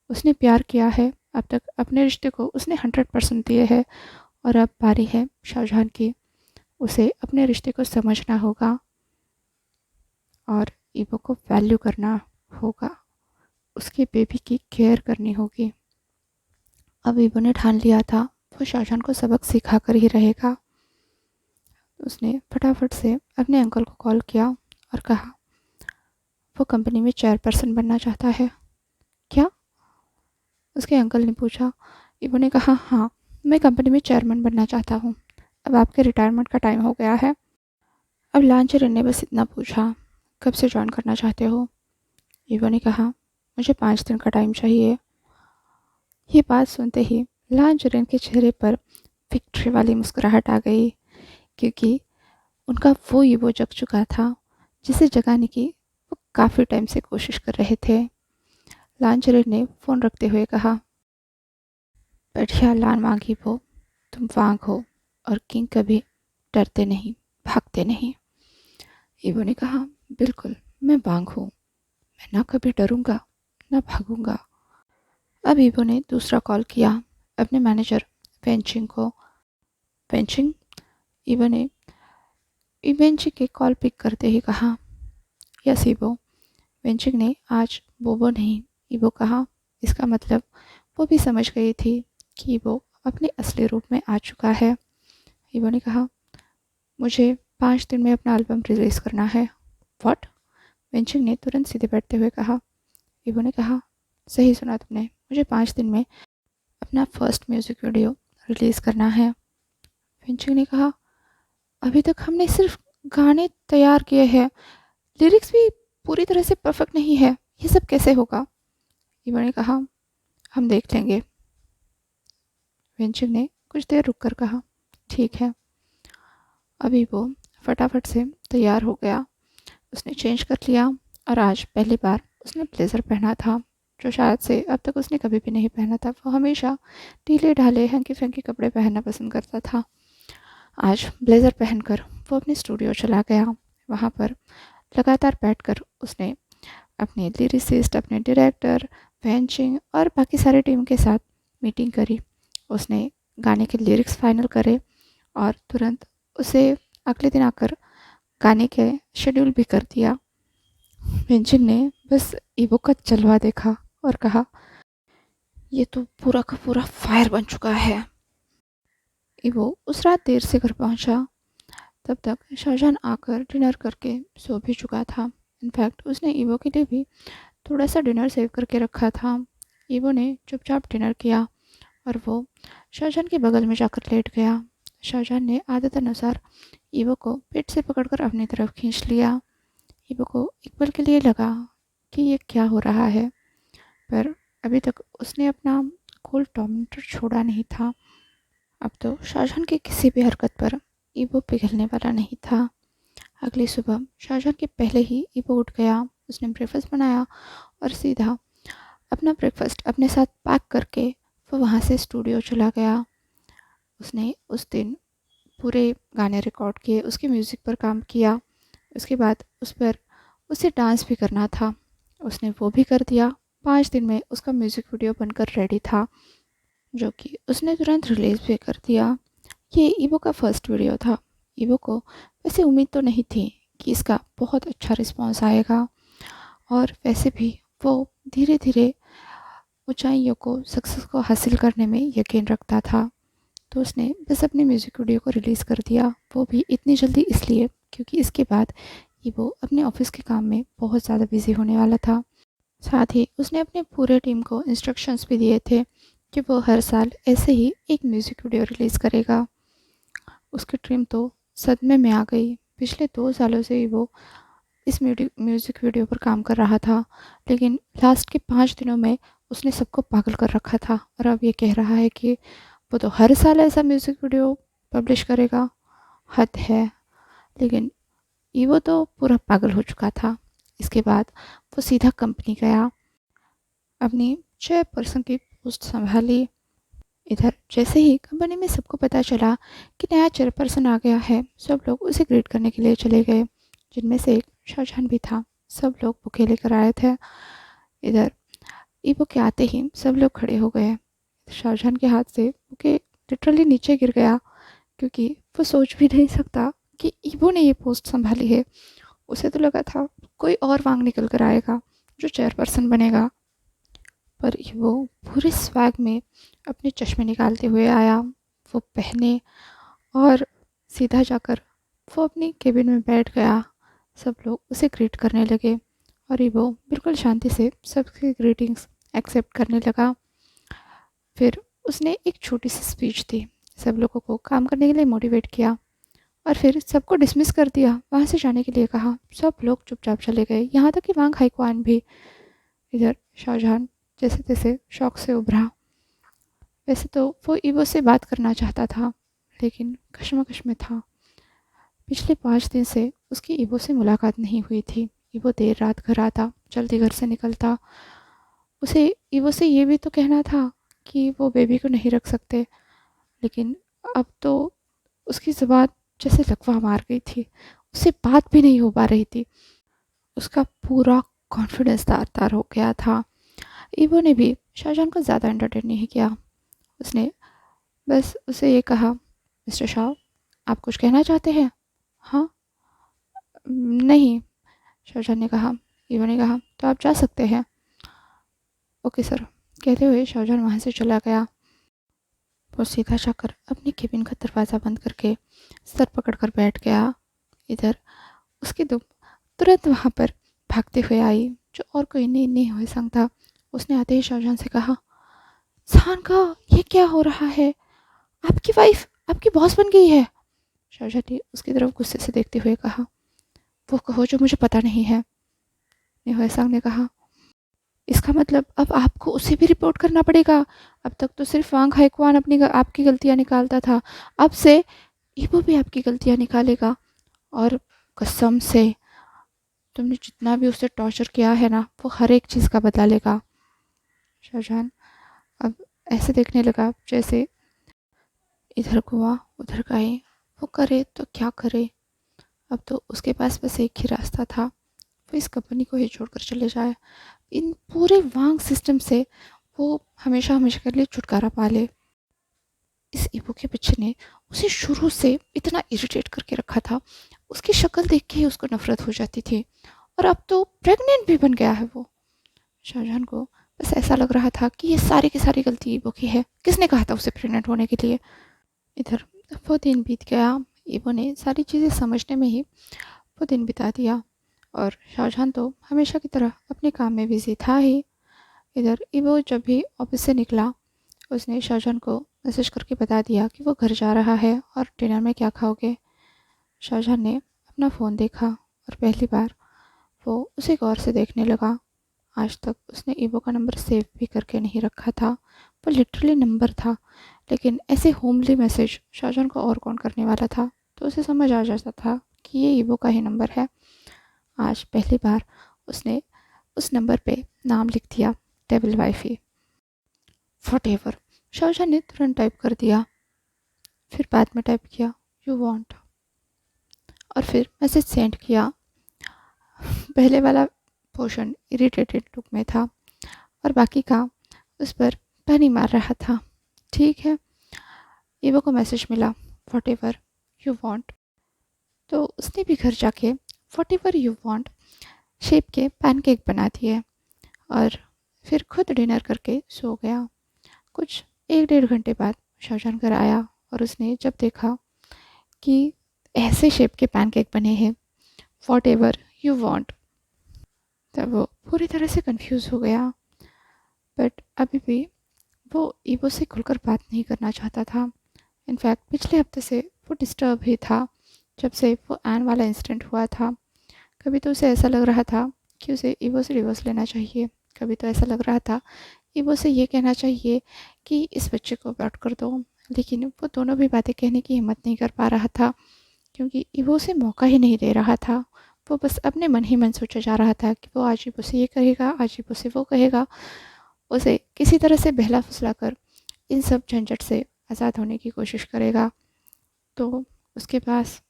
उसने प्यार किया है, अब तक अपने रिश्ते को उसने 100% दिए है और अब बारी है शाहजहां की। उसे अपने रिश्ते को समझना होगा और ईवो को वैल्यू करना होगा। उसके बेबी की केयर करनी होगी। अब ईवो ने ठान लिया था वो शाहजहां को सबक सिखा कर ही रहेगा। उसने फटाफट से अपने अंकल को कॉल किया और कहा वो कंपनी में चेयरपर्सन बनना चाहता है। क्या? उसके अंकल ने पूछा। ईवो ने कहा हाँ, मैं कंपनी में चेयरमैन बनना चाहता हूँ। अब आपके रिटायरमेंट का टाइम हो गया है। अब लांचरन ने बस इतना पूछा, कब से ज्वाइन करना चाहते हो? ईवो ने कहा मुझे 5 दिन का टाइम चाहिए। ये बात सुनते ही लांचरन के चेहरे पर विक्ट्री वाली मुस्कुराहट आ गई, क्योंकि उनका वो ईवो जग चुका था जिसे जगाने की वो काफ़ी टाइम से कोशिश कर रहे थे। लांचरन ने फ़ोन रखते हुए कहा, बढ़िया लान वांगी वो, तुम वांग हो और किंग कभी डरते नहीं, भागते नहीं। ईवो ने कहा बिल्कुल, मैं वांग हूँ। मैं ना कभी डरूंगा ना भागूंगा। अब ईवो ने दूसरा कॉल किया अपने मैनेजर वेंचिंग को। वेंचिंग? ईवो ने वेंचिंग के कॉल पिक करते ही कहा, यस ईवो। वेंचिंग ने आज बोबो नहीं ईवो कहा। इसका मतलब वो भी समझ गई थी कि वो अपने असली रूप में आ चुका है। ईवो ने कहा मुझे 5 दिन में अपना एल्बम रिलीज़ करना है। व्हाट? वेंचिंग ने तुरंत सीधे बैठते हुए कहा। ईवो ने कहा सही सुना तुमने, मुझे 5 दिन में अपना फर्स्ट म्यूज़िक वीडियो रिलीज़ करना है। वेंचिंग ने कहा अभी तक हमने सिर्फ गाने तैयार किए हैं, लिरिक्स भी पूरी तरह से परफेक्ट नहीं है, ये सब कैसे होगा? ईवो ने कहा हम देख लेंगे। वेंचिंग ने कुछ देर रुक कर कहा ठीक है। अभी वो फटाफट से तैयार हो गया। उसने चेंज कर लिया और आज पहली बार उसने ब्लेज़र पहना था, जो शायद से अब तक उसने कभी भी नहीं पहना था। वो हमेशा ढीले ढाले हंकी फंकी कपड़े पहनना पसंद करता था। आज ब्लेज़र पहनकर वो अपने स्टूडियो चला गया। वहाँ पर लगातार बैठकर उसने अपने लिरिसिस्ट, अपने डायरेक्टर, वेंचिंग और बाकी सारी टीम के साथ मीटिंग करी। उसने गाने के लिरिक्स फाइनल करे और तुरंत उसे अगले दिन आकर गाने के शेड्यूल भी कर दिया। वेंचिंग ने बस ईवो का जलवा देखा और कहा ये तो पूरा का पूरा फायर बन चुका है। ईवो उस रात देर से घर पहुंचा। तब तक शाहजहां आकर डिनर करके सो भी चुका था। इनफैक्ट उसने ईवो के लिए भी थोड़ा सा डिनर सेव करके रखा था। ईवो ने चुपचाप डिनर किया और वो शाहजहां के बगल में जाकर लेट गया। शाहजहां ने आदत अनुसार ईवो को पेट से पकड़कर अपनी तरफ खींच लिया। ईवो को एक पल के लिए लगा कि ये क्या हो रहा है, पर अभी तक उसने अपना कूल टॉर्मेंटर छोड़ा नहीं था। अब तो शाहजहां की किसी भी हरकत पर ईवो पिघलने वाला नहीं था। अगली सुबह शाहजहां के पहले ही ईवो उठ गया। उसने ब्रेकफास्ट बनाया और सीधा अपना ब्रेकफास्ट अपने साथ पैक करके वो वहाँ से स्टूडियो चला गया। उसने उस दिन पूरे गाने रिकॉर्ड किए, उसके म्यूज़िक पर काम किया। उसके बाद उस पर उसे डांस भी करना था, उसने वो भी कर दिया। 5 दिन में उसका म्यूज़िक वीडियो बनकर रेडी था, जो कि उसने तुरंत रिलीज़ भी कर दिया। ये ईवो का फर्स्ट वीडियो था। ईवो को वैसे उम्मीद तो नहीं थी कि इसका बहुत अच्छा रिस्पॉन्स आएगा, और वैसे भी वो धीरे धीरे ऊंचाइयों को, सक्सेस को हासिल करने में यकीन रखता था। तो उसने बस अपने म्यूज़िक वीडियो को रिलीज़ कर दिया, वो भी इतनी जल्दी इसलिए क्योंकि इसके बाद ये वो अपने ऑफिस के काम में बहुत ज़्यादा बिजी होने वाला था। साथ ही उसने अपने पूरे टीम को इंस्ट्रक्शंस भी दिए थे कि वो हर साल ऐसे ही एक म्यूज़िक वीडियो रिलीज़ करेगा। उसकी टीम तो सदमे में आ गई। पिछले 2 सालों से ही वो इस म्यूज़िक वीडियो पर काम कर रहा था, लेकिन लास्ट के 5 दिनों में उसने सबको पागल कर रखा था, और अब ये कह रहा है कि वो तो हर साल ऐसा म्यूज़िक वीडियो पब्लिश करेगा। हद है। लेकिन ईवो तो पूरा पागल हो चुका था। इसके बाद वो सीधा कंपनी गया, अपनी चेयरपर्सन की पोस्ट संभाली। इधर जैसे ही कंपनी में सबको पता चला कि नया चेयरपर्सन आ गया है, सब लोग उसे ग्रीट करने के लिए चले गए, जिनमें से एक शाहजहान भी था। सब लोग बुके लेकर आए थे। इधर ईवो के आते ही सब लोग खड़े हो गए। शाहजहान के हाथ से बुके लिटरली नीचे गिर गया, क्योंकि वो सोच भी नहीं सकता कि ईवो ने ये पोस्ट संभाली है। उसे तो लगा था कोई और वांग निकल कर आएगा जो चेयरपर्सन बनेगा, पर वो पूरे स्वैग में अपने चश्मे निकालते हुए आया। वो पहने और सीधा जाकर वो अपनी केबिन में बैठ गया। सब लोग उसे ग्रीट करने लगे, और वो बिल्कुल शांति से सबकी ग्रीटिंग्स एक्सेप्ट करने लगा। फिर उसने एक छोटी सी स्पीच दी, सब लोगों को काम करने के लिए मोटिवेट किया, और फिर सबको डिसमिस कर दिया, वहाँ से जाने के लिए कहा। सब लोग चुपचाप चले गए, यहाँ तक कि वांग हाईक्वान भी। इधर शाहजहान जैसे तैसे शौक से उभरा। वैसे तो वो ईवो से बात करना चाहता था, लेकिन कश्मकश में था। पिछले 5 दिन से उसकी ईवो से मुलाकात नहीं हुई थी। ईवो देर रात घर आता, जल्दी घर से निकलता। उसे ईवो से ये भी तो कहना था कि वो बेबी को नहीं रख सकते, लेकिन अब तो उसकी ज़ुबान जैसे लकवा मार गई थी, उससे बात भी नहीं हो पा रही थी। उसका पूरा कॉन्फिडेंस तार तार हो गया था। ईवो ने भी शाहजहान को ज़्यादा एंटरटेन नहीं किया। उसने बस उसे ये कहा, मिस्टर शाह, आप कुछ कहना चाहते हैं? हाँ। नहीं, शाहजहान ने कहा। ईवो ने कहा, तो आप जा सकते हैं। ओके सर, कहते हुए शाहजहान वहाँ से चला गया। वो सीधा जाकर अपनी केबिन का दरवाज़ा बंद करके सर पकड़कर बैठ गया। इधर उसकी दुम तुरंत वहाँ पर भागते हुए आई, जो और कोई नहीं हो सकता। उसने आते ही शाहजहान से कहा, शान का ये क्या हो रहा है? आपकी वाइफ आपकी बॉस बन गई है। शाहजहां ने उसकी तरफ गुस्से से देखते हुए कहा, वो कहो जो मुझे पता नहीं है। निहोएसांग ने कहा, इसका मतलब अब आपको उसे भी रिपोर्ट करना पड़ेगा। अब तक तो सिर्फ वांग हाईक्वान आपकी गलतियां निकालता था, अब से ईवो भी आपकी गलतियां निकालेगा, और कसम से तुमने जितना भी उसे टॉर्चर किया है ना, वो हर एक चीज़ का बदला लेगा। शाहजहान अब ऐसे देखने लगा जैसे इधर कुआं उधर गाय, वो करे तो क्या करे। अब तो उसके पास बस एक ही रास्ता था, वो इस कंपनी को ही छोड़कर चले जाए। इन पूरे वांग सिस्टम से वो हमेशा हमेशा के लिए छुटकारा पा ले। इस ईवो के बच्चे ने उसे शुरू से इतना इरिटेट करके रखा था, उसकी शक्ल देख के ही उसको नफरत हो जाती थी, और अब तो प्रेग्नेंट भी बन गया है वो। शाहजहान को बस ऐसा लग रहा था कि ये सारी की सारी गलती ईवो की है, किसने कहा था उसे प्रेग्नेंट होने के लिए। इधर वो दिन बीत गया। ईवो ने सारी चीज़ें समझने में ही वो दिन बिता दिया, और शाहजहान तो हमेशा की तरह अपने काम में बिजी था ही। इधर ईवो जब भी ऑफिस से निकला, उसने शाहजहान को मैसेज करके बता दिया कि वो घर जा रहा है और डिनर में क्या खाओगे। शाहजहान ने अपना फ़ोन देखा, और पहली बार वो उसे गौर से देखने लगा। आज तक उसने ईवो का नंबर सेव भी करके नहीं रखा था, वो लिटरली नंबर था, लेकिन ऐसे होमली मैसेज शाहजहान को और कौन करने वाला था। तो उसे समझ आ जाता था कि ये ईवो का ही नंबर है। आज पहली बार उसने उस नंबर पे नाम लिख दिया, डेविल वाइफी। व्हाटएवर, शाहजहां ने तुरंत टाइप कर दिया। फिर बाद में टाइप किया यू वांट और फिर मैसेज सेंड किया। पहले वाला पोर्शन इरिटेटेड लुक में था और बाकी का उस पर पानी मार रहा था। ठीक है, ईवो को मैसेज मिला वॉट एवर यू वांट, तो उसने भी घर जाके what ever you want shape के पैनकेक बना दिए और फिर खुद डिनर करके सो गया। कुछ 1-1.5 घंटे बाद शाहजहान घर आया और उसने जब देखा कि ऐसे शेप के पैनकेक बने हैं वॉट एवर यू वांट, तब वो पूरी तरह से कंफ्यूज हो गया। बट अभी भी वो ईवो से खुलकर बात नहीं करना चाहता था। इनफैक्ट पिछले हफ्ते से वो डिस्टर्ब ही था, जब से वो एन वाला इंसिडेंट हुआ था। कभी तो उसे ऐसा लग रहा था कि उसे ईवो से डिवोर्स लेना चाहिए, कभी तो ऐसा लग रहा था ईवो से ये कहना चाहिए कि इस बच्चे को अबॉर्ट कर दो। लेकिन वो दोनों भी बातें कहने की हिम्मत नहीं कर पा रहा था, क्योंकि ईवो उसे मौका ही नहीं दे रहा था। वो बस अपने मन ही मन सोचा जा रहा था कि वो आज ईवो से ये कहेगा, आज ईवो से वो कहेगा। उसे किसी तरह से बहला फुसला कर इन सब झंझट से आज़ाद होने की कोशिश करेगा। तो उसके पास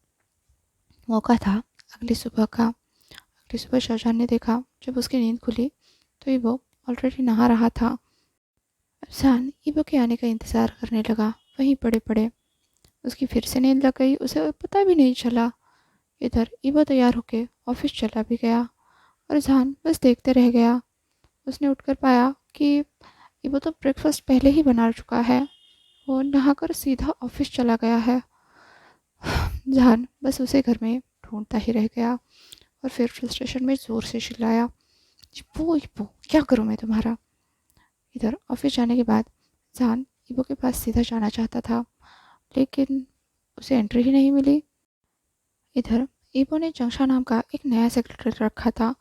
मौका था अगली सुबह का। अगली सुबह शाहजहान ने देखा, जब उसकी नींद खुली तो ईवो ऑलरेडी नहा रहा था। शाहजहान ईवो के आने का इंतज़ार करने लगा वहीं पड़े पड़े। उसकी फिर से नींद लग गई, उसे पता भी नहीं चला। इधर ईवो तैयार होके ऑफिस चला भी गया और जहान बस देखते रह गया। उसने उठकर पाया कि ईवो तो ब्रेकफास्ट पहले ही बना चुका है। वो नहाकर सीधा ऑफिस चला गया है। जहान बस उसे घर में ढूंढता ही रह गया और फिर फ्रस्ट्रेशन में ज़ोर से चिल्लाया, ईवो क्या करूँ मैं तुम्हारा। इधर ऑफिस जाने के बाद जहान ईवो के पास सीधा जाना चाहता था, लेकिन उसे एंट्री ही नहीं मिली। इधर ईवो ने जंगशा नाम का एक नया सेक्रेटरी रखा था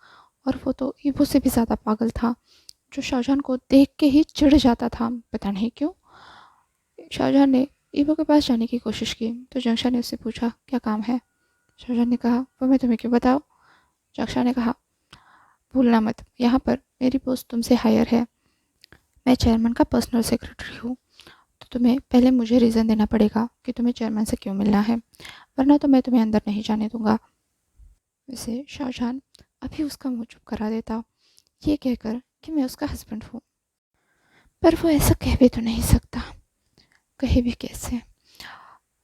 और वो तो ईवो से भी ज़्यादा पागल था, जो शाहजहान को देख के ही चिढ़ जाता था, पता नहीं क्यों। शाहजहान ने ईवो के पास जाने की कोशिश की तो जंगशा ने उससे पूछा क्या काम है। शाहजहान ने कहा वो मैं तुम्हें क्यों बताऊँ। जंगशा ने कहा भूलना मत, यहाँ पर मेरी पोस्ट तुमसे हायर है, मैं चेयरमैन का पर्सनल सेक्रेटरी हूँ, तो तुम्हें पहले मुझे रीज़न देना पड़ेगा कि तुम्हें चेयरमैन से क्यों मिलना है, वरना तो मैं तुम्हें अंदर नहीं जाने दूंगा। वैसे शाहजहान अभी उसका मुंह चुप करा देता, ये कहकर कि मैं उसका हस्बैंड हूँ, पर वो ऐसा कह भी तो नहीं सकता, कहे भी कैसे।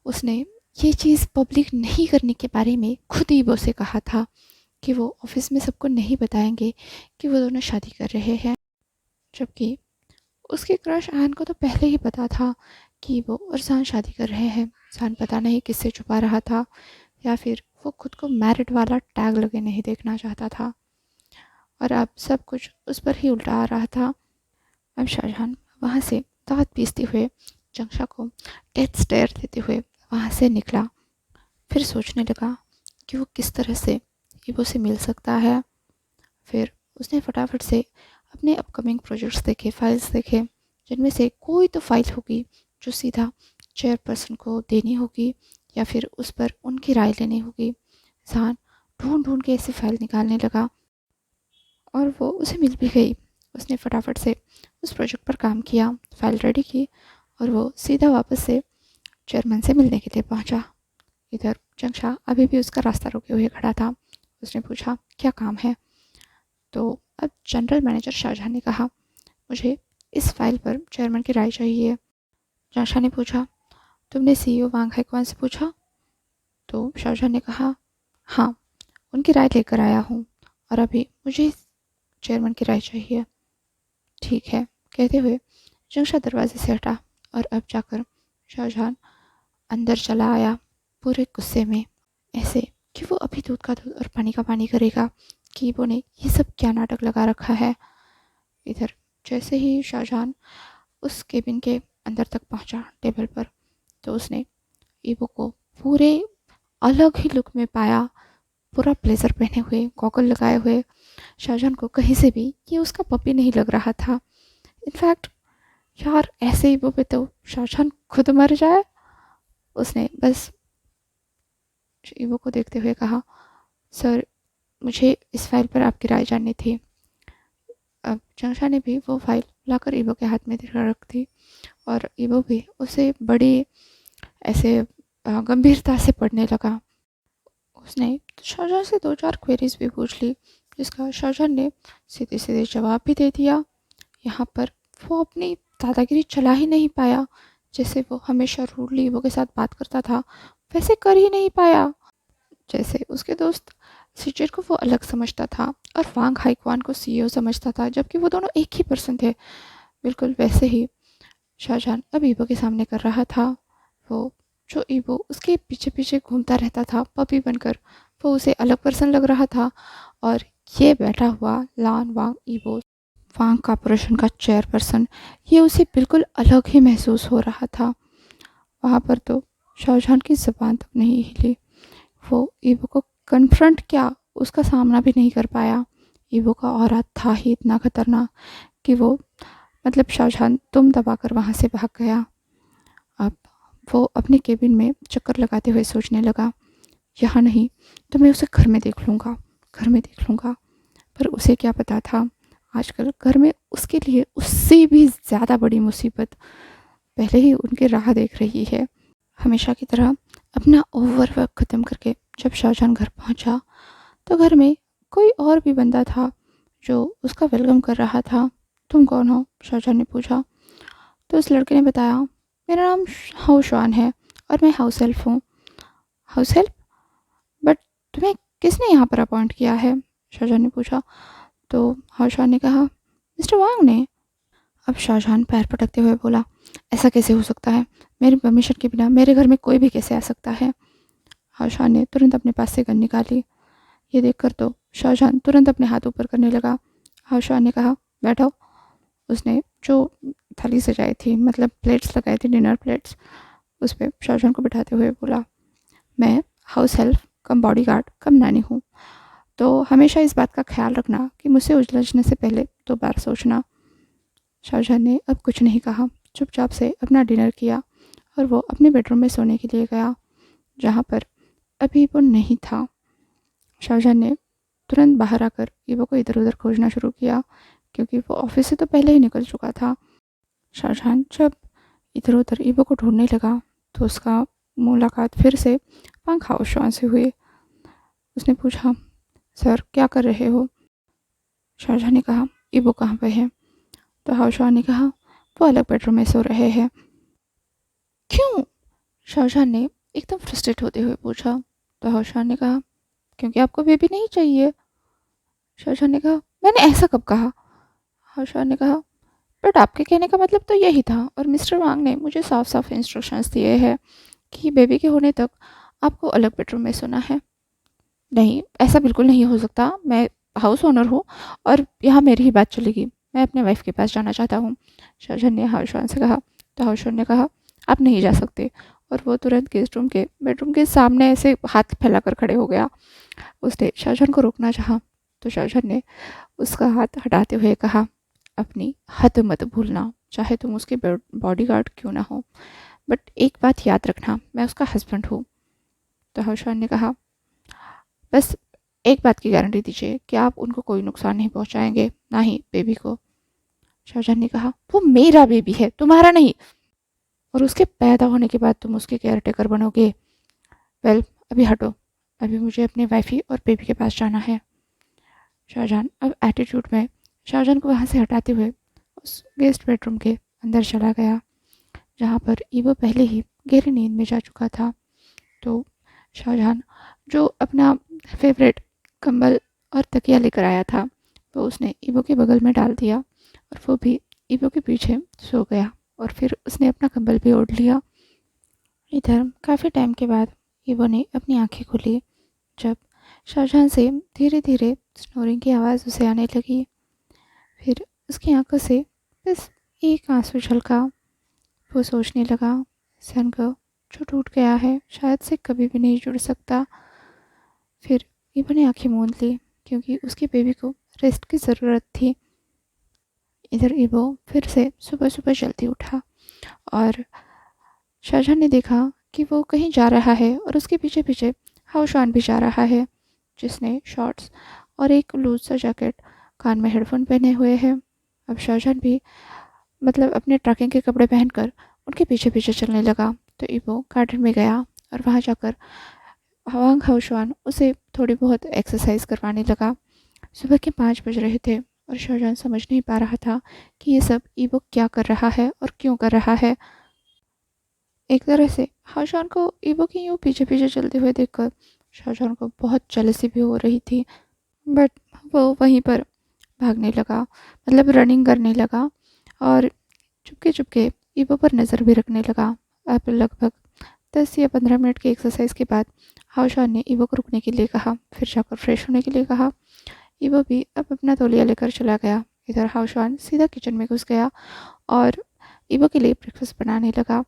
उसने ये चीज़ पब्लिक नहीं करने के बारे में खुद ईवो से कहा था कि वो ऑफिस में सबको नहीं बताएंगे कि वो दोनों शादी कर रहे हैं, जबकि उसके क्रश आन को तो पहले ही पता था कि वो और जान शादी कर रहे हैं। जान पता नहीं किससे छुपा रहा था, या फिर वो खुद को मैरिड वाला टैग लगे नहीं देखना चाहता था, और अब सब कुछ उस पर ही उल्टा आ रहा था। अब शाहजहान वहाँ से दांत पीसते हुए जंगशा को डेथ स्टेयर देते हुए वहाँ से निकला। फिर सोचने लगा कि वो किस तरह से ईवो से मिल सकता है। फिर उसने फटाफट से अपने अपकमिंग प्रोजेक्ट्स देखे, फाइल्स देखे, जिनमें से कोई तो फाइल होगी जो सीधा चेयरपर्सन को देनी होगी या फिर उस पर उनकी राय लेनी होगी। जहान ढूंढ ढूंढ के ऐसी फाइल निकालने लगा और वो उसे मिल भी गई। उसने फटाफट से उस प्रोजेक्ट पर काम किया, फाइल रेडी की और वो सीधा वापस से चेयरमैन से मिलने के लिए पहुंचा। इधर जंगशा अभी भी उसका रास्ता रोके हुए खड़ा था। उसने पूछा क्या काम है। तो अब जनरल मैनेजर शाहजहां ने कहा मुझे इस फाइल पर चेयरमैन की राय चाहिए। जंगशा ने पूछा तुमने सीईओ वांग हाइक्वान से पूछा। तो शाहजहां ने कहा हाँ, उनकी राय लेकर आया हूँ और अभी मुझे चेयरमैन की राय चाहिए। ठीक है, कहते हुए जंगशा दरवाजे से हटा और अब जाकर शाहजहां अंदर चला आया पूरे गुस्से में, ऐसे कि वो अभी दूध का दूध और पानी का पानी करेगा कि वो ने ये सब क्या नाटक लगा रखा है। इधर जैसे ही शाहजहां उस केबिन के अंदर तक पहुंचा टेबल पर, तो उसने ईवो को पूरे अलग ही लुक में पाया, पूरा ब्लेजर पहने हुए, गॉगल लगाए हुए। शाहजहां को कहीं से भी ये उसका पपी नहीं लग रहा था। इनफैक्ट यार ऐसे ईवो पे तो शाहजहां खुद मर जाए। उसने बस ईवो को देखते हुए कहा सर, मुझे इस फाइल पर आपकी राय जाननी थी। अब जंगशा ने भी वो फाइल लाकर ईवो के हाथ में रख दी और ईवो भी उसे बड़ी ऐसे गंभीरता से पढ़ने लगा। उसने शाहजहां से 2-4 क्वेरीज भी पूछ ली, जिसका शाहजहां ने सीधे सीधे जवाब भी दे दिया। यहाँ पर वो अपनी दादागिरी चला ही नहीं पाया। जैसे वो हमेशा रूडली वो के साथ बात करता था, वैसे कर ही नहीं पाया। जैसे उसके दोस्त सिचर को वो अलग समझता था और वांग हाइक्वान को सीईओ समझता था, जबकि वो दोनों एक ही पर्सन थे। बिल्कुल वैसे ही शाहजहां अब ईबो के सामने कर रहा था। वो जो ईबो उसके पीछे पीछे घूमता रहता था पपी बनकर, वो उसे अलग पर्सन लग रहा था। और ये बैठा हुआ लान वांग ईबो, वांग कॉरपोरेशन का चेयरपर्सन, ये उसे बिल्कुल अलग ही महसूस हो रहा था। वहाँ पर तो शाहजहां की ज़बान तक नहीं हिली। वो ईबो को कन्फ्रंट क्या, उसका सामना भी नहीं कर पाया। ईबो का ऑरा था ही इतना खतरनाक कि वो मतलब शाहजहां दुम दबाकर वहाँ से भाग गया। अब वो अपने केबिन में चक्कर लगाते हुए सोचने लगा, यहाँ नहीं तो मैं उसे घर में देख लूँगा, घर में देख लूँगा। पर उसे क्या पता था, आजकल घर में उसके लिए उससे भी ज़्यादा बड़ी मुसीबत पहले ही उनकी राह देख रही है। हमेशा की तरह अपना ओवरवर्क ख़त्म करके जब शाहजहां घर पहुंचा, तो घर में कोई और भी बंदा था जो उसका वेलकम कर रहा था। तुम कौन हो? शाहजहां ने पूछा। तो उस लड़के ने बताया, मेरा नाम हाउशवान है और मैं हाउस हेल्प हूँ। House help? बट तुम्हें किसने यहाँ पर अपॉइंट किया है? शाहजहां ने पूछा। तो हाउशवान ने कहा, मिस्टर वांग ने। अब शाहजहां पैर पटकते हुए बोला, ऐसा कैसे हो सकता है? मेरी परमिशन के बिना मेरे घर में कोई भी कैसे आ सकता है? शाहजहां ने तुरंत अपने पास से गन निकाली। ये देखकर तो शाहजहां तुरंत अपने हाथ ऊपर करने लगा। शाहजहां ने कहा, बैठो। उसने जो थाली सजाई थी, मतलब प्लेट्स लगाई थी, डिनर प्लेट्स, उस पर शाहजहां को बिठाते हुए बोला, मैं हाउस हेल्प कम बॉडी गार्ड कम नानी हूँ, तो हमेशा इस बात का ख्याल रखना कि मुझसे उलझने से पहले 2 बार सोचना। शाहजहां ने अब कुछ नहीं कहा, चुपचाप से अपना डिनर किया और वो अपने बेडरूम में सोने के लिए गया, जहाँ पर अभी वो नहीं था। शाहजहां ने तुरंत बाहर आकर ईबो को इधर उधर खोजना शुरू किया, क्योंकि वो ऑफिस से तो पहले ही निकल चुका था। शाहजहां जब इधर उधर ईबो को ढूंढने लगा, तो उसका मुलाकात फिर से वांग हाओशुआन से हुई। उसने पूछा, सर क्या कर रहे हो? शाहजहां ने कहा, ईबो कहाँ पे है? तो हाओशुआन ने कहा, वो अलग बेडरूम में सो रहे हैं। क्यों? शाहजहां ने एकदम फ्रस्ट्रेट होते हुए पूछा। तो हाओशुआन ने कहा, क्योंकि आपको बेबी नहीं चाहिए। शाहजहां ने कहा, मैंने ऐसा कब कहा? हाओशुआन ने कहा, बट आपके कहने का मतलब तो यही था, और मिस्टर वांग ने मुझे साफ साफ इंस्ट्रक्शंस दिए हैं कि बेबी के होने तक आपको अलग बेडरूम में सोना है। नहीं, ऐसा बिल्कुल नहीं हो सकता। मैं हाउस ओनर हूँ और यहाँ मेरी ही बात चलेगी। मैं अपने वाइफ के पास जाना चाहता हूँ। शाहजहां ने हाउशवान से कहा। तो हाउशवान ने कहा, आप नहीं जा सकते। और वो तुरंत गेस्ट रूम के बेडरूम के सामने ऐसे हाथ फैलाकर खड़े हो गया। उसने शाहजहां को रोकना चाहा, तो शाहजहां ने उसका हाथ हटाते हुए कहा, अपनी हद मत भूलना, चाहे तुम उसके बॉडी गार्ड क्यों ना हो, बट एक बात याद रखना, मैं उसका हस्बैंड हूँ। तो हाउशवान ने कहा, बस एक बात की गारंटी दीजिए कि आप उनको कोई नुकसान नहीं पहुंचाएंगे, ना ही बेबी को। शाहजहां ने कहा, वो मेरा बेबी है, तुम्हारा नहीं, और उसके पैदा होने के बाद तुम उसके केयर टेकर बनोगे। वेल, अभी हटो, अभी मुझे अपनी वाइफी और बेबी के पास जाना है। शाहजहां अब एटीट्यूड में शाहजहां को वहाँ से हटाते हुए उस गेस्ट बेडरूम के अंदर चला गया, जहाँ पर ईवो पहले ही गहरी नींद में जा चुका था। तो शाहजहां जो अपना फेवरेट कंबल और तकिया लेकर आया था, वो उसने ईवो के बगल में डाल दिया और वो भी ईवो के पीछे सो गया, और फिर उसने अपना कंबल भी ओढ़ लिया। इधर काफ़ी टाइम के बाद ईवो ने अपनी आंखें खोली, जब शाहजहां से धीरे धीरे स्नोरिंग की आवाज़ उसे आने लगी। फिर उसकी आंखों से बस एक आंसू झलका। वो सोचने लगा, सनगो जो टूट गया है शायद से कभी भी नहीं जुड़ सकता। फिर ईवो ने आंखें मूंद ली, क्योंकि उसकी बेबी को रेस्ट की ज़रूरत थी। इधर ईवो फिर से सुबह सुबह जल्दी उठा और शाहजहां ने देखा कि वो कहीं जा रहा है, और उसके पीछे पीछे हाउशवान भी जा रहा है, जिसने शॉर्ट्स और एक लूज सा जैकेट, कान में हेडफोन पहने हुए है। अब शाहजहां भी मतलब अपने ट्रैकिंग के कपड़े पहनकर उनके पीछे पीछे चलने लगा। तो ईबो गार्डन में गया और वहाँ जाकर वांग हाउशुआन उसे थोड़ी बहुत एक्सरसाइज करवाने लगा। सुबह के 5 बज रहे थे और शाहजहां समझ नहीं पा रहा था कि ये सब ईबो क्या कर रहा है और क्यों कर रहा है। एक तरह से शाहजहां को ईबो की यूँ पीछे पीछे चलते हुए देखकर शाहजहां को बहुत जेलसी भी हो रही थी। बट वो वहीं पर भागने लगा, मतलब रनिंग करने लगा और चुपके चुपके ईबो पर नज़र भी रखने लगा। अब लगभग 10 या 15 मिनट की एक्सरसाइज के बाद हाउशान ने ईबो को रुकने के लिए कहा, फिर जाकर फ्रेश होने के लिए कहा। ईबो भी अब अपना तौलिया लेकर चला गया। इधर हाउशान सीधा किचन में घुस गया और ईबो के लिए ब्रेकफास्ट बनाने लगा।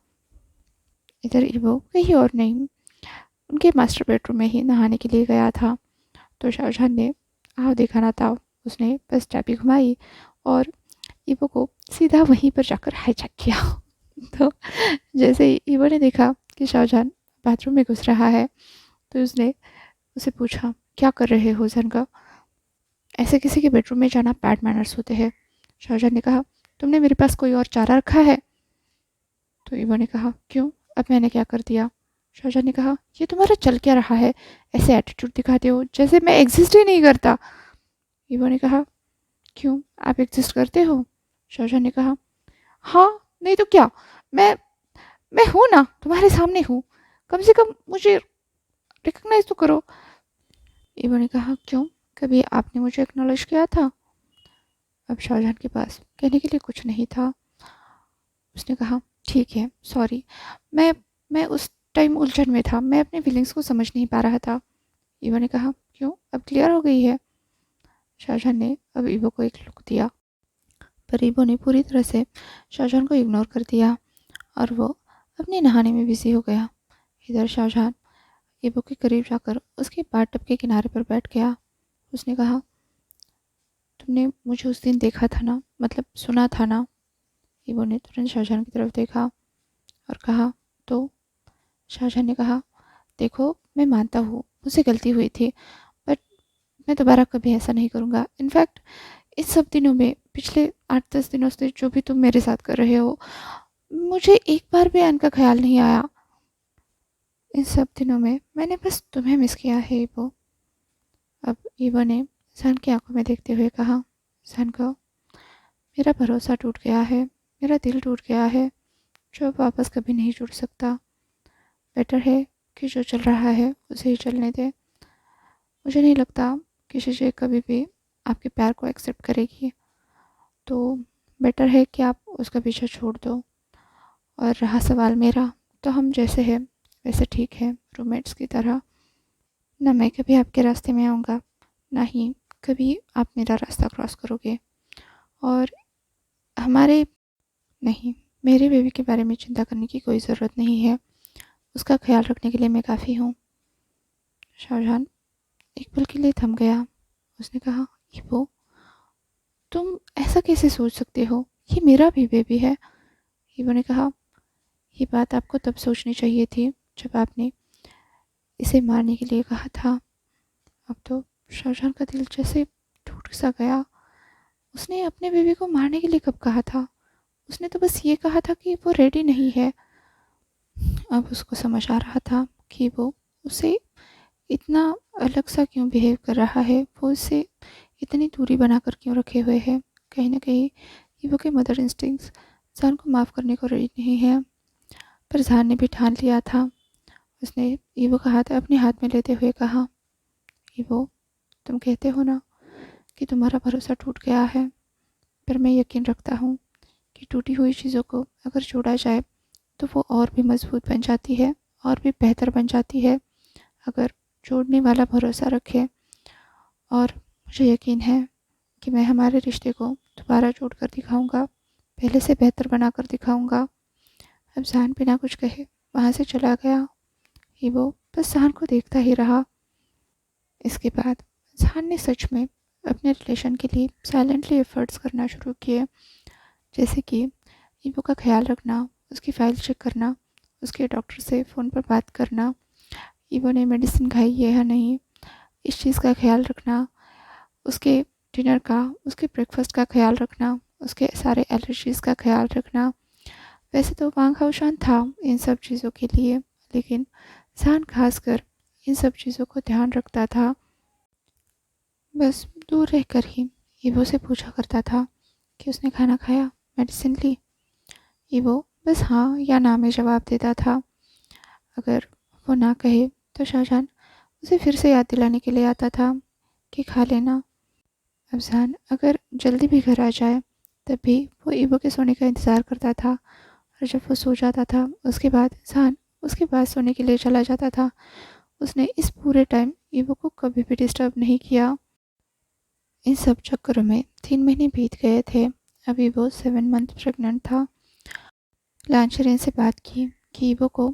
इधर ईबो कहीं और नहीं, उनके मास्टर बेडरूम में ही नहाने के लिए गया था। तो शाहजहां ने आओ देखा ना था, उसने बस चाबी घुमाई और ईबो को सीधा वहीं पर जाकर हाईजैक किया। तो जैसे ही ईबो ने देखा कि शाहजहां बाथरूम में घुस रहा है तो उसने उसे पूछा, क्या कर रहे हो जनका, ऐसे किसी के बेडरूम में जाना बैड मैनर्स होते हैं। शाहजहां ने कहा, तुमने मेरे पास कोई और चारा रखा है। तो ईबो ने कहा, क्यों, अब मैंने क्या कर दिया। शाहजहां ने कहा, ये तुम्हारा चल क्या रहा है, ऐसे एटीट्यूड दिखाते हो जैसे मैं एग्जिस्ट ही नहीं करता। ईबो ने कहा, क्यों, आप एग्जिस्ट करते हो। शाहजहां ने कहा, हाँ, नहीं तो क्या, मैं मैं हूँ ना, तुम्हारे सामने हूँ, कम से कम मुझे रिकग्नाइज तो करो। ईबो ने कहा, क्यों, कभी आपने मुझे एक्नॉलेज किया था। अब शाहजहां के पास कहने के लिए कुछ नहीं था। उसने कहा, ठीक है, सॉरी, मैं मैं उस टाइम उलझन में था, मैं अपने फीलिंग्स को समझ नहीं पा रहा था। ईबो ने कहा, क्यों, अब क्लियर हो गई है। शाहजहां ने अब ईबो को एक लुक दिया, पर ईबो ने पूरी तरह से शाहजहां को इग्नोर कर दिया और वो अपने नहाने में बिजी हो गया। इधर शाहजहां ईबो के करीब जाकर उसके बाथटब के किनारे पर बैठ गया। उसने कहा, तुमने मुझे उस दिन देखा था ना, मतलब सुना था ना। ईबो ने तुरंत शाहजहां की तरफ देखा और कहा, तो। शाहजहां ने कहा, देखो, मैं मानता हूँ मुझसे गलती हुई थी, बट मैं दोबारा कभी ऐसा नहीं करूँगा। इनफैक्ट इस सब दिनों में, पिछले 8-10 दिनों से जो भी तुम मेरे साथ कर रहे हो, मुझे एक बार भी अन का ख्याल नहीं आया। इन सब दिनों में मैंने बस तुम्हें मिस किया है ईबो। अब ईबो ने सन की आंखों में देखते हुए कहा, सन को, मेरा भरोसा टूट गया है, मेरा दिल टूट गया है, जो अब वापस कभी नहीं जुड़ सकता। बेटर है कि जो चल रहा है उसे ही चलने दे। मुझे नहीं लगता कि शीशे कभी भी आपके प्यार को एक्सेप्ट करेगी, तो बेटर है कि आप उसका पीछा छोड़ दो। और रहा सवाल मेरा, तो हम जैसे हैं वैसे ठीक है, रूममेट्स की तरह। ना मैं कभी आपके रास्ते में आऊँगा, ना ही कभी आप मेरा रास्ता क्रॉस करोगे। और हमारे, नहीं, मेरे बेबी के बारे में चिंता करने की कोई ज़रूरत नहीं है, उसका ख्याल रखने के लिए मैं काफ़ी हूँ। शाहजहां एक पल के लिए थम गया। उसने कहा, ईबो, तुम ऐसा कैसे सोच सकते हो, ये मेरा भी बेबी है। ईबो ने कहा, ये बात आपको तब सोचनी चाहिए थी जब आपने इसे मारने के लिए कहा था। अब तो शाहजहां का दिल जैसे टूट सा गया। उसने अपने बेबी को मारने के लिए कब कहा था, उसने तो बस ये कहा था कि वो रेडी नहीं है। अब उसको समझ आ रहा था कि वो उसे इतना अलग सा क्यों बिहेव कर रहा है, वो उससे इतनी दूरी बनाकर क्यों रखे हुए है। कहीं ना कहीं ईवो के मदर इंस्टिंक्ट्स जान को माफ़ करने को रेडी नहीं है। पर जान ने भी ठान लिया था। उसने ईवो का हाथ अपने हाथ में लेते हुए कहा, ईवो, तुम कहते हो ना कि तुम्हारा भरोसा टूट गया है, पर मैं यकीन रखता हूँ कि टूटी हुई चीज़ों को अगर जोड़ा जाए तो वो और भी मजबूत बन जाती है, और भी बेहतर बन जाती है, अगर जोड़ने वाला भरोसा रखे। और मुझे यकीन है कि मैं हमारे रिश्ते को दोबारा जोड़ कर दिखाऊँगा, पहले से बेहतर बना कर दिखाऊँगा। अब जान बिना कुछ कहे वहाँ से चला गया। ईवो बस जान को देखता ही रहा। इसके बाद जान ने सच में अपने रिलेशन के लिए साइलेंटली एफर्ट्स करना शुरू किए, जैसे कि ईवो का ख्याल रखना, उसकी फ़ाइल चेक करना, उसके डॉक्टर से फ़ोन पर बात करना, ईवो ने मेडिसिन खाई है या नहीं, इस चीज़ का ख्याल रखना, उसके डिनर का, उसके ब्रेकफास्ट का ख्याल रखना, उसके सारे एलर्जीज़ का ख्याल रखना, वैसे तो वांग हाओशान था इन सब चीज़ों के लिए, लेकिन जहान खासकर इन सब चीज़ों को ध्यान रखता था। बस दूर रहकर ही ईवो से पूछा करता था कि उसने खाना खाया, मेडिसिन ली। ईवो बस हाँ या ना में जवाब देता था। अगर वो ना कहे तो शाहजहान उसे फिर से याद दिलाने के लिए आता था कि खा लेना। अब जहान अगर जल्दी भी घर आ जाए तब भी वो ईवो के सोने का इंतज़ार करता था, और जब वो सो जाता था उसके बाद जहान उसके बाद सोने के लिए चला जाता था। उसने इस पूरे टाइम ईवो को कभी भी डिस्टर्ब नहीं किया। इन सब चक्करों में 3 महीने बीत गए थे। अभी वो 7 मंथ प्रेग्नेंट था। लांचरेन से बात की कि ईवो को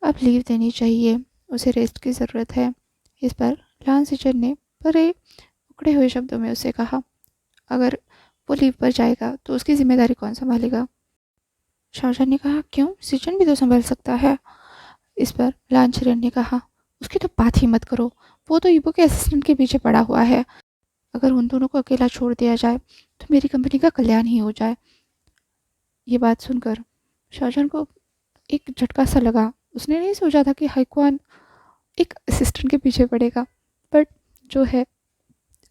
अब लीव देनी चाहिए, उसे रेस्ट की ज़रूरत है। इस पर लांसिचर ने बड़े उखड़े हुए शब्दों में उसे कहा, अगर वो लीव पर जाएगा तो उसकी जिम्मेदारी कौन संभालेगा? शाहजहां ने कहा, क्यों, सिचन भी तो संभाल सकता है। इस पर लांचरेन ने कहा, उसकी तो बात ही मत करो, वो तो ईवो के असिस्टेंट के पीछे पड़ा हुआ है। अगर उन दोनों को अकेला छोड़ दिया जाए तो मेरी कंपनी का कल्याण ही हो जाए। ये बात सुनकर शाहजहां को एक झटका सा लगा। उसने नहीं सोचा था कि हाईकवान एक असिस्टेंट के पीछे पड़ेगा, बट जो है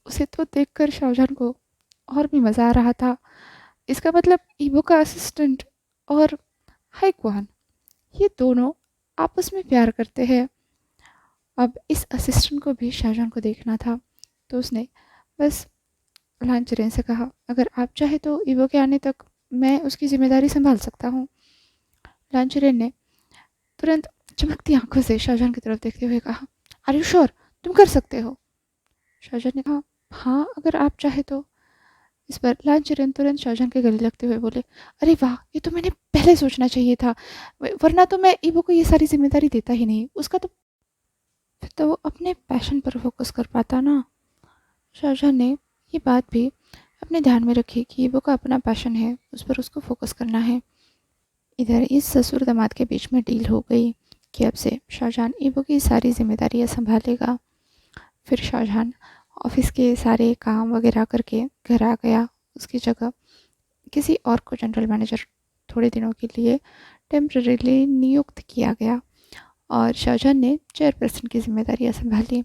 उसे तो देखकर शाहजहां को और भी मज़ा आ रहा था। इसका मतलब ईवो का असिस्टेंट और हाईकवान, ये दोनों आपस में प्यार करते हैं। अब इस असिस्टेंट को भी शाहजहां को देखना था, तो उसने बस लांचरेन से कहा, अगर आप चाहे तो ईवो के आने तक मैं उसकी जिम्मेदारी संभाल सकता हूँ। लांचरेन ने तुरंत चमकती आंखों से शाहजहां की तरफ देखते हुए कहा, आर यू श्योर, तुम कर सकते हो? शाहजहां ने कहा, हाँ अगर आप चाहे तो। इस पर लांचरेन तुरंत शाहजहां के गले लगते हुए बोले, अरे वाह, ये तो मैंने पहले सोचना चाहिए था, वरना तो मैं ईवो को ये सारी जिम्मेदारी देता ही नहीं, उसका तो फिर तो वो अपने पैशन पर फोकस कर पाता ना। शाहजहां ने ये बात भी अपने ध्यान में रखी कि ईवो का अपना पैशन है, उस पर उसको फोकस करना है। इधर इस ससुर दामाद के बीच में डील हो गई कि अब से शाहजहां ईवो की सारी जिम्मेदारियां संभालेगा। फिर शाहजहां ऑफिस के सारे काम वगैरह करके घर आ गया। उसकी जगह किसी और को जनरल मैनेजर थोड़े दिनों के लिए टेम्पररीली नियुक्त किया गया, और शाहजहां ने चेयरपर्सन की जिम्मेदारियां संभाली।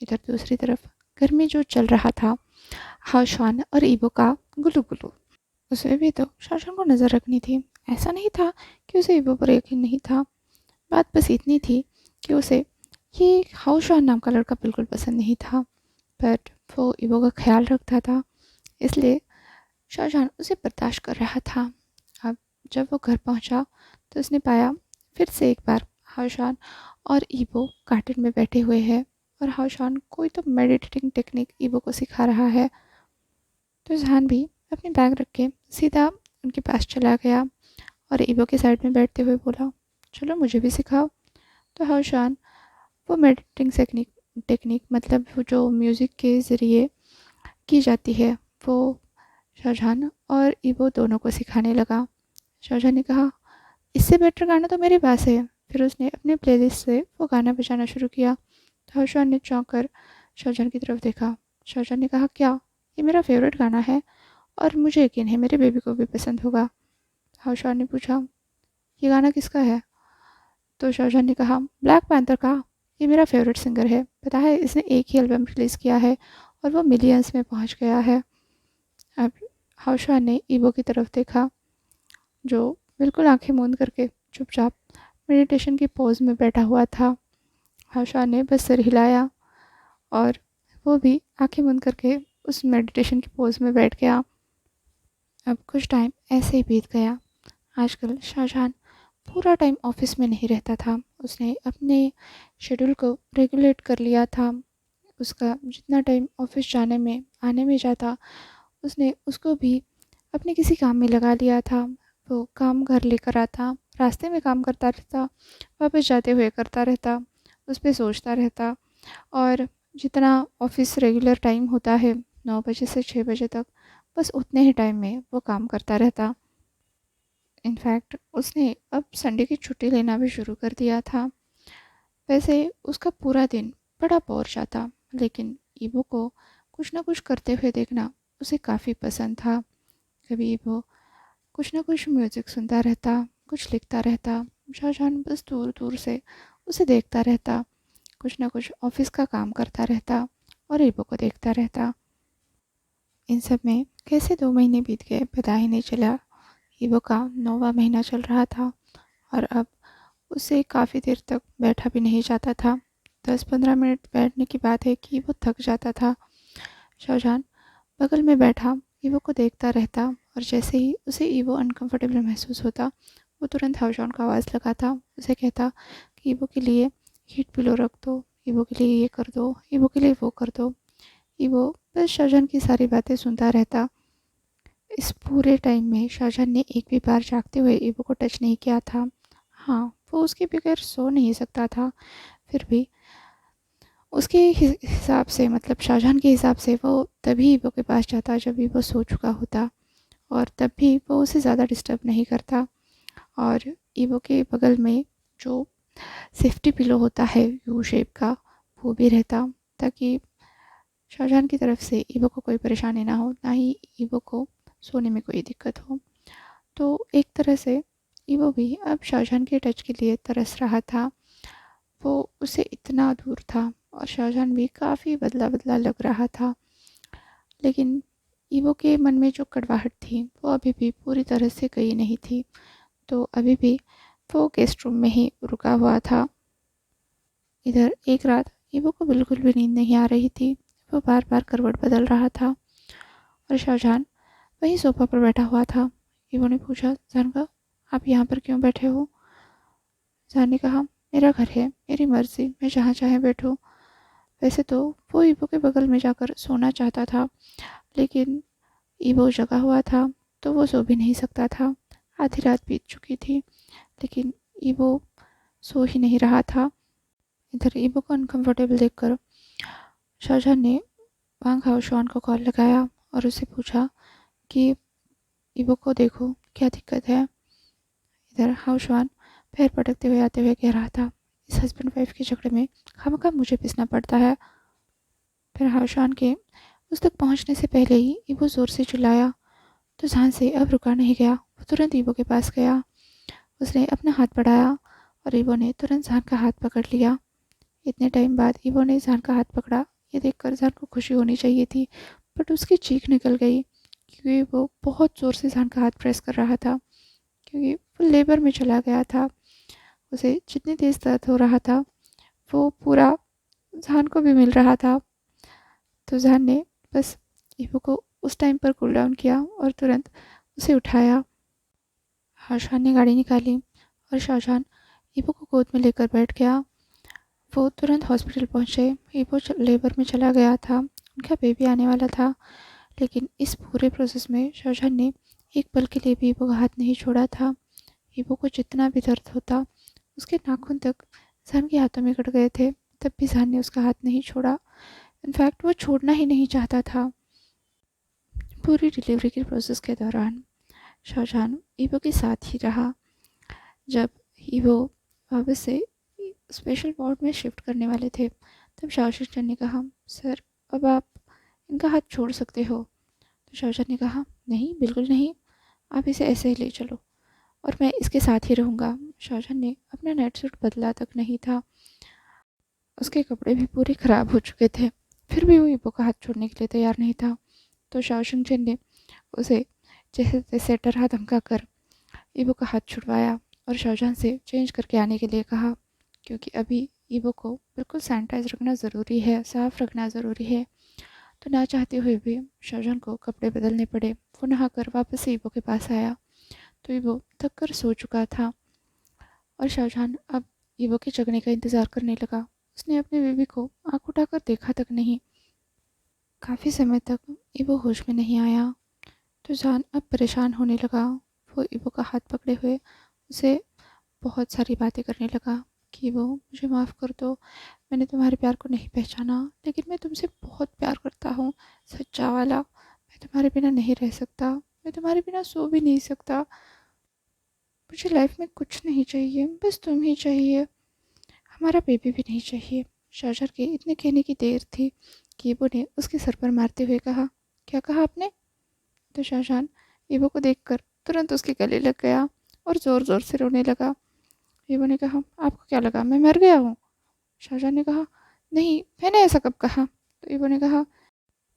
इधर दूसरी तरफ घर में जो चल रहा था, हाशान और ईवो का गुलू गुलू, उसे भी तो शाहजहां को नज़र रखनी थी। ऐसा नहीं था कि उसे ईवो पर यकीन नहीं था, बात बस इतनी थी कि उसे ये हाउशान नाम का लड़का बिल्कुल पसंद नहीं था, बट वो ईवो का ख्याल रखता था, इसलिए शाहजहां उसे बर्दाश्त कर रहा था। अब जब वो घर पहुंचा तो उसने पाया फिर से एक बार हाशान और ईवो गार्डन में बैठे हुए हैं, और हाशान कोई तो मेडिटेटिंग टेक्निक ईवो को सिखा रहा है। तो जहान भी अपनी बैग रख के सीधा उनके पास चला गया और ईवो के साइड में बैठते हुए बोला, चलो मुझे भी सिखाओ। तो हाशान वो मेडिटेटिंग टेक्निक टेक्निक मतलब वो जो म्यूज़िक के ज़रिए की जाती है, वो शाहजहां और ईवो दोनों को सिखाने लगा। शाहजहां ने कहा, इससे बेटर गाना तो मेरे पास है। फिर उसने अपने प्लेलिस्ट से वो गाना बजाना शुरू किया। तो हाशान ने चौंक कर शाहजहां की तरफ देखा। शाहजहां ने कहा, क्या, ये मेरा फेवरेट गाना है और मुझे यकीन है मेरे बेबी को भी पसंद होगा। हाशान ने पूछा, ये गाना किसका है? तो शाहजहां ने कहा, ब्लैक पैंथर का, ये मेरा फेवरेट सिंगर है, पता है इसने एक ही एल्बम रिलीज़ किया है और वो मिलियंस में पहुंच गया है। अब हाशान ने ईवो की तरफ देखा, जो बिल्कुल आंखें मूंद करके चुपचाप मेडिटेशन की पोज में बैठा हुआ था। हाशान ने बस सिर हिलाया और वो भी आंखें बंद करके उस मेडिटेशन की पोज में बैठ गया। अब कुछ टाइम ऐसे ही बीत गया। आजकल शाहजहां पूरा टाइम ऑफिस में नहीं रहता था। उसने अपने शेड्यूल को रेगुलेट कर लिया था। उसका जितना टाइम ऑफिस जाने में आने में जाता, उसने उसको भी अपने किसी काम में लगा लिया था। वो काम घर लेकर आता, रास्ते में काम करता रहता, वापस जाते हुए करता रहता, उस पर सोचता रहता, और जितना ऑफिस रेगुलर टाइम होता है 9 बजे से 6 बजे तक, बस उतने ही टाइम में वो काम करता रहता। इनफैक्ट उसने अब संडे की छुट्टी लेना भी शुरू कर दिया था। वैसे उसका पूरा दिन बड़ा बोर जाता, लेकिन ईवो को कुछ ना कुछ करते हुए देखना उसे काफ़ी पसंद था। कभी वो कुछ ना कुछ म्यूज़िक सुनता रहता, कुछ लिखता रहता। शाहजहान बस दूर दूर से उसे देखता रहता, कुछ ना कुछ ऑफिस का काम करता रहता और ईबो को देखता रहता। इन सब में कैसे 2 महीने बीत गए पता ही नहीं चला। ईबो का 9वां महीना चल रहा था और अब उससे काफ़ी देर तक बैठा भी नहीं जाता था। 10-15 मिनट बैठने की बात है कि वो थक जाता था। शाहजहान बगल में बैठा ईवो को देखता रहता और जैसे ही उसे ईवो अनकंफर्टेबल महसूस होता, वो तुरंत हाउजॉन को आवाज़ लगाता। उसे कहता कि ईवो के लिए हीट पिलो रख दो, ईवो के लिए ये कर दो, ईवो के लिए वो कर दो। ईवो बस शाहजहान की सारी बातें सुनता रहता। इस पूरे टाइम में शाहजहान ने एक भी बार जागते हुए ईवो को टच नहीं किया था। हाँ, वो उसके बगैर सो नहीं सकता था, फिर भी उसके हिसाब से, मतलब शाहजहान के हिसाब से, वो तभी ईवो के पास जाता जब ईवो सो चुका होता, और तब भी वो उसे ज़्यादा डिस्टर्ब नहीं करता। और ईवो के बगल में जो सेफ्टी पिलो होता है यू शेप का, वो भी रहता, ताकि शाहजहान की तरफ से ईवो को कोई परेशानी ना हो, ना ही ईवो को सोने में कोई दिक्कत हो। तो एक तरह से ईवो भी अब शाहजहान के टच के लिए तरस रहा था। वो उससे इतना दूर था और शाहजहान भी काफ़ी बदला बदला लग रहा था, लेकिन ईवो के मन में जो कड़वाहट थी वो अभी भी पूरी तरह से गई नहीं थी। तो अभी भी वो गेस्ट रूम में ही रुका हुआ था। इधर एक रात ईवो को बिल्कुल भी नींद नहीं आ रही थी। वो बार बार करवट बदल रहा था और शाहजहान वहीं सोफा पर बैठा हुआ था। ईवो ने पूछा, जानका, आप यहाँ पर क्यों बैठे हो? जहान ने कहा, मेरा घर है, मेरी मर्जी, मैं जहाँ चाहे बैठूँ। वैसे तो वो ईवो के बगल में जाकर सोना चाहता था, लेकिन ईवो जगा हुआ था तो वो सो भी नहीं सकता था। आधी रात बीत चुकी थी, लेकिन ईवो सो ही नहीं रहा था। इधर ईवो को अनकंफर्टेबल देखकर शाहजहान ने वांग हाओशुआन को कॉल लगाया और उससे पूछा कि ईवो को देखो, क्या दिक्कत है। इधर हाओशुआन पैर पटकते हुए आते हुए कह रहा था, इस हस्बैंड वाइफ के झगड़े में खामखा मुझे पिसना पड़ता है। फिर हाओशुआन के उस तक पहुंचने से पहले ही ईवो जोर से चिल्लाया, तो जहां से अब रुका नहीं गया। वो तुरंत ईवो के पास गया, उसने अपना हाथ बढ़ाया और ईवो ने तुरंत जहान का हाथ पकड़ लिया। इतने टाइम बाद ईवो ने जहान का हाथ पकड़ा, ये देखकर जहान को खुशी होनी चाहिए थी, बट उसकी चीख निकल गई, क्योंकि वो बहुत ज़ोर से जहान का हाथ प्रेस कर रहा था, क्योंकि वो लेबर में चला गया था। उसे जितनी तेज़ दर्द हो रहा था वो पूरा जहान को भी मिल रहा था। तो जहान ने बस ईवो को उस टाइम पर कूल डाउन किया और तुरंत उसे उठाया। शाहजहान ने गाड़ी निकाली और शाहजहान ईवो को गोद में लेकर बैठ गया। वो तुरंत हॉस्पिटल पहुंचे। ईवो लेबर में चला गया था, उनका बेबी आने वाला था, लेकिन इस पूरे प्रोसेस में शाहजहान ने एक पल के लिए भी ईवो का हाथ नहीं छोड़ा था। ईवो को जितना भी दर्द होता, उसके नाखून तक जहान के हाथों में कट गए थे, तब भी जहान ने उसका हाथ नहीं छोड़ा। इनफैक्ट वो छोड़ना ही नहीं चाहता था। पूरी डिलीवरी के प्रोसेस के दौरान शाहजहान ईवो के साथ ही रहा। जब ईवो वापस से स्पेशल वार्ड में शिफ्ट करने वाले थे, तब शाहजहान ने कहा, सर, अब आप इनका हाथ छोड़ सकते हो। तो शाहजहान ने कहा, नहीं, बिल्कुल नहीं, आप इसे ऐसे ही ले चलो और मैं इसके साथ ही रहूँगा। शाहजहान ने अपना नेट सूट बदला तक नहीं था, उसके कपड़े भी पूरे ख़राब हो चुके थे, फिर भी वो ईवो का हाथ छोड़ने के लिए तैयार नहीं था। तो शाहजहान ने उसे जैसे तैसे डरा धमका कर ईवो का हाथ छुड़वाया और शाहजहान से चेंज करके आने के लिए कहा, क्योंकि अभी ईवो को बिल्कुल सैनिटाइज रखना ज़रूरी है, साफ़ रखना ज़रूरी है। तो ना चाहते हुए भी शाहजहान को कपड़े बदलने पड़े। वो नहाकर वापस से ईवो के पास आया तो ईवो थक कर सो चुका था और शाहजहान अब ईवो के जगने का इंतज़ार करने लगा। उसने अपने बेबी को आँख उठाकर देखा तक नहीं। काफ़ी समय तक ईवो होश में नहीं आया तो जहान अब परेशान होने लगा। वो ईवो का हाथ पकड़े हुए उसे बहुत सारी बातें करने लगा कि वो, मुझे माफ़ कर दो, मैंने तुम्हारे प्यार को नहीं पहचाना, लेकिन मैं तुमसे बहुत प्यार करता हूँ, सच्चा वाला। मैं तुम्हारे बिना नहीं रह सकता, मैं तुम्हारे बिना सो भी नहीं सकता। मुझे लाइफ में कुछ नहीं चाहिए, बस तुम ही चाहिए, हमारा बेबी भी नहीं चाहिए। शाहजहां के इतने कहने की देर थी कि ईवो ने उसके सर पर मारते हुए कहा, क्या कहा आपने? तो शाहजहां ईवो को देखकर तुरंत उसके गले लग गया और ज़ोर ज़ोर से रोने लगा। ईवो ने कहा, आपको क्या लगा मैं मर गया हूँ? शाहजहां ने कहा, नहीं, मैंने ऐसा कब कहा? तो ईवो ने कहा,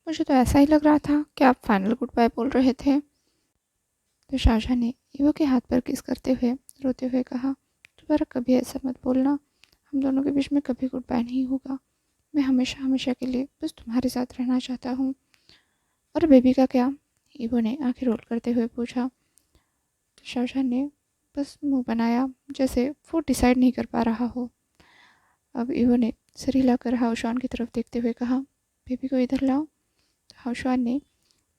मुझे तो ऐसा ही लग रहा था कि आप फाइनल गुड बाय बोल रहे थे। तो शाहजहां ने ईवो के हाथ पर किस करते हुए रोते हुए कहा, दोबारा कभी ऐसा मत बोलना, हम दोनों के बीच में कभी गुड बाय नहीं होगा। मैं हमेशा हमेशा के लिए बस तुम्हारे साथ रहना चाहता हूँ। और बेबी का क्या? ईवो ने आंखें रोल करते हुए पूछा। तो शाहजहां ने बस मुंह बनाया, जैसे वो डिसाइड नहीं कर पा रहा हो। अब ईवो ने सिर हिलाकर हाउशॉन की तरफ देखते हुए कहा, बेबी को इधर लाओ। तो हाउशॉन ने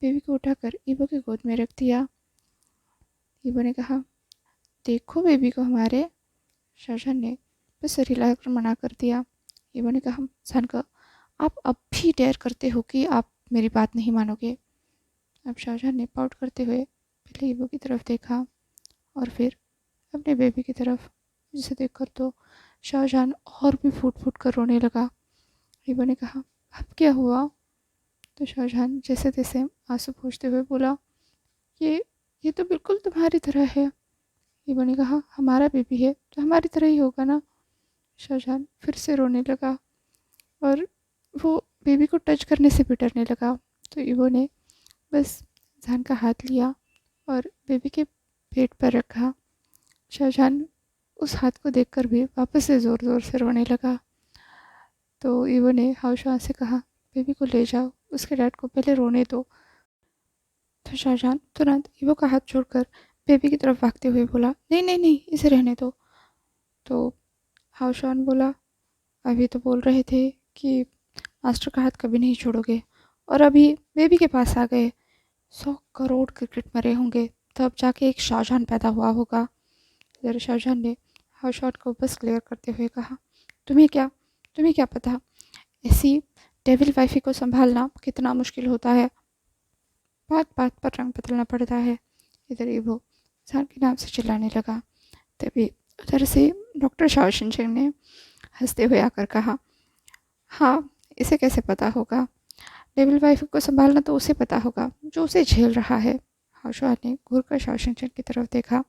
बेबी को उठाकर ईवो की गोद में रख दिया। ईवो ने कहा, देखो बेबी को हमारे। शाहजहां ने बस सिर हिलाकर मना कर दिया। ईवो ने कहा, जानका, आप अब भी डेयर करते हो कि आप मेरी बात नहीं मानोगे? अब शाहजहां ने पाउट करते हुए पहले ईवो की तरफ देखा और फिर अपने बेबी की तरफ, जिसे देखकर तो शाहजहां और भी फूट फूट कर रोने लगा। ईवो ने कहा, अब क्या हुआ? तो शाहजहां जैसे तैसे आंसू पोंछते हुए बोला, ये ये तो बिल्कुल तुम्हारी तरह है। ईवो ने कहा, हमारा बेबी है तो हमारी तरह ही होगा ना। शाहजहां फिर से रोने लगा और वो बेबी को टच करने से भी डरने लगा। तो ईवो ने बस जहान का हाथ लिया और बेबी के पेट पर रखा। शाहजहां उस हाथ को देखकर भी वापस से ज़ोर ज़ोर से रोने लगा। तो ईवो ने हाउशॉन से कहा, बेबी को ले जाओ, उसके डैड को पहले रोने दो। तो शाहजहां तुरंत ईवो का हाथ छोड़कर बेबी की तरफ भागते हुए बोला, नहीं नहीं नहीं, इसे रहने दो। तो हाउशॉन बोला, अभी तो बोल रहे थे कि मास्टर का हाथ कभी नहीं छोड़ोगे, और अभी बेबी के पास आ गए। 100 करोड़ क्रिकेट मरे होंगे, तब जाके एक शाहजहां पैदा हुआ होगा। इधर शाहजहां ने हाउशॉट को बस क्लियर करते हुए कहा, तुम्हें क्या पता ऐसी डेविल वाइफी को संभालना कितना मुश्किल होता है। बात बात पर रंग बदलना पड़ता है। इधर ईवो जान के नाम से चिल्लाने लगा। तभी उधर से डॉक्टर शाओशिन सिंह ने हंसते हुए आकर कहा, हाँ, इसे कैसे पता होगा? डेविल वाइफ को संभालना तो उसे पता होगा जो उसे झेल रहा है। हाउशॉन ने घूर कर शाओशिन सिंह की तरफ देखा।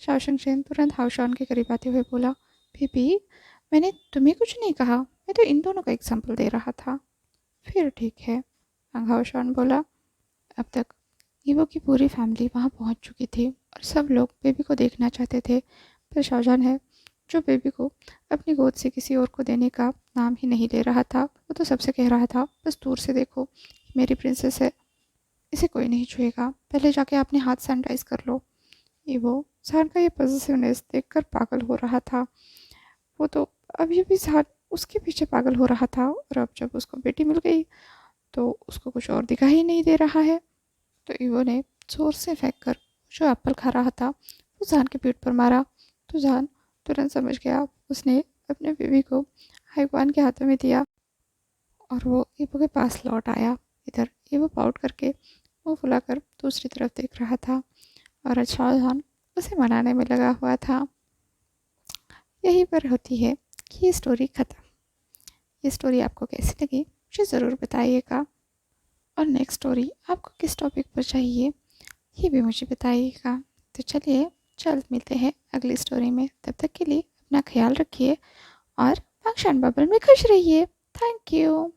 शाओशिन सिंह तुरंत हाउशॉन के करीब आते हुए बोला, बेबी, मैंने तुम्हें कुछ नहीं कहा, मैं तो इन दोनों का एग्जाम्पल दे रहा था। फिर ठीक है, हाउशॉन बोला। अब तक ईवो की पूरी फैमिली वहाँ पहुँच चुकी थी और सब लोग बेबी को देखना चाहते थे, पर शाहजहां है जो बेबी को अपनी गोद से किसी और को देने का नाम ही नहीं ले रहा था। वो तो सबसे कह रहा था, बस दूर से देखो, मेरी प्रिंसेस है, इसे कोई नहीं छुएगा, पहले जाके अपने हाथ सैनिटाइज कर लो। ईवो जहान का ये पॉजिटिवनेस देखकर पागल हो रहा था। वो तो अभी भी जहान उसके पीछे पागल हो रहा था, और अब जब उसको बेटी मिल गई तो उसको कुछ और दिखाई ही नहीं दे रहा है। तो ईवो ने जोर से फेंक कर जो एप्पल खा रहा था वो जहान के पेट पर मारा। तो जहान तुरंत समझ गया। उसने अपने बेबी को हाइवान के हाथों में दिया और वो ईवो के पास लौट आया। इधर ईवो पाउट करके मुंह फुलाकर दूसरी तरफ देख रहा था और शाहजहां उसे मनाने में लगा हुआ था। यहीं पर होती है कि ये स्टोरी ख़त्म। ये स्टोरी आपको कैसी लगी मुझे ज़रूर बताइएगा, और नेक्स्ट स्टोरी आपको किस टॉपिक पर चाहिए ये भी मुझे बताइएगा। तो चलिए, जल्द मिलते हैं अगली स्टोरी में। तब तक के लिए अपना ख्याल रखिए और फंक्शन बबल में खुश रहिए। Thank you.